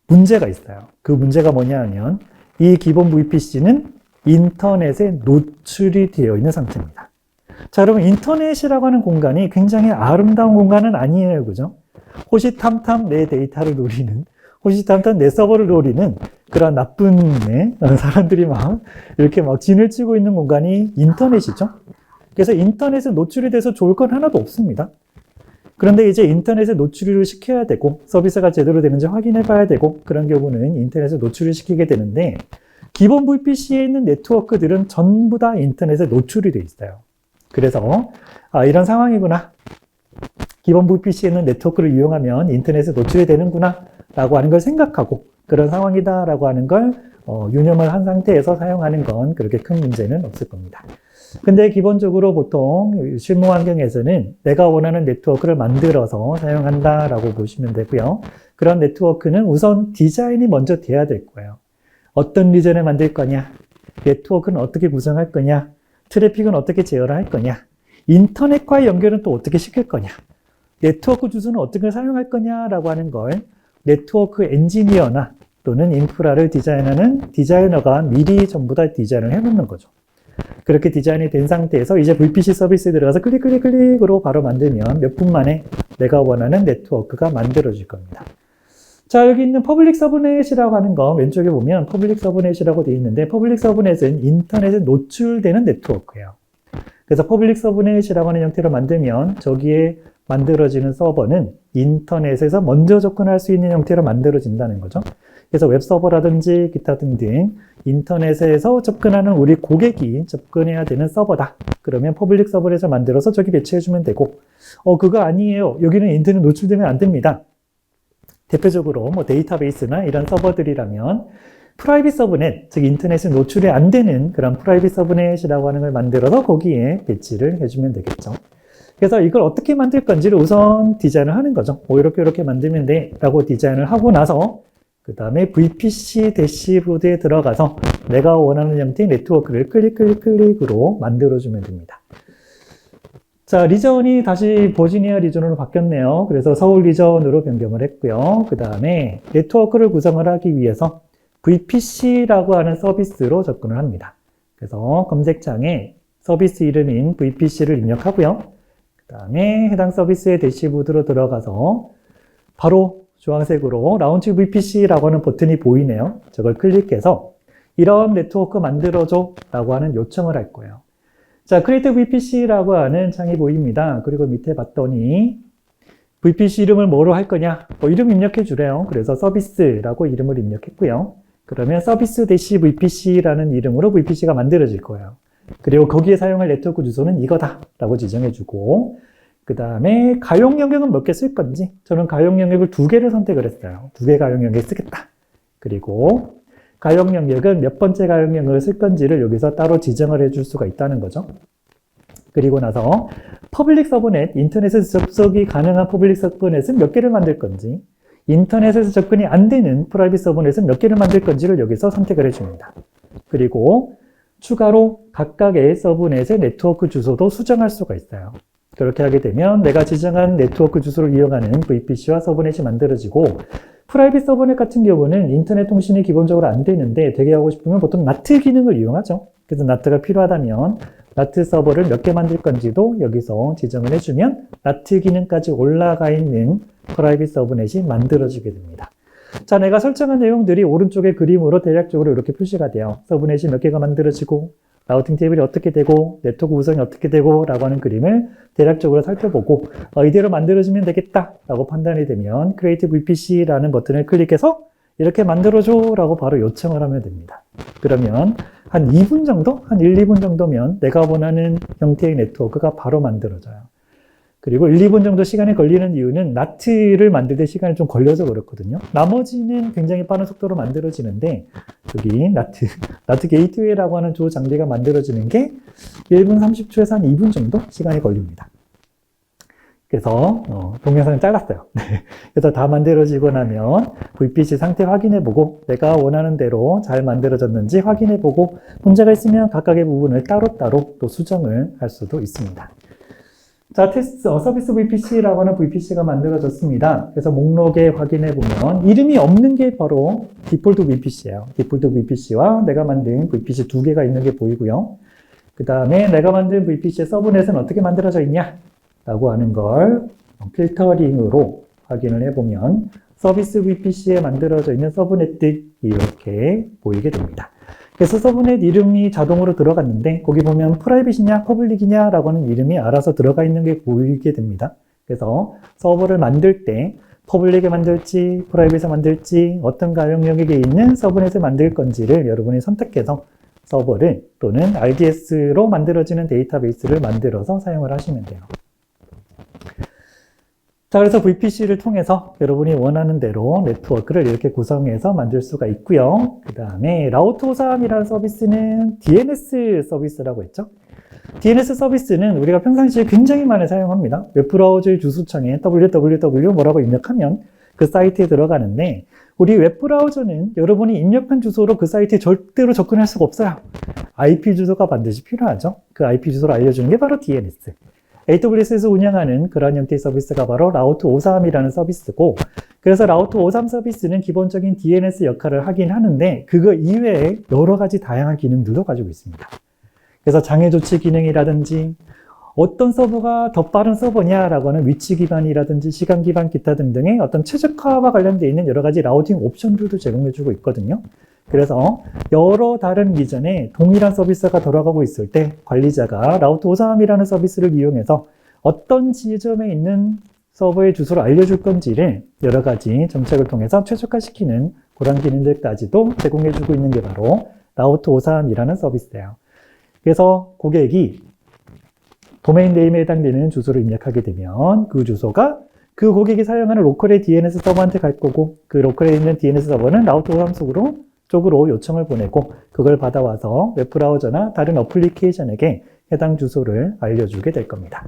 문제가 있어요. 그 문제가 뭐냐 하면 이 기본 VPC는 인터넷에 노출이 되어 있는 상태입니다. 자, 여러분, 인터넷이라고 하는 공간이 굉장히 아름다운 공간은 아니에요. 그죠? 호시탐탐 내 데이터를 노리는, 호시탐탐 내 서버를 노리는 그런 나쁜 사람들이 막 이렇게 막 진을 치고 있는 공간이 인터넷이죠. 그래서 인터넷에 노출이 돼서 좋을 건 하나도 없습니다. 그런데 이제 인터넷에 노출을 시켜야 되고 서비스가 제대로 되는지 확인해 봐야 되고, 그런 경우는 인터넷에 노출을 시키게 되는데, 기본 VPC에 있는 네트워크들은 전부 다 인터넷에 노출이 돼 있어요. 그래서 이런 상황이구나, 기본 VPC에 있는 네트워크를 이용하면 인터넷에 노출이 되는구나 라고 하는 걸 생각하고 그런 상황이다 라고 하는 걸 유념을 한 상태에서 사용하는 건 그렇게 큰 문제는 없을 겁니다. 근데 기본적으로 보통 실무 환경에서는 내가 원하는 네트워크를 만들어서 사용한다라고 보시면 되고요. 그런 네트워크는 우선 디자인이 먼저 돼야 될 거예요. 어떤 리전을 만들 거냐, 네트워크는 어떻게 구성할 거냐, 트래픽은 어떻게 제어를 할 거냐, 인터넷과의 연결은 또 어떻게 시킬 거냐, 네트워크 주소는 어떻게 사용할 거냐라고 하는 걸 네트워크 엔지니어나 또는 인프라를 디자인하는 디자이너가 미리 전부 다 디자인을 해놓는 거죠. 그렇게 디자인이 된 상태에서 이제 VPC 서비스에 들어가서 클릭으로 바로 만들면 몇 분 만에 내가 원하는 네트워크가 만들어질 겁니다. 자, 여기 있는 퍼블릭 서브넷이라고 하는 거 왼쪽에 보면 퍼블릭 서브넷이라고 되어 있는데, 퍼블릭 서브넷은 인터넷에 노출되는 네트워크예요. 그래서 퍼블릭 서브넷이라고 하는 형태로 만들면 저기에 만들어지는 서버는 인터넷에서 먼저 접근할 수 있는 형태로 만들어진다는 거죠. 그래서 웹서버라든지 기타 등등 인터넷에서 접근하는 우리 고객이 접근해야 되는 서버다. 그러면 퍼블릭 서버에서 만들어서 저기 배치해주면 되고, 그거 아니에요. 여기는 인터넷 노출되면 안 됩니다. 대표적으로 뭐 데이터베이스나 이런 서버들이라면 프라이빗 서브넷, 즉 인터넷에 노출이 안 되는 그런 프라이빗 서브넷이라고 하는 걸 만들어서 거기에 배치를 해주면 되겠죠. 그래서 이걸 어떻게 만들 건지를 우선 디자인을 하는 거죠. 이렇게 만들면 돼 라고 디자인을 하고 나서 그 다음에 VPC 대시보드에 들어가서 내가 원하는 형태의 네트워크를 클릭으로 만들어주면 됩니다. 자, 리전이 다시 버지니아 리전으로 바뀌었네요. 그래서 서울 리전으로 변경을 했고요. 그 다음에 네트워크를 구성을 하기 위해서 VPC라고 하는 서비스로 접근을 합니다. 그래서 검색창에 서비스 이름인 VPC를 입력하고요. 그 다음에 해당 서비스의 대시보드로 들어가서 바로 주황색으로 라운치 VPC라고 하는 버튼이 보이네요. 저걸 클릭해서 이런 네트워크 만들어줘 라고 하는 요청을 할 거예요. 자, Create VPC라고 하는 창이 보입니다. 그리고 밑에 봤더니 VPC 이름을 뭐로 할 거냐? 이름 입력해 주래요. 그래서 서비스라고 이름을 입력했고요. 그러면 서비스 대시 VPC라는 이름으로 VPC가 만들어질 거예요. 그리고 거기에 사용할 네트워크 주소는 이거다 라고 지정해 주고, 그 다음에 가용 영역은 몇 개 쓸 건지, 저는 가용 영역을 2개를 선택을 했어요. 2개 가용 영역 쓰겠다. 그리고 가용 영역은 몇 번째 가용 영역을 쓸 건지를 여기서 따로 지정을 해줄 수가 있다는 거죠. 그리고 나서 퍼블릭 서브넷, 인터넷에서 접속이 가능한 퍼블릭 서브넷은 몇 개를 만들 건지, 인터넷에서 접근이 안 되는 프라이빗 서브넷은 몇 개를 만들 건지를 여기서 선택을 해줍니다. 그리고 추가로 각각의 서브넷의 네트워크 주소도 수정할 수가 있어요. 그렇게 하게 되면 내가 지정한 네트워크 주소를 이용하는 VPC와 서브넷이 만들어지고, 프라이빗 서브넷 같은 경우는 인터넷 통신이 기본적으로 안 되는데 되게 하고 싶으면 보통 NAT 기능을 이용하죠. 그래서 NAT가 필요하다면 NAT 서버를 몇 개 만들 건지도 여기서 지정을 해주면 NAT 기능까지 올라가 있는 프라이빗 서브넷이 만들어지게 됩니다. 자, 내가 설정한 내용들이 오른쪽에 그림으로 대략적으로 이렇게 표시가 돼요. 서브넷이 몇 개가 만들어지고, 라우팅 테이블이 어떻게 되고, 네트워크 구성이 어떻게 되고 라고 하는 그림을 대략적으로 살펴보고 이대로 만들어지면 되겠다 라고 판단이 되면 Create VPC라는 버튼을 클릭해서 이렇게 만들어줘 라고 바로 요청을 하면 됩니다. 그러면 한 2분 정도? 한 1, 2분 정도면 내가 원하는 형태의 네트워크가 바로 만들어져요. 그리고 1, 2분 정도 시간이 걸리는 이유는 NAT를 만들 때 시간이 좀 걸려서 그렇거든요. 나머지는 굉장히 빠른 속도로 만들어지는데, 여기 NAT 게이트웨이라고 하는 주 장비가 만들어지는 게 1분 30초에서 한 2분 정도 시간이 걸립니다. 그래서 동영상은 잘랐어요. 그래서 다 만들어지고 나면 VPC 상태 확인해보고 내가 원하는 대로 잘 만들어졌는지 확인해보고 문제가 있으면 각각의 부분을 따로따로 또 수정을 할 수도 있습니다. 자, 서비스 VPC라고 하는 VPC가 만들어졌습니다. 그래서 목록에 확인해보면 이름이 없는 게 바로 디폴트 VPC예요. 디폴트 VPC와 내가 만든 VPC 2개가 있는 게 보이고요. 그 다음에 내가 만든 VPC의 서브넷은 어떻게 만들어져 있냐? 라고 하는 걸 필터링으로 확인을 해보면 서비스 VPC에 만들어져 있는 서브넷들이 이렇게 보이게 됩니다. 그래서 서브넷 이름이 자동으로 들어갔는데 거기 보면 프라이빗이냐 퍼블릭이냐 라고 하는 이름이 알아서 들어가 있는 게 보이게 됩니다. 그래서 서버를 만들 때 퍼블릭에 만들지 프라이빗에 만들지 어떤 가용 영역에 있는 서브넷을 만들 건지를 여러분이 선택해서 서버를 또는 RDS로 만들어지는 데이터베이스를 만들어서 사용을 하시면 돼요. 자, 그래서 VPC를 통해서 여러분이 원하는 대로 네트워크를 이렇게 구성해서 만들 수가 있고요. 그 다음에 라우트53이라는 서비스는 DNS 서비스라고 했죠. DNS 서비스는 우리가 평상시에 굉장히 많이 사용합니다. 웹브라우저의 주소창에 www 뭐라고 입력하면 그 사이트에 들어가는데, 우리 웹브라우저는 여러분이 입력한 주소로 그 사이트에 절대로 접근할 수가 없어요. IP 주소가 반드시 필요하죠. 그 IP 주소를 알려주는 게 바로 DNS. AWS에서 운영하는 그런 형태의 서비스가 바로 라우트53이라는 서비스고, 그래서 라우트53 서비스는 기본적인 DNS 역할을 하긴 하는데 그거 이외에 여러 가지 다양한 기능들도 가지고 있습니다. 그래서 장애 조치 기능이라든지 어떤 서버가 더 빠른 서버냐라고 하는 위치 기반이라든지 시간 기반 기타 등등의 어떤 최적화와 관련되어 있는 여러 가지 라우팅 옵션들도 제공해주고 있거든요. 그래서 여러 다른 리전에 동일한 서비스가 돌아가고 있을 때 관리자가 라우트53이라는 서비스를 이용해서 어떤 지점에 있는 서버의 주소를 알려줄 건지를 여러 가지 정책을 통해서 최적화시키는 그런 기능들까지도 제공해주고 있는 게 바로 라우트 53이라는 서비스예요. 그래서 고객이 도메인 네임에 해당되는 주소를 입력하게 되면 그 주소가 그 고객이 사용하는 로컬의 DNS 서버한테 갈 거고 그 로컬에 있는 DNS 서버는 라우트 53 쪽으로 요청을 보내고 그걸 받아와서 웹브라우저나 다른 어플리케이션에게 해당 주소를 알려주게 될 겁니다.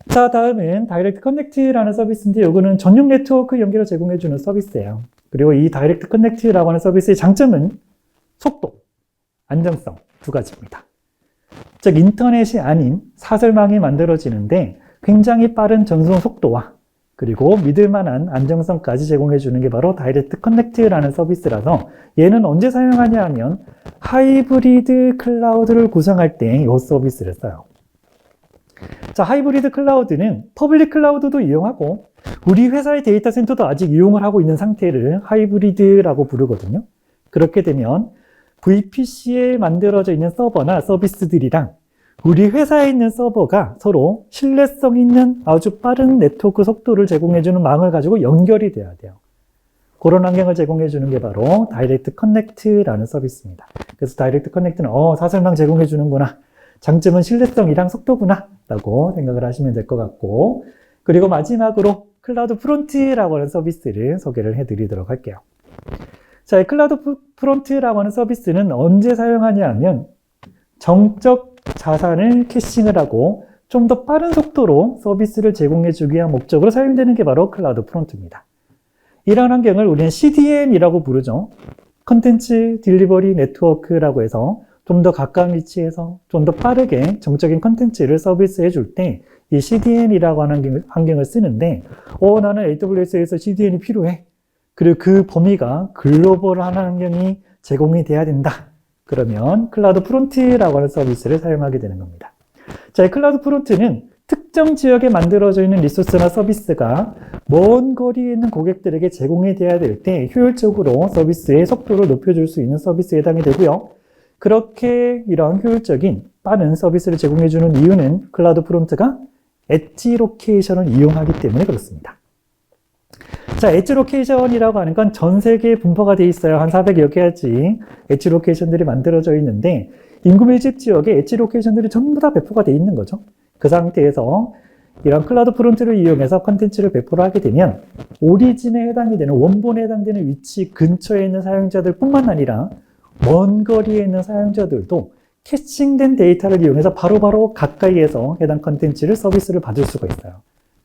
자, 다음은 다이렉트 커넥트라는 서비스인데 이거는 전용 네트워크 연결을 제공해주는 서비스예요. 그리고 이 다이렉트 커넥트라고 하는 서비스의 장점은 속도, 안정성 두 가지입니다. 즉 인터넷이 아닌 사설망이 만들어지는데 굉장히 빠른 전송 속도와 그리고 믿을만한 안정성까지 제공해주는 게 바로 다이렉트 커넥트라는 서비스라서 얘는 언제 사용하냐 하면 하이브리드 클라우드를 구성할 때 이 서비스를 써요. 자, 하이브리드 클라우드는 퍼블릭 클라우드도 이용하고 우리 회사의 데이터 센터도 아직 이용을 하고 있는 상태를 하이브리드라고 부르거든요. 그렇게 되면 VPC에 만들어져 있는 서버나 서비스들이랑 우리 회사에 있는 서버가 서로 신뢰성 있는 아주 빠른 네트워크 속도를 제공해주는 망을 가지고 연결이 돼야 돼요. 그런 환경을 제공해주는 게 바로 다이렉트 커넥트라는 서비스입니다. 그래서 다이렉트 커넥트는 사설망 제공해주는구나. 장점은 신뢰성이랑 속도구나 라고 생각을 하시면 될 것 같고 그리고 마지막으로 클라우드 프론트라고 하는 서비스를 소개를 해드리도록 할게요. 자, 이 클라우드 프론트라고 하는 서비스는 언제 사용하냐 하면 정적 자산을 캐싱을 하고 좀 더 빠른 속도로 서비스를 제공해주기 위한 목적으로 사용되는 게 바로 클라우드 프론트입니다. 이런 환경을 우리는 CDN이라고 부르죠. 컨텐츠 딜리버리 네트워크라고 해서 좀 더 가까운 위치에서 좀 더 빠르게 정적인 컨텐츠를 서비스해 줄 때 이 CDN이라고 하는 환경을 쓰는데 나는 AWS에서 CDN이 필요해. 그리고 그 범위가 글로벌한 환경이 제공이 돼야 된다. 그러면 클라우드 프론트라고 하는 서비스를 사용하게 되는 겁니다. 자, 이 클라우드 프론트는 특정 지역에 만들어져 있는 리소스나 서비스가 먼 거리에 있는 고객들에게 제공이 돼야 될 때 효율적으로 서비스의 속도를 높여줄 수 있는 서비스에 해당이 되고요. 그렇게 이런 효율적인 빠른 서비스를 제공해주는 이유는 클라우드 프론트가 엣지 로케이션을 이용하기 때문에 그렇습니다. 자, 엣지 로케이션이라고 하는 건 전 세계에 분포가 되어 있어요. 한 400여 개까지 엣지 로케이션들이 만들어져 있는데 인구 밀집 지역에 엣지 로케이션들이 전부 다 배포가 되어 있는 거죠. 그 상태에서 이런 클라우드 프론트를 이용해서 컨텐츠를 배포를 하게 되면 오리진에 해당이 되는 원본에 해당되는 위치 근처에 있는 사용자들 뿐만 아니라 먼 거리에 있는 사용자들도 캐싱된 데이터를 이용해서 바로바로 가까이에서 해당 컨텐츠를 서비스를 받을 수가 있어요.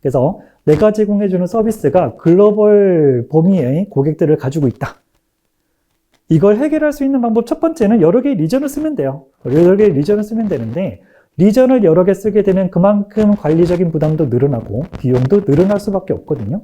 그래서 내가 제공해주는 서비스가 글로벌 범위의 고객들을 가지고 있다. 이걸 해결할 수 있는 방법 첫 번째는 여러 개의 리전을 쓰면 돼요. 여러 개의 리전을 쓰면 되는데 리전을 여러 개 쓰게 되면 그만큼 관리적인 부담도 늘어나고 비용도 늘어날 수밖에 없거든요.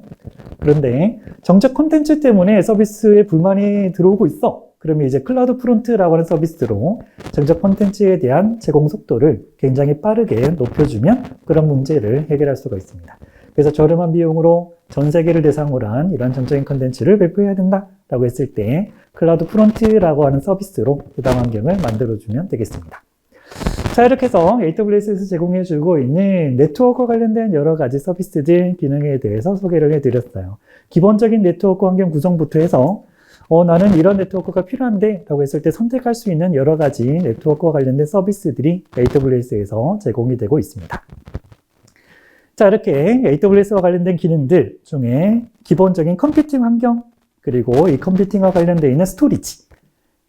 그런데 정책 콘텐츠 때문에 서비스에 불만이 들어오고 있어. 그러면 이제 클라우드 프론트라고 하는 서비스로 정책 콘텐츠에 대한 제공 속도를 굉장히 빠르게 높여주면 그런 문제를 해결할 수가 있습니다. 그래서 저렴한 비용으로 전 세계를 대상으로 한 이런 정적인 콘텐츠를 배포해야 된다라고 했을 때 클라우드 프론트라고 하는 서비스로 해당 환경을 만들어주면 되겠습니다. 자, 이렇게 해서 AWS에서 제공해주고 있는 네트워크와 관련된 여러 가지 서비스들 기능에 대해서 소개를 해드렸어요. 기본적인 네트워크 환경 구성부터 해서 나는 이런 네트워크가 필요한데 라고 했을 때 선택할 수 있는 여러 가지 네트워크와 관련된 서비스들이 AWS에서 제공이 되고 있습니다. 자, 이렇게 AWS와 관련된 기능들 중에 기본적인 컴퓨팅 환경, 그리고 이 컴퓨팅과 관련되어 있는 스토리지,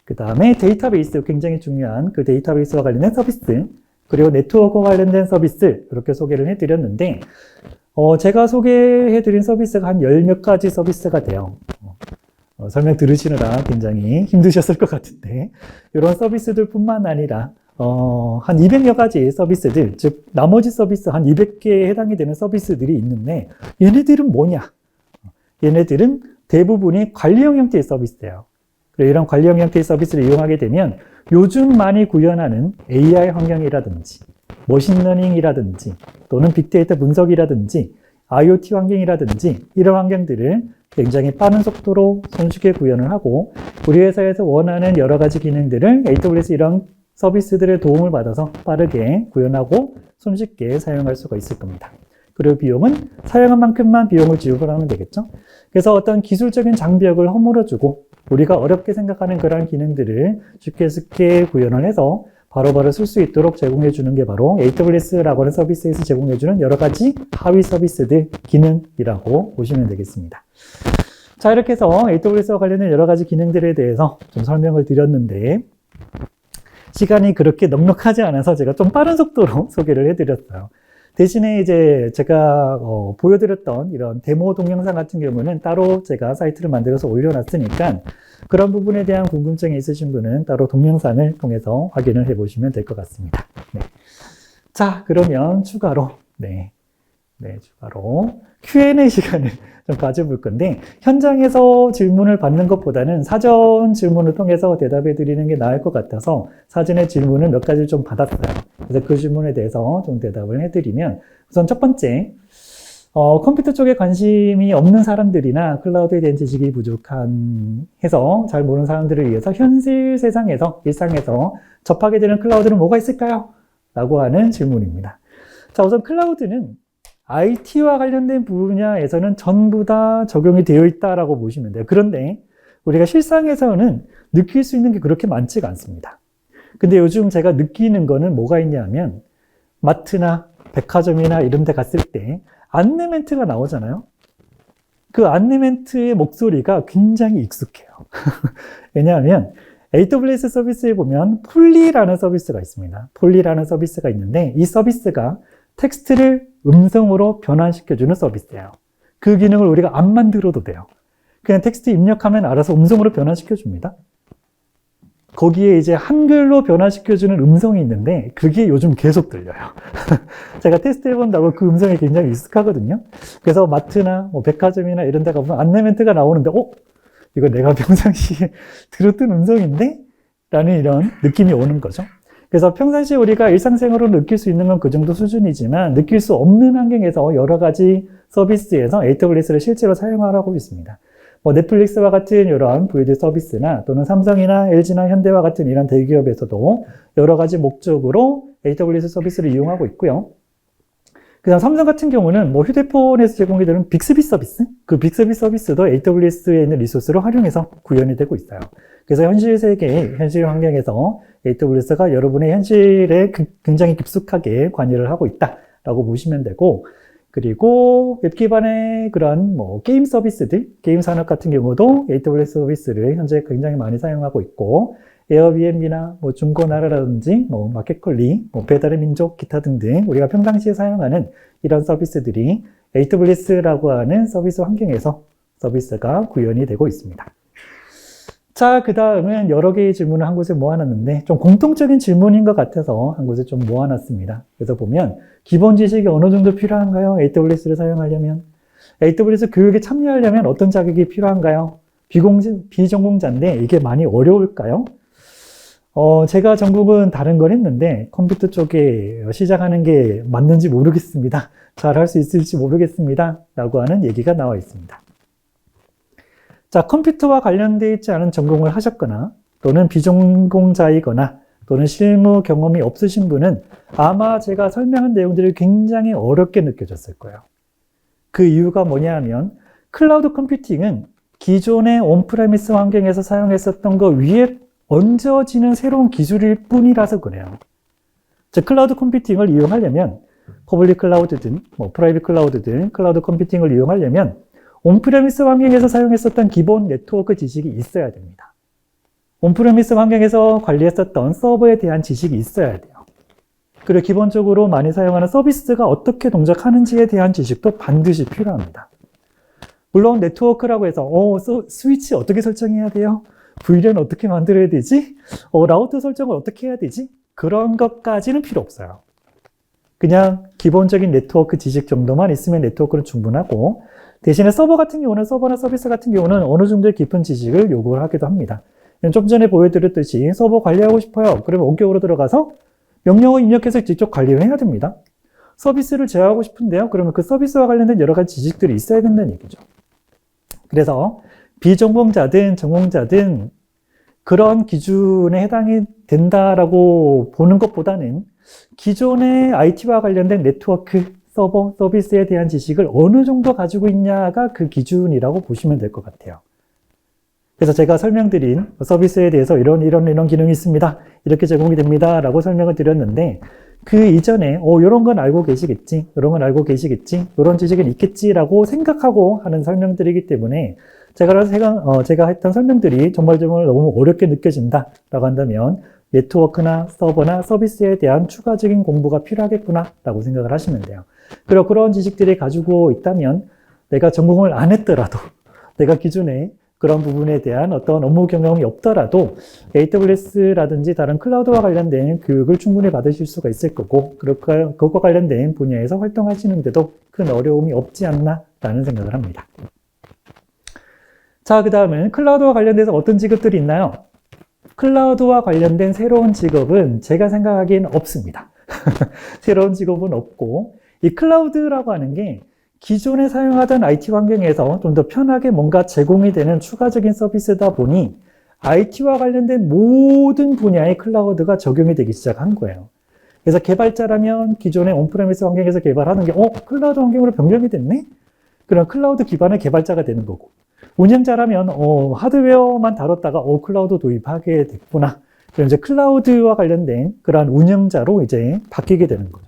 그 다음에 데이터베이스, 굉장히 중요한 그 데이터베이스와 관련된 서비스, 그리고 네트워크와 관련된 서비스 이렇게 소개를 해드렸는데 제가 소개해드린 서비스가 한 10몇 가지 서비스가 돼요. 설명 들으시느라 굉장히 힘드셨을 것 같은데 이런 서비스들 뿐만 아니라 한 200여 가지 서비스들, 즉 나머지 서비스 한 200개에 해당이 되는 서비스들이 있는데 얘네들은 뭐냐? 얘네들은 대부분이 관리형 형태의 서비스예요. 그리고 이런 관리형 형태의 서비스를 이용하게 되면 요즘 많이 구현하는 AI 환경이라든지 머신러닝이라든지 또는 빅데이터 분석이라든지 IoT 환경이라든지 이런 환경들을 굉장히 빠른 속도로 손쉽게 구현을 하고 우리 회사에서 원하는 여러 가지 기능들을 AWS 이런 서비스들의 도움을 받아서 빠르게 구현하고 손쉽게 사용할 수가 있을 겁니다. 그리고 비용은 사용한 만큼만 비용을 지급을 하면 되겠죠. 그래서 어떤 기술적인 장벽을 허물어주고 우리가 어렵게 생각하는 그러한 기능들을 쉽게 구현을 해서 바로바로 쓸 수 있도록 제공해 주는 게 바로 AWS라고 하는 서비스에서 제공해 주는 여러 가지 하위 서비스들 기능이라고 보시면 되겠습니다. 자, 이렇게 해서 AWS와 관련된 여러 가지 기능들에 대해서 좀 설명을 드렸는데 시간이 그렇게 넉넉하지 않아서 제가 좀 빠른 속도로 소개를 해드렸어요. 대신에 이제 제가 보여드렸던 이런 데모 동영상 같은 경우는 따로 제가 사이트를 만들어서 올려놨으니까 그런 부분에 대한 궁금증이 있으신 분은 따로 동영상을 통해서 확인을 해보시면 될 것 같습니다. 네. 자, 그러면 추가로 추가로 Q&A 시간을 좀 가져볼 건데 현장에서 질문을 받는 것보다는 사전 질문을 통해서 대답해 드리는 게 나을 것 같아서 사전에 질문을 몇 가지 좀 받았어요. 그래서 그 질문에 대해서 좀 대답을 해드리면 우선 첫 번째, 컴퓨터 쪽에 관심이 없는 사람들이나 클라우드에 대한 지식이 해서 잘 모르는 사람들을 위해서 현실 세상에서, 일상에서 접하게 되는 클라우드는 뭐가 있을까요? 라고 하는 질문입니다. 자, 우선 클라우드는 IT와 관련된 분야에서는 전부 다 적용이 되어 있다라고 보시면 돼요. 그런데 우리가 실상에서는 느낄 수 있는 게 그렇게 많지가 않습니다. 근데 요즘 제가 느끼는 거는 뭐가 있냐면 마트나 백화점이나 이런 데 갔을 때 안내 멘트가 나오잖아요. 그 안내 멘트의 목소리가 굉장히 익숙해요. 왜냐하면 AWS 서비스에 보면 폴리라는 서비스가 있습니다. 폴리라는 서비스가 있는데 이 서비스가 텍스트를 음성으로 변환시켜주는 서비스예요. 그 기능을 우리가 안 만들어도 돼요. 그냥 텍스트 입력하면 알아서 음성으로 변환시켜줍니다. 거기에 이제 한글로 변환시켜주는 음성이 있는데 그게 요즘 계속 들려요. 제가 테스트 해본다고 그 음성이 굉장히 익숙하거든요. 그래서 마트나 백화점이나 이런 데 가보면 안내 멘트가 나오는데 이거 내가 평상시에 들었던 음성인데? 라는 이런 느낌이 오는 거죠. 그래서 평상시에 우리가 일상생활로 느낄 수 있는 건 그 정도 수준이지만 느낄 수 없는 환경에서 여러 가지 서비스에서 AWS를 실제로 사용하고 있습니다. 넷플릭스와 같은 이런 VOD 서비스나 또는 삼성이나 LG나 현대와 같은 이런 대기업에서도 여러 가지 목적으로 AWS 서비스를 이용하고 있고요. 그다음 삼성 같은 경우는 휴대폰에서 제공이 되는 빅스비 서비스, 그 빅스비 서비스도 AWS에 있는 리소스로 활용해서 구현이 되고 있어요. 그래서 현실 세계, 현실 환경에서 AWS가 여러분의 현실에 굉장히 깊숙하게 관여를 하고 있다라고 보시면 되고, 그리고 웹 기반의 그런 게임 서비스들, 게임 산업 같은 경우도 AWS 서비스를 현재 굉장히 많이 사용하고 있고, 에어비앤비나 중고나라라든지 마켓컬리, 배달의 민족, 기타 등등 우리가 평상시에 사용하는 이런 서비스들이 AWS라고 하는 서비스 환경에서 서비스가 구현이 되고 있습니다. 자, 그 다음은 여러 개의 질문을 한 곳에 모아놨는데 좀 공통적인 질문인 것 같아서 한 곳에 좀 모아놨습니다. 그래서 보면 기본 지식이 어느 정도 필요한가요? AWS를 사용하려면? AWS 교육에 참여하려면 어떤 자격이 필요한가요? 비전공자인데 이게 많이 어려울까요? 제가 전공은 다른 걸 했는데 컴퓨터 쪽에 시작하는 게 맞는지 모르겠습니다. 잘 할 수 있을지 모르겠습니다. 라고 하는 얘기가 나와 있습니다. 자, 컴퓨터와 관련되어 있지 않은 전공을 하셨거나 또는 비전공자이거나 또는 실무 경험이 없으신 분은 아마 제가 설명한 내용들이 굉장히 어렵게 느껴졌을 거예요. 그 이유가 뭐냐 하면 클라우드 컴퓨팅은 기존의 온프레미스 환경에서 사용했었던 거 위에 얹어지는 새로운 기술일 뿐이라서 그래요. 즉, 클라우드 컴퓨팅을 이용하려면 퍼블릭 클라우드든 프라이빗 클라우드든 클라우드 컴퓨팅을 이용하려면 온프레미스 환경에서 사용했었던 기본 네트워크 지식이 있어야 됩니다. 온프레미스 환경에서 관리했었던 서버에 대한 지식이 있어야 돼요. 그리고 기본적으로 많이 사용하는 서비스가 어떻게 동작하는지에 대한 지식도 반드시 필요합니다. 물론 네트워크라고 해서 스위치 어떻게 설정해야 돼요? VLAN 어떻게 만들어야 되지? 라우터 설정을 어떻게 해야 되지? 그런 것까지는 필요 없어요. 그냥 기본적인 네트워크 지식 정도만 있으면 네트워크는 충분하고 대신에 서버 같은 경우는 서버나 서비스 같은 경우는 어느 정도의 깊은 지식을 요구를 하기도 합니다. 좀 전에 보여드렸듯이 서버 관리하고 싶어요. 그러면 원격으로 들어가서 명령어 입력해서 직접 관리를 해야 됩니다. 서비스를 제어하고 싶은데요. 그러면 그 서비스와 관련된 여러 가지 지식들이 있어야 된다는 얘기죠. 그래서 비전공자든 전공자든 그런 기준에 해당이 된다라고 보는 것보다는 기존의 IT와 관련된 네트워크, 서버, 서비스에 대한 지식을 어느 정도 가지고 있냐가 그 기준이라고 보시면 될 것 같아요. 그래서 제가 설명드린 서비스에 대해서 이런 기능이 있습니다. 이렇게 제공이 됩니다. 라고 설명을 드렸는데, 그 이전에, 이런 건 알고 계시겠지, 이런 건 알고 계시겠지, 이런 지식은 있겠지라고 생각하고 하는 설명들이기 때문에, 제가 했던 설명들이 정말 너무 어렵게 느껴진다라고 한다면, 네트워크나 서버나 서비스에 대한 추가적인 공부가 필요하겠구나 라고 생각을 하시면 돼요. 그리고 그런 지식들이 가지고 있다면 내가 전공을 안 했더라도 내가 기존에 그런 부분에 대한 어떤 업무 경험이 없더라도 AWS라든지 다른 클라우드와 관련된 교육을 충분히 받으실 수가 있을 거고, 그것과 관련된 분야에서 활동하시는데도 큰 어려움이 없지 않나 라는 생각을 합니다. 자, 그 다음은 클라우드와 관련돼서 어떤 직업들이 있나요? 클라우드와 관련된 새로운 직업은 제가 생각하기엔 없습니다. 새로운 직업은 없고, 이 클라우드라고 하는 게 기존에 사용하던 IT 환경에서 좀 더 편하게 뭔가 제공이 되는 추가적인 서비스다 보니 IT와 관련된 모든 분야의 클라우드가 적용이 되기 시작한 거예요. 그래서 개발자라면 기존의 온프레미스 환경에서 개발하는 게 클라우드 환경으로 변경이 됐네? 그럼 클라우드 기반의 개발자가 되는 거고, 운영자라면 하드웨어만 다뤘다가 클라우드 도입하게 됐구나. 그럼 이제 클라우드와 관련된 그러한 운영자로 이제 바뀌게 되는 거죠.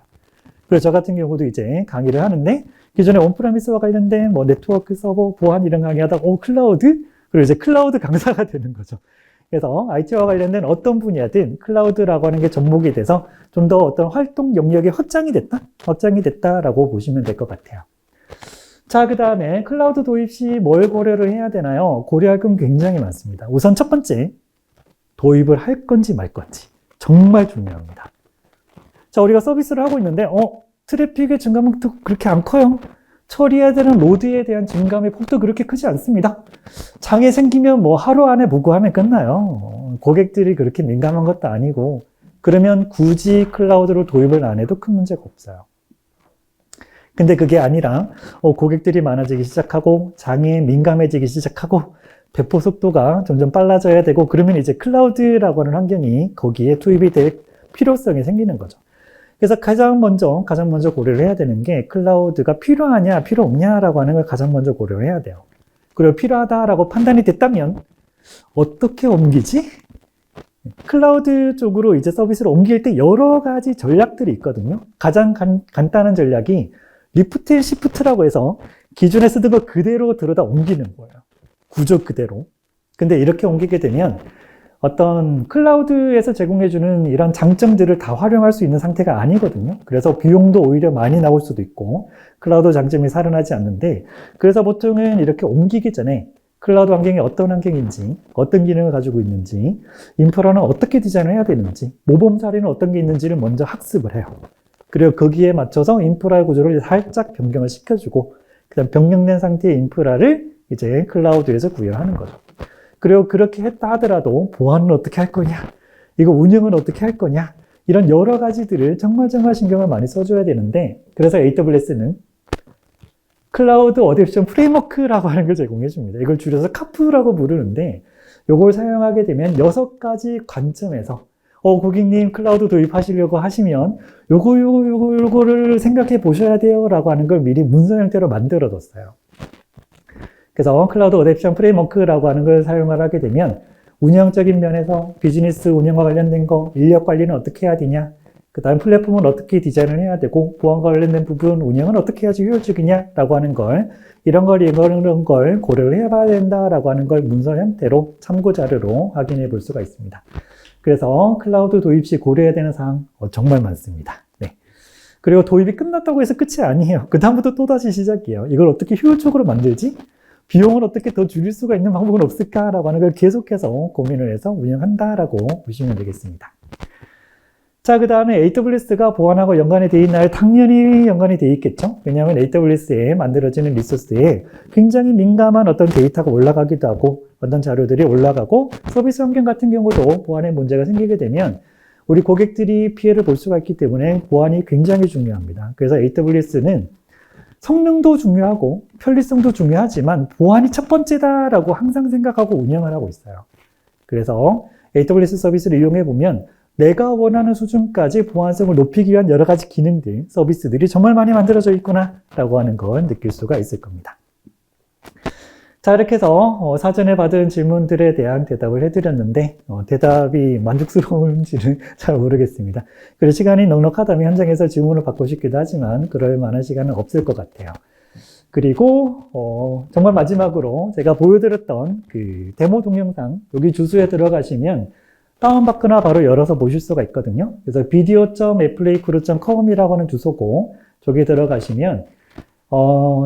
그래서 저 같은 경우도 이제 강의를 하는데, 기존에 온프레미스와 관련된 네트워크 서버 보안 이런 강의하다가 클라우드? 그리고 이제 클라우드 강사가 되는 거죠. 그래서 IT와 관련된 어떤 분야든 클라우드라고 하는 게 접목이 돼서 좀 더 어떤 활동 영역이 확장이 됐다라고 보시면 될 것 같아요. 자, 그 다음에 클라우드 도입 시 뭘 고려를 해야 되나요? 고려할 건 굉장히 많습니다. 우선 첫 번째, 도입을 할 건지 말 건지. 정말 중요합니다. 자, 우리가 서비스를 하고 있는데, 트래픽의 증가폭도 그렇게 안 커요. 처리해야 되는 로드에 대한 증감의 폭도 그렇게 크지 않습니다. 장애 생기면 하루 안에 보고하면 끝나요. 고객들이 그렇게 민감한 것도 아니고, 그러면 굳이 클라우드로 도입을 안 해도 큰 문제가 없어요. 근데 그게 아니라 고객들이 많아지기 시작하고 장애에 민감해지기 시작하고 배포 속도가 점점 빨라져야 되고, 그러면 이제 클라우드라고 하는 환경이 거기에 투입이 될 필요성이 생기는 거죠. 그래서 가장 먼저 고려를 해야 되는 게 클라우드가 필요하냐 필요 없냐라고 하는 걸 가장 먼저 고려를 해야 돼요. 그리고 필요하다라고 판단이 됐다면 어떻게 옮기지? 클라우드 쪽으로 이제 서비스를 옮길 때 여러 가지 전략들이 있거든요. 가장 간단한 전략이 리프트 앤 시프트라고 해서 기존에 쓰던 거 그대로 들어다 옮기는 거예요. 구조 그대로. 근데 이렇게 옮기게 되면 어떤 클라우드에서 제공해주는 이런 장점들을 다 활용할 수 있는 상태가 아니거든요. 그래서 비용도 오히려 많이 나올 수도 있고 클라우드 장점이 살아나지 않는데, 그래서 보통은 이렇게 옮기기 전에 클라우드 환경이 어떤 환경인지, 어떤 기능을 가지고 있는지, 인프라는 어떻게 디자인을 해야 되는지, 모범 사례는 어떤 게 있는지를 먼저 학습을 해요. 그리고 거기에 맞춰서 인프라의 구조를 살짝 변경을 시켜주고, 그다음 변경된 상태의 인프라를 이제 클라우드에서 구현하는 거죠. 그리고 그렇게 했다 하더라도 보안은 어떻게 할 거냐, 이거 운영은 어떻게 할 거냐, 이런 여러 가지들을 정말 신경을 많이 써줘야 되는데, 그래서 AWS는 클라우드 어댑션 프레임워크라고 하는 걸 제공해 줍니다. 이걸 줄여서 카프라고 부르는데, 이걸 사용하게 되면 6가지 관점에서 고객님 클라우드 도입하시려고 하시면 요거를 생각해 보셔야 돼요 라고 하는 걸 미리 문서 형태로 만들어 뒀어요. 그래서 클라우드 어댑션 프레임워크라고 하는 걸 사용을 하게 되면 운영적인 면에서 비즈니스 운영과 관련된 거, 인력 관리는 어떻게 해야 되냐, 그 다음 플랫폼은 어떻게 디자인을 해야 되고, 보안과 관련된 부분 운영은 어떻게 해야지 효율적이냐 라고 하는 걸, 이런 걸 고려를 해봐야 된다라고 하는 걸 문서 형태로 참고 자료로 확인해 볼 수가 있습니다. 그래서 클라우드 도입 시 고려해야 되는 사항 정말 많습니다. 네. 그리고 도입이 끝났다고 해서 끝이 아니에요. 그 다음부터 또다시 시작이에요. 이걸 어떻게 효율적으로 만들지? 비용을 어떻게 더 줄일 수가 있는 방법은 없을까라고 하는 걸 계속해서 고민을 해서 운영한다라고 보시면 되겠습니다. 자, 그 다음에 AWS가 보안하고 연관이 되어 있나요? 당연히 연관이 되어 있겠죠. 왜냐하면 AWS에 만들어지는 리소스에 굉장히 민감한 어떤 데이터가 올라가기도 하고, 어떤 자료들이 올라가고, 서비스 환경 같은 경우도 보안에 문제가 생기게 되면 우리 고객들이 피해를 볼 수가 있기 때문에 보안이 굉장히 중요합니다. 그래서 AWS는 성능도 중요하고 편리성도 중요하지만 보안이 첫 번째다라고 항상 생각하고 운영을 하고 있어요. 그래서 AWS 서비스를 이용해 보면 내가 원하는 수준까지 보안성을 높이기 위한 여러 가지 기능들, 서비스들이 정말 많이 만들어져 있구나 라고 하는 걸 느낄 수가 있을 겁니다. 자, 이렇게 해서 사전에 받은 질문들에 대한 대답을 해드렸는데 대답이 만족스러운지는 잘 모르겠습니다. 그리고 시간이 넉넉하다면 현장에서 질문을 받고 싶기도 하지만 그럴 만한 시간은 없을 것 같아요. 그리고 정말 마지막으로 제가 보여드렸던 그 데모 동영상, 여기 주소에 들어가시면 다운받거나 바로 열어서 보실 수가 있거든요. 그래서 video.applaycrew.com이라고 하는 주소고, 저기 들어가시면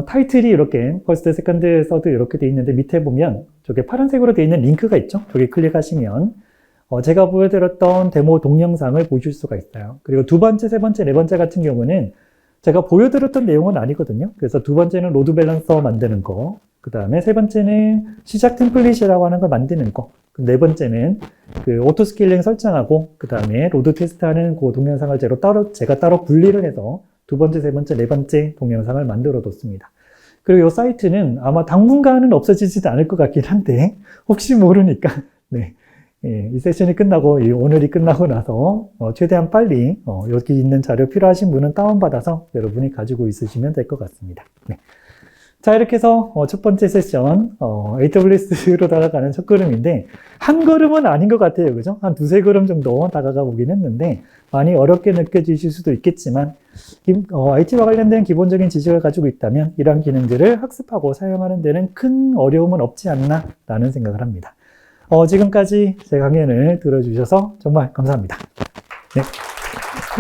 타이틀이 이렇게 퍼스트, 세컨드, 서드 이렇게 돼 있는데 밑에 보면 저게 파란색으로 돼 있는 링크가 있죠. 저기 클릭하시면 제가 보여드렸던 데모 동영상을 보실 수가 있어요. 그리고 두 번째, 세 번째, 네 번째 같은 경우는 제가 보여드렸던 내용은 아니거든요. 그래서 두 번째는 로드 밸런서 만드는 거, 그 다음에 세 번째는 시작 템플릿이라고 하는 걸 만드는 거, 네 번째는 그 오토 스케일링 설정하고 그 다음에 로드 테스트하는 그 동영상을 제가 따로 분리를 해서 두 번째, 세 번째, 네 번째 동영상을 만들어 뒀습니다. 그리고 이 사이트는 아마 당분간은 없어지지도 않을 것 같긴 한데 혹시 모르니까 네. 이 세션이 끝나고 오늘이 끝나고 나서 최대한 빨리 여기 있는 자료 필요하신 분은 다운받아서 여러분이 가지고 있으시면 될 것 같습니다. 네. 자, 이렇게 해서 첫 번째 세션 AWS로 다가가는 첫 걸음인데 한 걸음은 아닌 것 같아요. 그죠? 한 두세 걸음 정도 다가가 보긴 했는데 많이 어렵게 느껴지실 수도 있겠지만 IT와 관련된 기본적인 지식을 가지고 있다면 이러한 기능들을 학습하고 사용하는 데는 큰 어려움은 없지 않나 라는 생각을 합니다. 지금까지 제 강연을 들어주셔서 정말 감사합니다. 네.